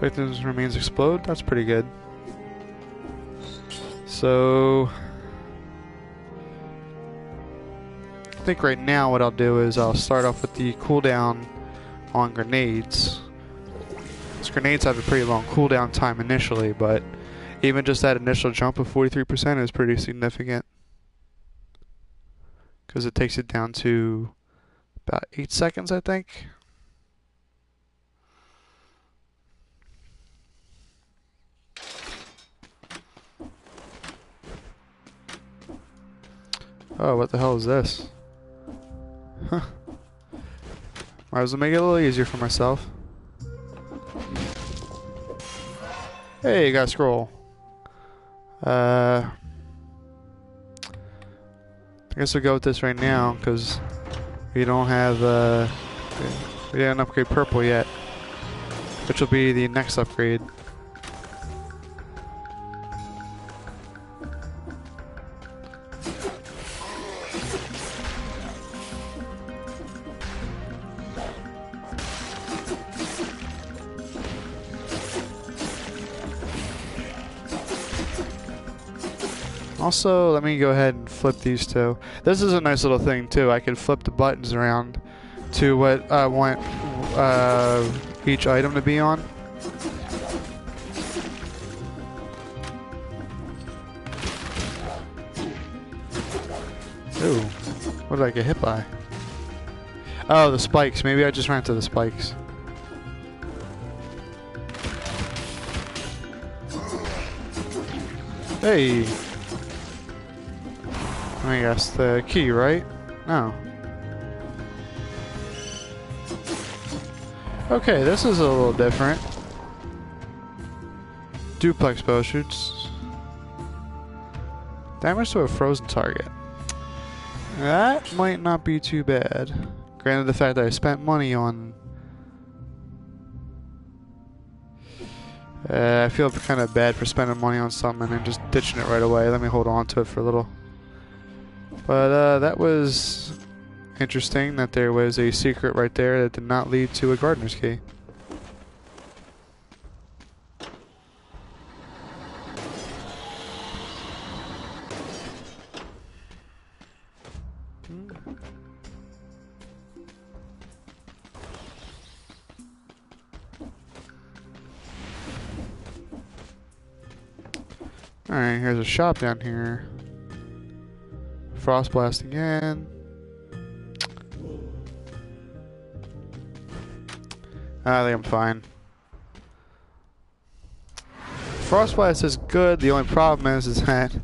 Speaker 1: Victims remains explode, that's pretty good. So I think right now what I'll do is I'll start off with the cooldown on grenades. These grenades have a pretty long cooldown time initially, but even just that initial jump of 43% is pretty significant, because it takes it down to about 8 seconds, I think. Oh, what the hell is this? Huh. Might as well make it a little easier for myself. Hey, you got a scroll. I guess we'll go with this right now, because we don't have, we didn't upgrade purple yet, which will be the next upgrade. Also, let me go ahead and flip these two. This is a nice little thing too. I can flip the buttons around to what I want each item to be on. Ooh, what did I get hit by? Oh, the spikes. Maybe I just ran into the spikes. Hey! I guess the key, right? No. Okay, this is a little different. Duplex bow shoots. Damage to a frozen target. That might not be too bad. Granted the fact that I spent money on... I feel kind of bad for spending money on something and then just ditching it right away. Let me hold on to it for a little. But that was interesting that there was a secret right there that did not lead to a gardener's key. Alright, here's a shop down here. Frostblast again. I think I'm fine. Frostblast is good. The only problem is that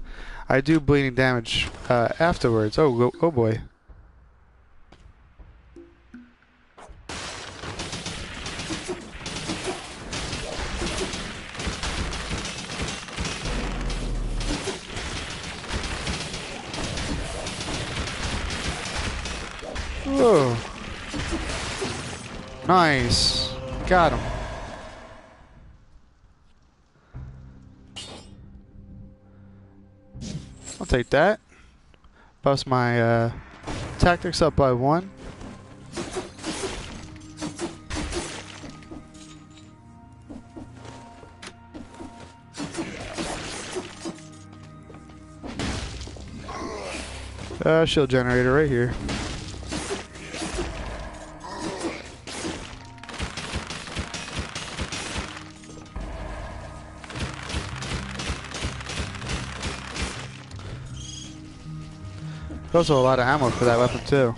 Speaker 1: I do bleeding damage afterwards. Oh boy. Whoa. Nice. Got him. I'll take that. Bust my tactics up by 1. Shield generator right here. There's also a lot of ammo for that weapon too.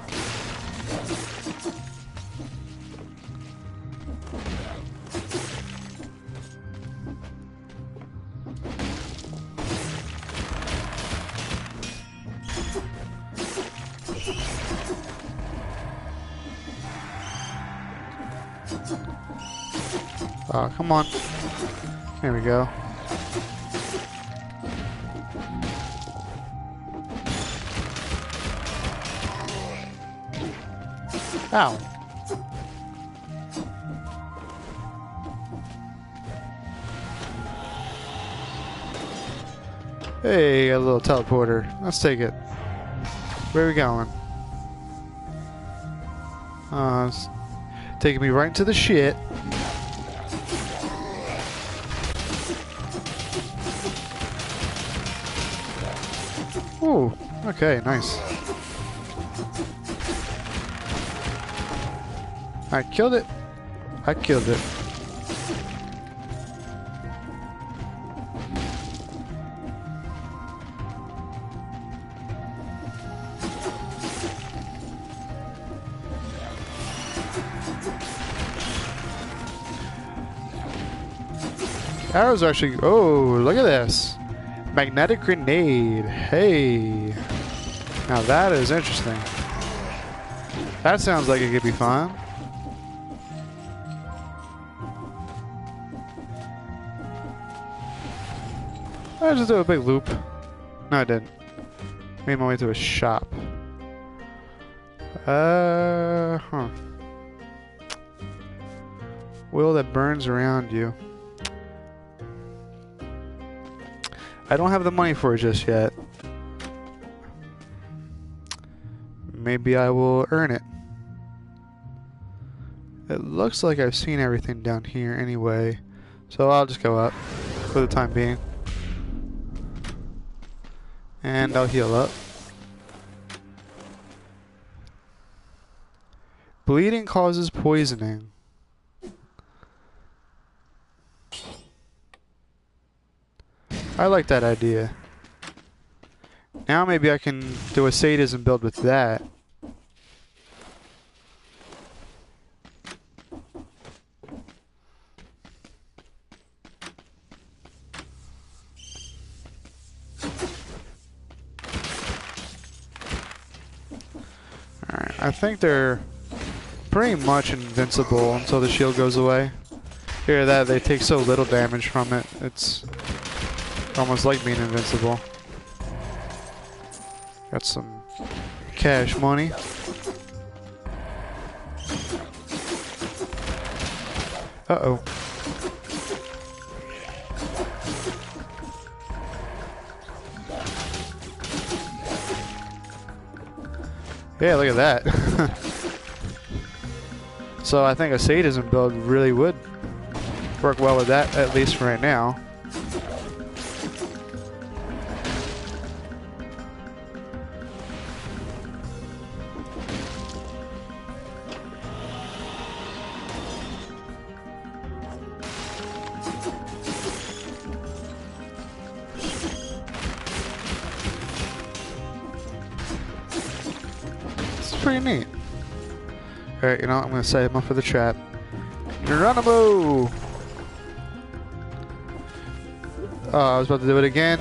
Speaker 1: Oh, come on. There we go. Ow. Hey, a little teleporter. Let's take it. Where are we going? It's taking me right into the shit. Ooh, okay, nice. I killed it. I killed it. Arrows are actually... Oh, look at this. Magnetic grenade. Hey. Now that is interesting. That sounds like it could be fun. I just do a big loop. No, I didn't. Made my way to a shop. Huh. Wheel that burns around you. I don't have the money for it just yet. Maybe I will earn it. It looks like I've seen everything down here anyway, so I'll just go up for the time being. And I'll heal up. Bleeding causes poisoning. I like that idea. Now maybe I can do a sadism build with that. Alright, I think they're pretty much invincible until the shield goes away. Hear that? They take so little damage from it. It's almost like being invincible. Got some cash money. Uh-oh. Yeah, look at that. So I think a sadism build really would work well with that, at least for right now. Pretty neat. Alright, you know what? I'm gonna set him up for the trap. Geronimo! Oh, I was about to do it again.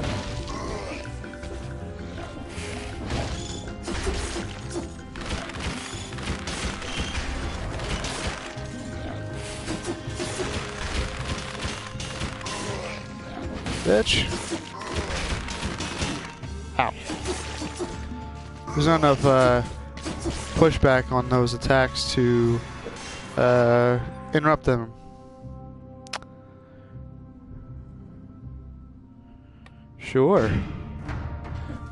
Speaker 1: Bitch. Ow. There's not enough, pushback on those attacks to interrupt them. Sure.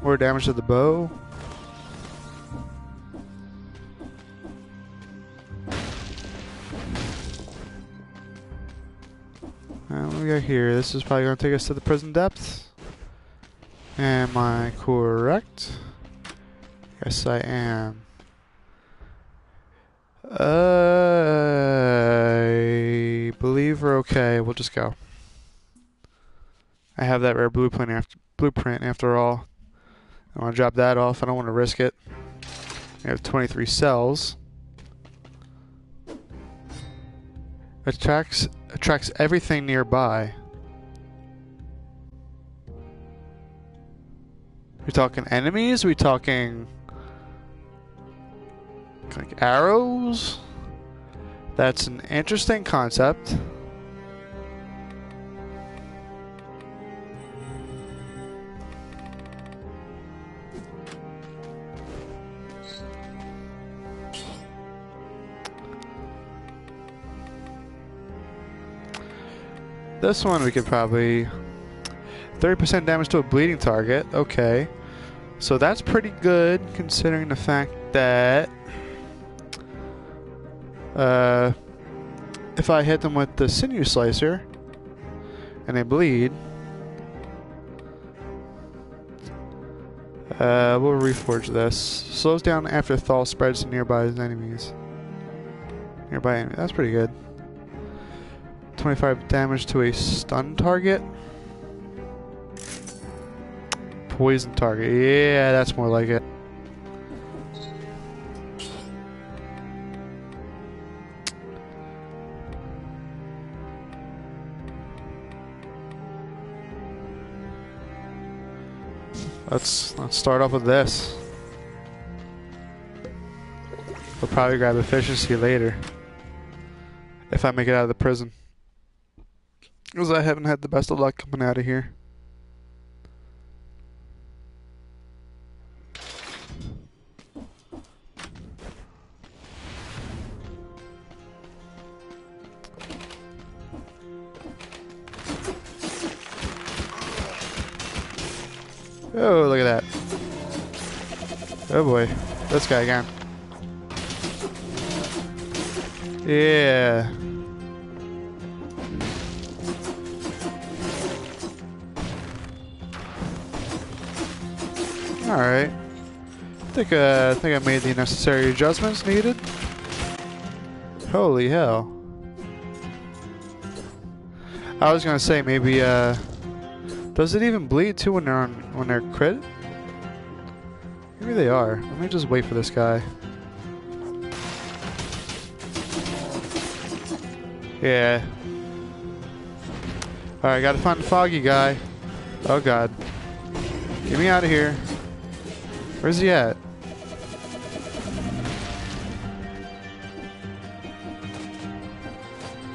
Speaker 1: More damage to the bow. And what we got here? This is probably going to take us to the prison depths. Am I correct? Yes, I am. I believe we're okay. We'll just go. I have that rare blueprint after all. I want to drop that off. I don't want to risk it. We have 23 cells. Attracts everything nearby. We talking enemies? We talking like arrows? That's an interesting concept. This one we could probably 30% damage to a bleeding target. Okay. So that's pretty good considering the fact that if I hit them with the sinew slicer and they bleed, we'll reforge this. Slows down after thaw spreads to nearby enemies. That's pretty good. 25 damage to a stun target. Poison target. Yeah, that's more like it. Let's start off with this. We'll probably grab efficiency later if I make it out of the prison, because I haven't had the best of luck coming out of here. Oh, look at that. Oh boy. This guy again. Yeah. Alright. I think I made the necessary adjustments needed. Holy hell. I was gonna say maybe does it even bleed too when they're crit? Maybe they are. Let me just wait for this guy. Yeah. Alright, gotta find the foggy guy. Oh god. Get me out of here. Where's he at?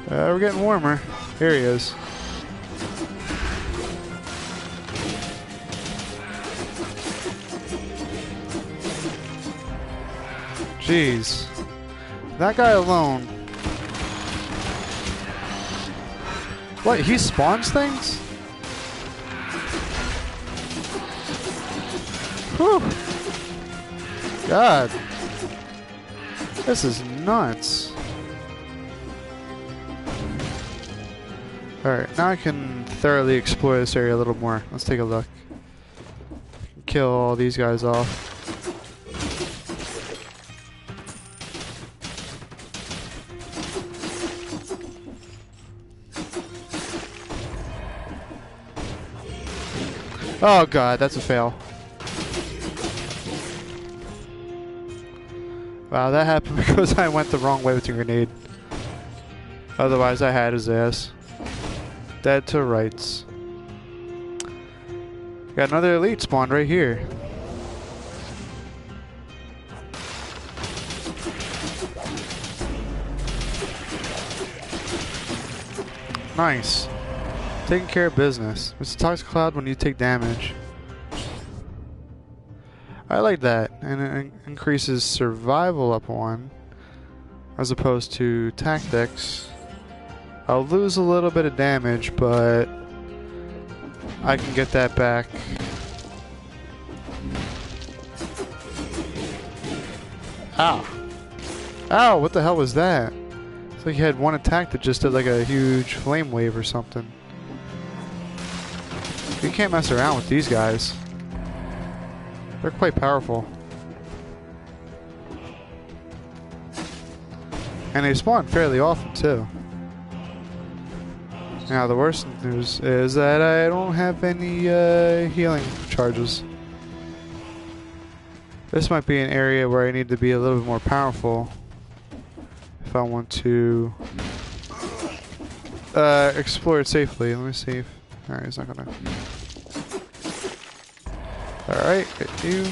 Speaker 1: We're getting warmer. Here he is. Jeez. That guy alone. What? He spawns things? Whew. God. This is nuts. Alright, now I can thoroughly explore this area a little more. Let's take a look. Kill all these guys off. Oh god, that's a fail. Wow, that happened because I went the wrong way with the grenade. Otherwise, I had his ass. Dead to rights. Got another elite spawned right here. Nice. Taking care of business. It's a toxic cloud when you take damage. I like that, and it increases survival up 1 as opposed to tactics. I'll lose a little bit of damage, but I can get that back. Ow! Ow! What the hell was that? It's like you had one attack that just did like a huge flame wave or something. You can't mess around with these guys. They're quite powerful. And they spawn fairly often too. Now the worst news is that I don't have any healing charges. This might be an area where I need to be a little bit more powerful if I want to explore it safely. Let me see if... Alright, he's not gonna... Alright, get you.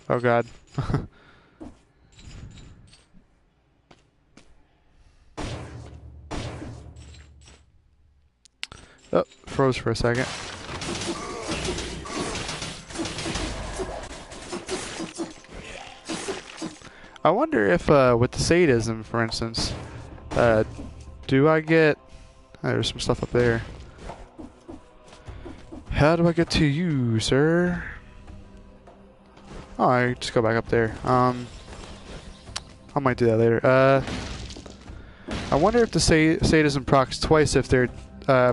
Speaker 1: Oh god. Oh, froze for a second. I wonder if, with the sadism, for instance, do I get... there's some stuff up there. How do I get to you, sir? Oh, I just go back up there. I might do that later. I wonder if the sadism procs twice if they're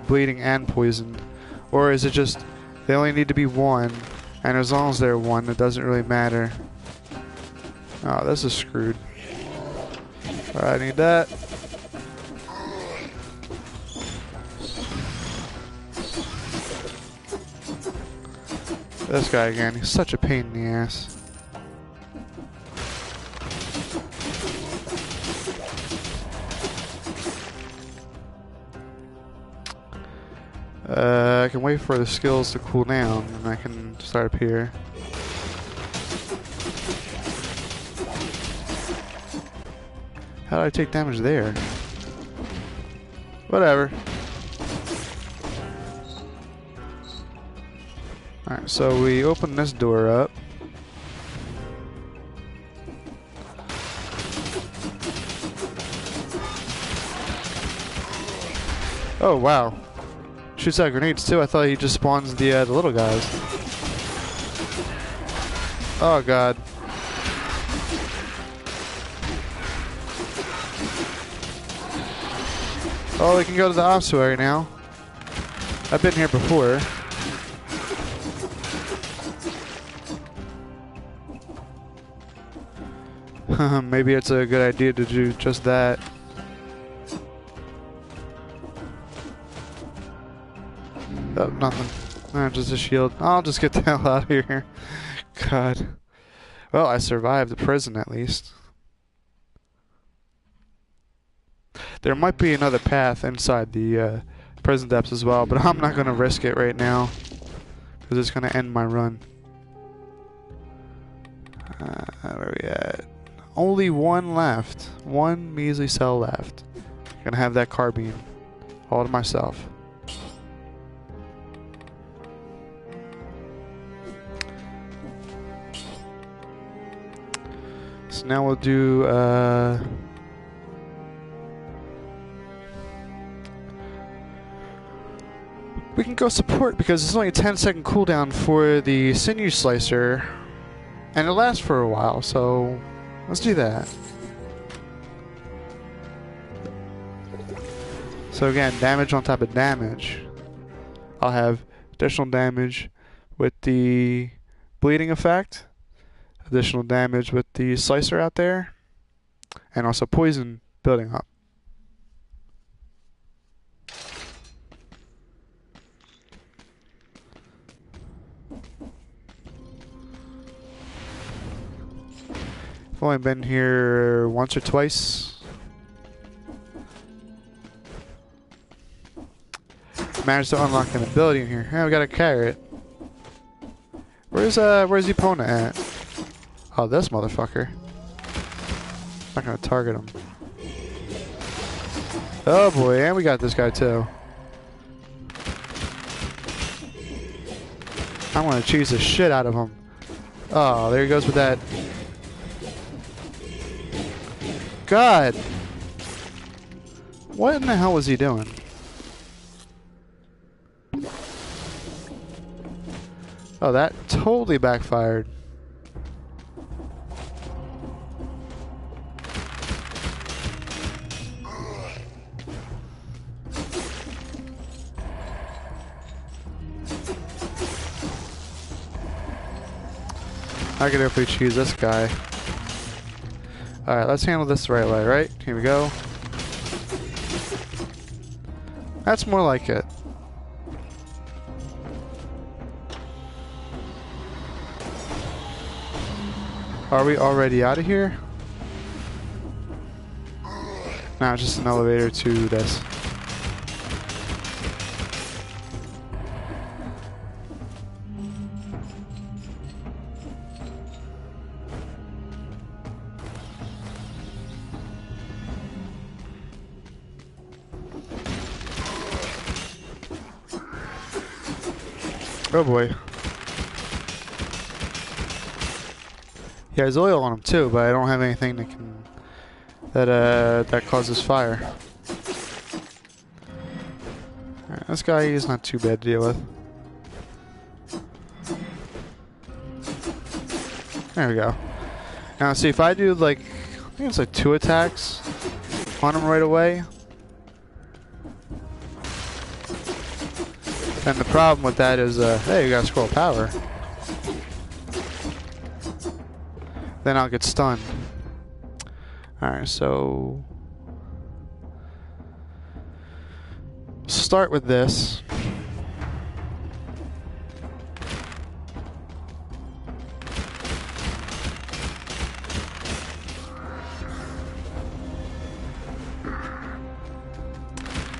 Speaker 1: bleeding and poisoned, or is it just they only need to be 1, and as long as they're 1, it doesn't really matter. Oh, this is screwed. I need that. This guy again, he's such a pain in the ass. I can wait for the skills to cool down and I can start up here. How did I take damage there? Whatever. Alright, so we open this door up. Oh wow. Shoots out grenades too. I thought he just spawns the little guys. Oh god. Oh, we can go to the ossuary now. I've been here before. Maybe it's a good idea to do just that. Oh, nothing. Just a shield. I'll just get the hell out of here. God. Well, I survived the prison at least. There might be another path inside the prison depths as well, but I'm not going to risk it right now because it's going to end my run. Where are we at? Only 1 left. 1 measly cell left. Gonna have that carbine all to myself. So now we'll do we can go support because it's only a 10-second cooldown for the sinew slicer. And it lasts for a while, so let's do that. So again, damage on top of damage. I'll have additional damage with the bleeding effect, additional damage with the slicer out there, and also poison building up. I've only been here once or twice. Managed to unlock an ability in here. Hey, we got a carrot. Where's the opponent at? Oh, this motherfucker. Not gonna target him. Oh boy, and we got this guy too. I'm gonna cheese the shit out of him. Oh, there he goes with that. God! What in the hell was he doing? Oh, that totally backfired. I can definitely choose this guy. Alright, let's handle this the right way, right? Here we go. That's more like it. Are we already out of here? Nah, it's just an elevator to this. Oh boy. Yeah, there's oil on him too, but I don't have anything that can that causes fire. Alright, this guy is not too bad to deal with. There we go. Now see, if I do like, I think it's like 2 attacks on him right away. And the problem with that is, hey, you got scroll power. Then I'll get stunned. Alright, so start with this.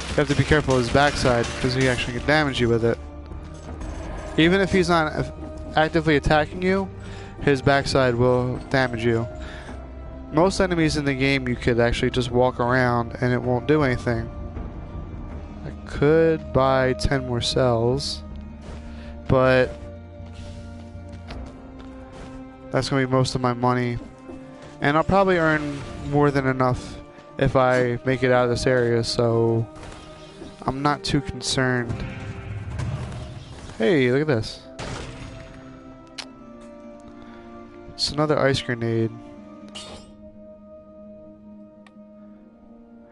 Speaker 1: You have to be careful of his backside because he actually can damage you with it. Even if he's not actively attacking you, his backside will damage you. Most enemies in the game you could actually just walk around and it won't do anything. I could buy 10 more cells, but that's going to be most of my money. And I'll probably earn more than enough if I make it out of this area, so I'm not too concerned. Hey, look at this. It's another ice grenade.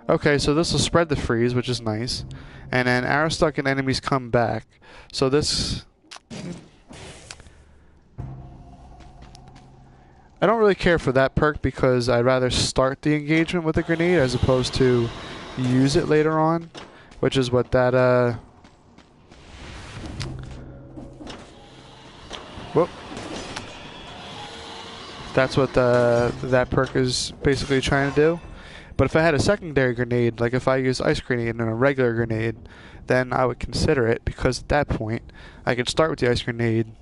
Speaker 1: Okay, so this will spread the freeze, which is nice. And then arrow stuck and enemies come back. So this... I don't really care for that perk because I'd rather start the engagement with a grenade as opposed to use it later on. Which is what that, whoop. That's what that perk is basically trying to do. But if I had a secondary grenade, like if I use ice grenade and a regular grenade, then I would consider it, because at that point, I could start with the ice grenade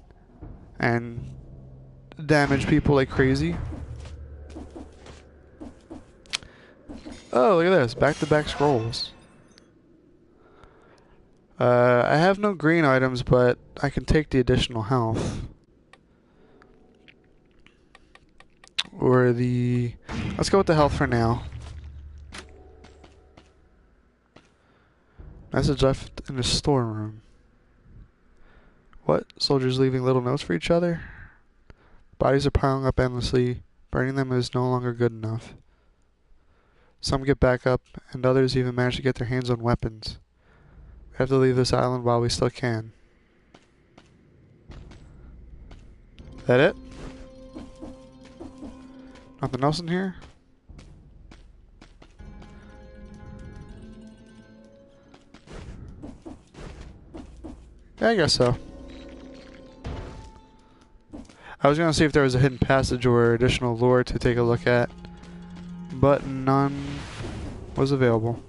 Speaker 1: and damage people like crazy. Oh, look at this. Back-to-back scrolls. I have no green items, but I can take the additional health. Or the... Let's go with the health for now. Message left in the storeroom. What? Soldiers leaving little notes for each other? Bodies are piling up endlessly. Burning them is no longer good enough. Some get back up, and others even manage to get their hands on weapons. We have to leave this island while we still can. That it? Nothing else in here? Yeah, I guess so. I was gonna see if there was a hidden passage or additional lore to take a look at, but none was available.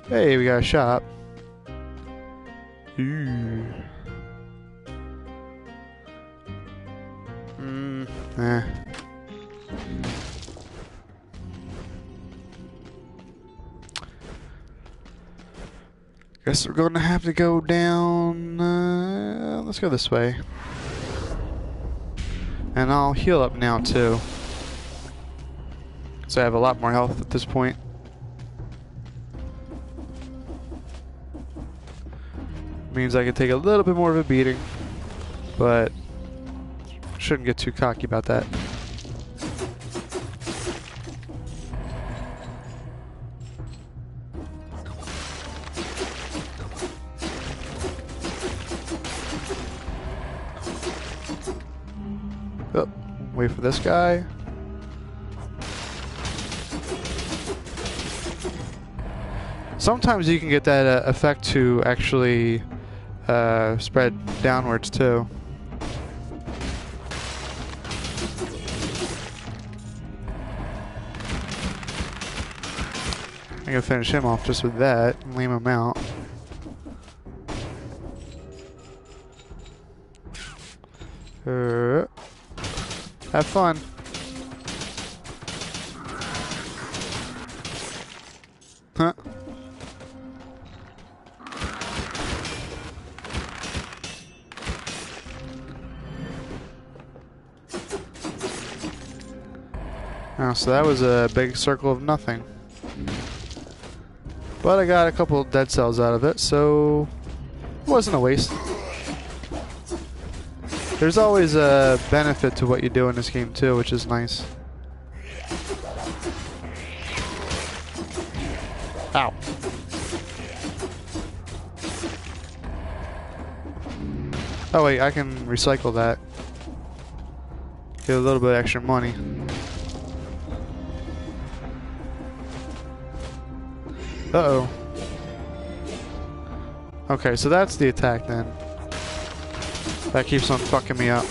Speaker 1: Hey, we got a shop. Ooh. Eh. Guess we're gonna have to go down. Let's go this way. And I'll heal up now too. So I have a lot more health at this point. Means I can take a little bit more of a beating. But shouldn't get too cocky about that. Oh, wait for this guy. Sometimes you can get that effect to actually spread downwards too. I'm gonna finish him off just with that and leave him out. Have fun. Huh? Oh, so that was a big circle of nothing. But I got a couple of dead cells out of it, so it wasn't a waste. There's always a benefit to what you do in this game too, which is nice. Ow. Oh wait, I can recycle that. Get a little bit extra money. Uh-oh. Okay, so that's the attack then. That keeps on fucking me up.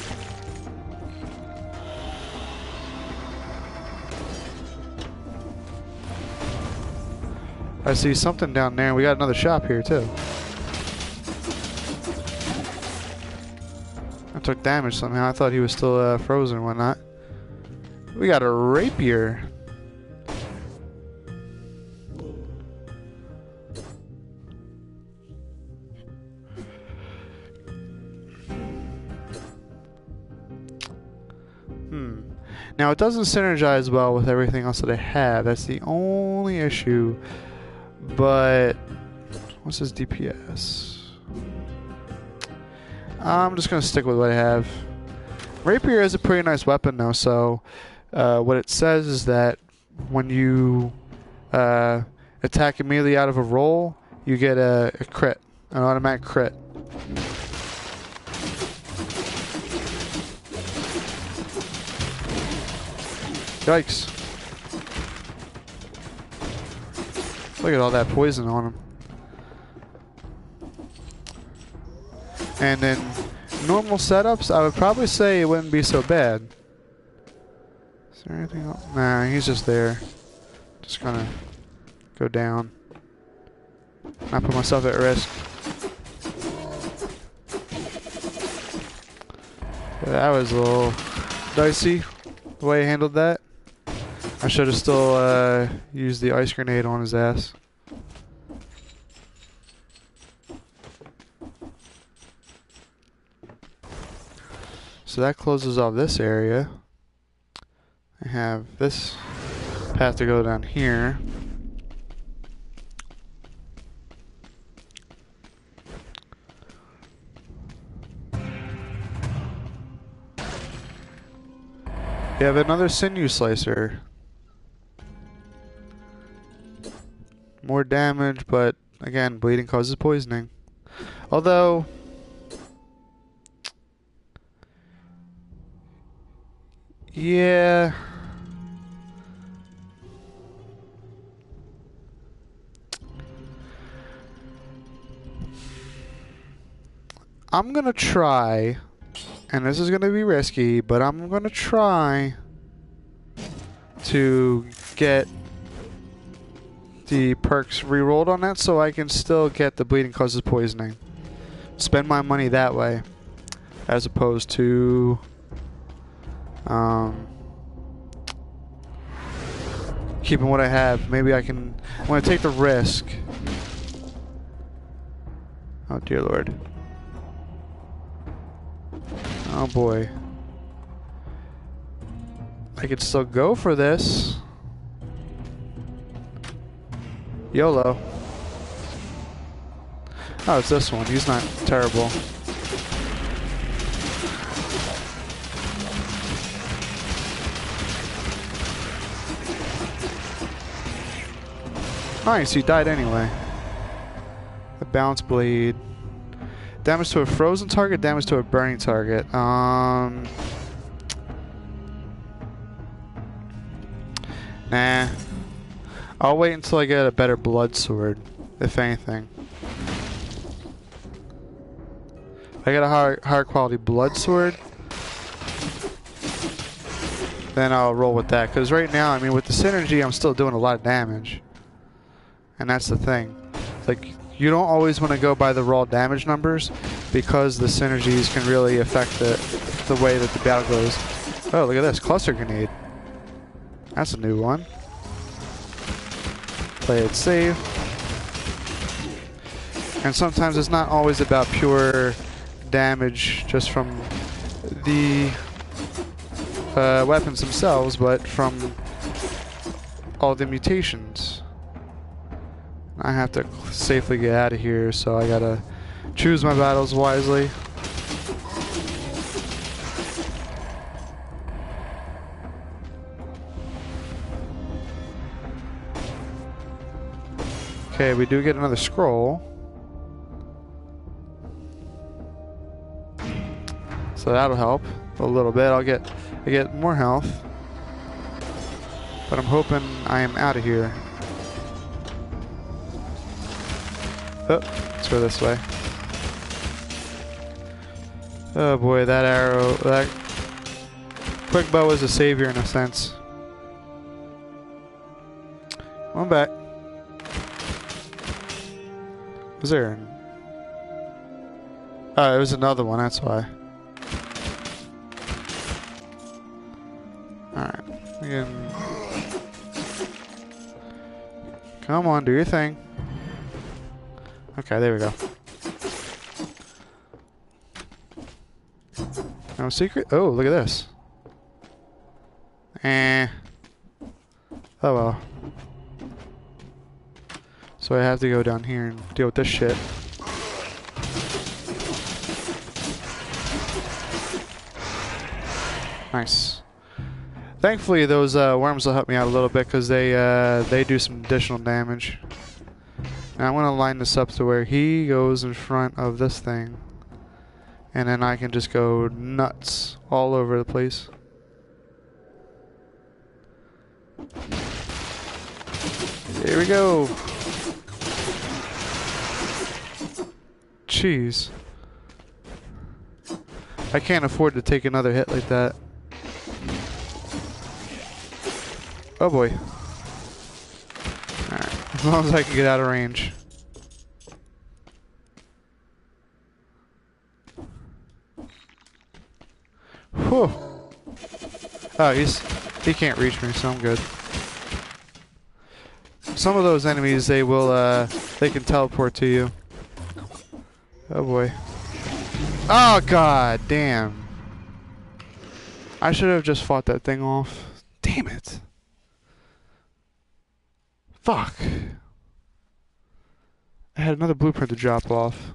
Speaker 1: I see something down there. We got another shop here too. I took damage somehow. I thought he was still frozen and whatnot. We got a rapier. Now it doesn't synergize well with everything else that I have. That's the only issue. But what's his DPS? I'm just gonna stick with what I have. Rapier is a pretty nice weapon though, so what it says is that when you attack immediately out of a roll, you get a crit, an automatic crit. Yikes. Look at all that poison on him. And in normal setups, I would probably say it wouldn't be so bad. Is there anything else? Nah, he's just there. Just gonna go down. Not put myself at risk. That was a little dicey, the way he handled that. I should have still used the ice grenade on his ass. So that closes off this area. I have this path to go down here. We have another sinew slicer. More damage, but again, bleeding causes poisoning. Although, yeah. I'm gonna try, and this is gonna be risky, but I'm gonna try to get the perks rerolled on that so I can still get the bleeding causes poisoning. Spend my money that way, as opposed to keeping what I have. Maybe I can. I'm gonna take the risk. Oh dear Lord. Oh boy. I could still go for this. YOLO. Oh, it's this one. He's not terrible. Nice, he died anyway. The bounce blade. Damage to a frozen target, damage to a burning target. Nah. I'll wait until I get a better blood sword, if anything. If I get a higher quality blood sword, then I'll roll with that. Because right now, I mean, with the synergy, I'm still doing a lot of damage. And that's the thing. Like, you don't always want to go by the raw damage numbers, because the synergies can really affect the way that the battle goes. Oh, look at this. Cluster grenade. That's a new one. Play it safe. And sometimes it's not always about pure damage just from the weapons themselves, but from all the mutations. I have to safely get out of here, so I gotta choose my battles wisely. Okay, we do get another scroll. So that'll help a little bit. I get more health. But I'm hoping I am out of here. Oh, let's go this way. Oh boy, that arrow, that quick bow is a savior in a sense. I'm back. Was there? Oh, it was another one, that's why. Alright. Again. Come on, do your thing. Okay, there we go. No secret? Oh, look at this. Oh well. So I have to go down here and deal with this shit. Nice. Thankfully, those worms will help me out a little bit because they do some additional damage. Now I'm gonna line this up to where he goes in front of this thing, and then I can just go nuts all over the place. Here we go. Jeez. I can't afford to take another hit like that. Oh boy. Alright, as long as I can get out of range. Whew. Oh, he can't reach me, so I'm good. Some of those enemies, they can teleport to you. Oh boy. Oh god damn. I should have just fought that thing off. Damn it. Fuck. I had another blueprint to drop off.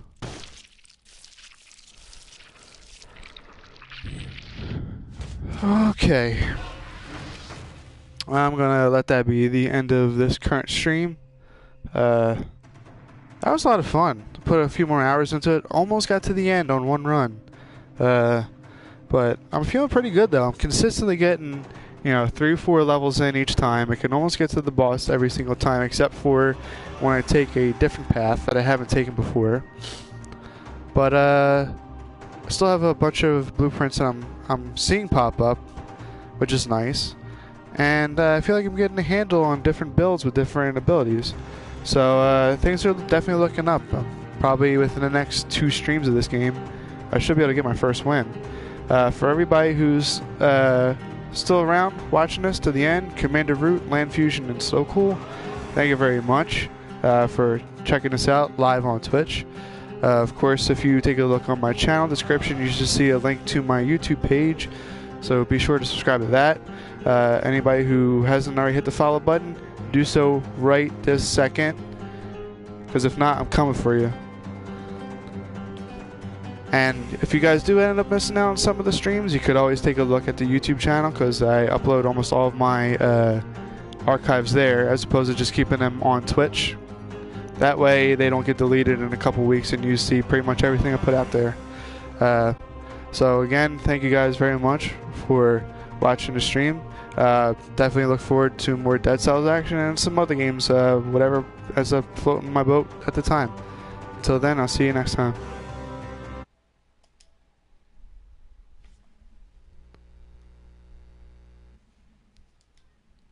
Speaker 1: Okay. I'm gonna let that be the end of this current stream. That was a lot of fun. Put a few more hours into it. Almost got to the end on one run. But I'm feeling pretty good though. I'm consistently getting, 3 or 4 levels in each time. I can almost get to the boss every single time, except for when I take a different path that I haven't taken before. But I still have a bunch of blueprints that I'm seeing pop up, which is nice. And I feel like I'm getting a handle on different builds with different abilities. So things are definitely looking up. Probably within the next 2 streams of this game, I should be able to get my first win. For everybody who's still around watching this to the end, Commander Root, Land Fusion, and So Cool, thank you very much for checking us out live on Twitch. Of course, if you take a look on my channel description, you should see a link to my YouTube page, so be sure to subscribe to that. Anybody who hasn't already hit the follow button, do so right this second, because if not, I'm coming for you. And if you guys do end up missing out on some of the streams, you could always take a look at the YouTube channel, because I upload almost all of my archives there, as opposed to just keeping them on Twitch. That way they don't get deleted in a couple weeks and you see pretty much everything I put out there. So again, thank you guys very much for watching the stream. Definitely look forward to more Dead Cells action and some other games, whatever ends up floating my boat at the time. Until then, I'll see you next time.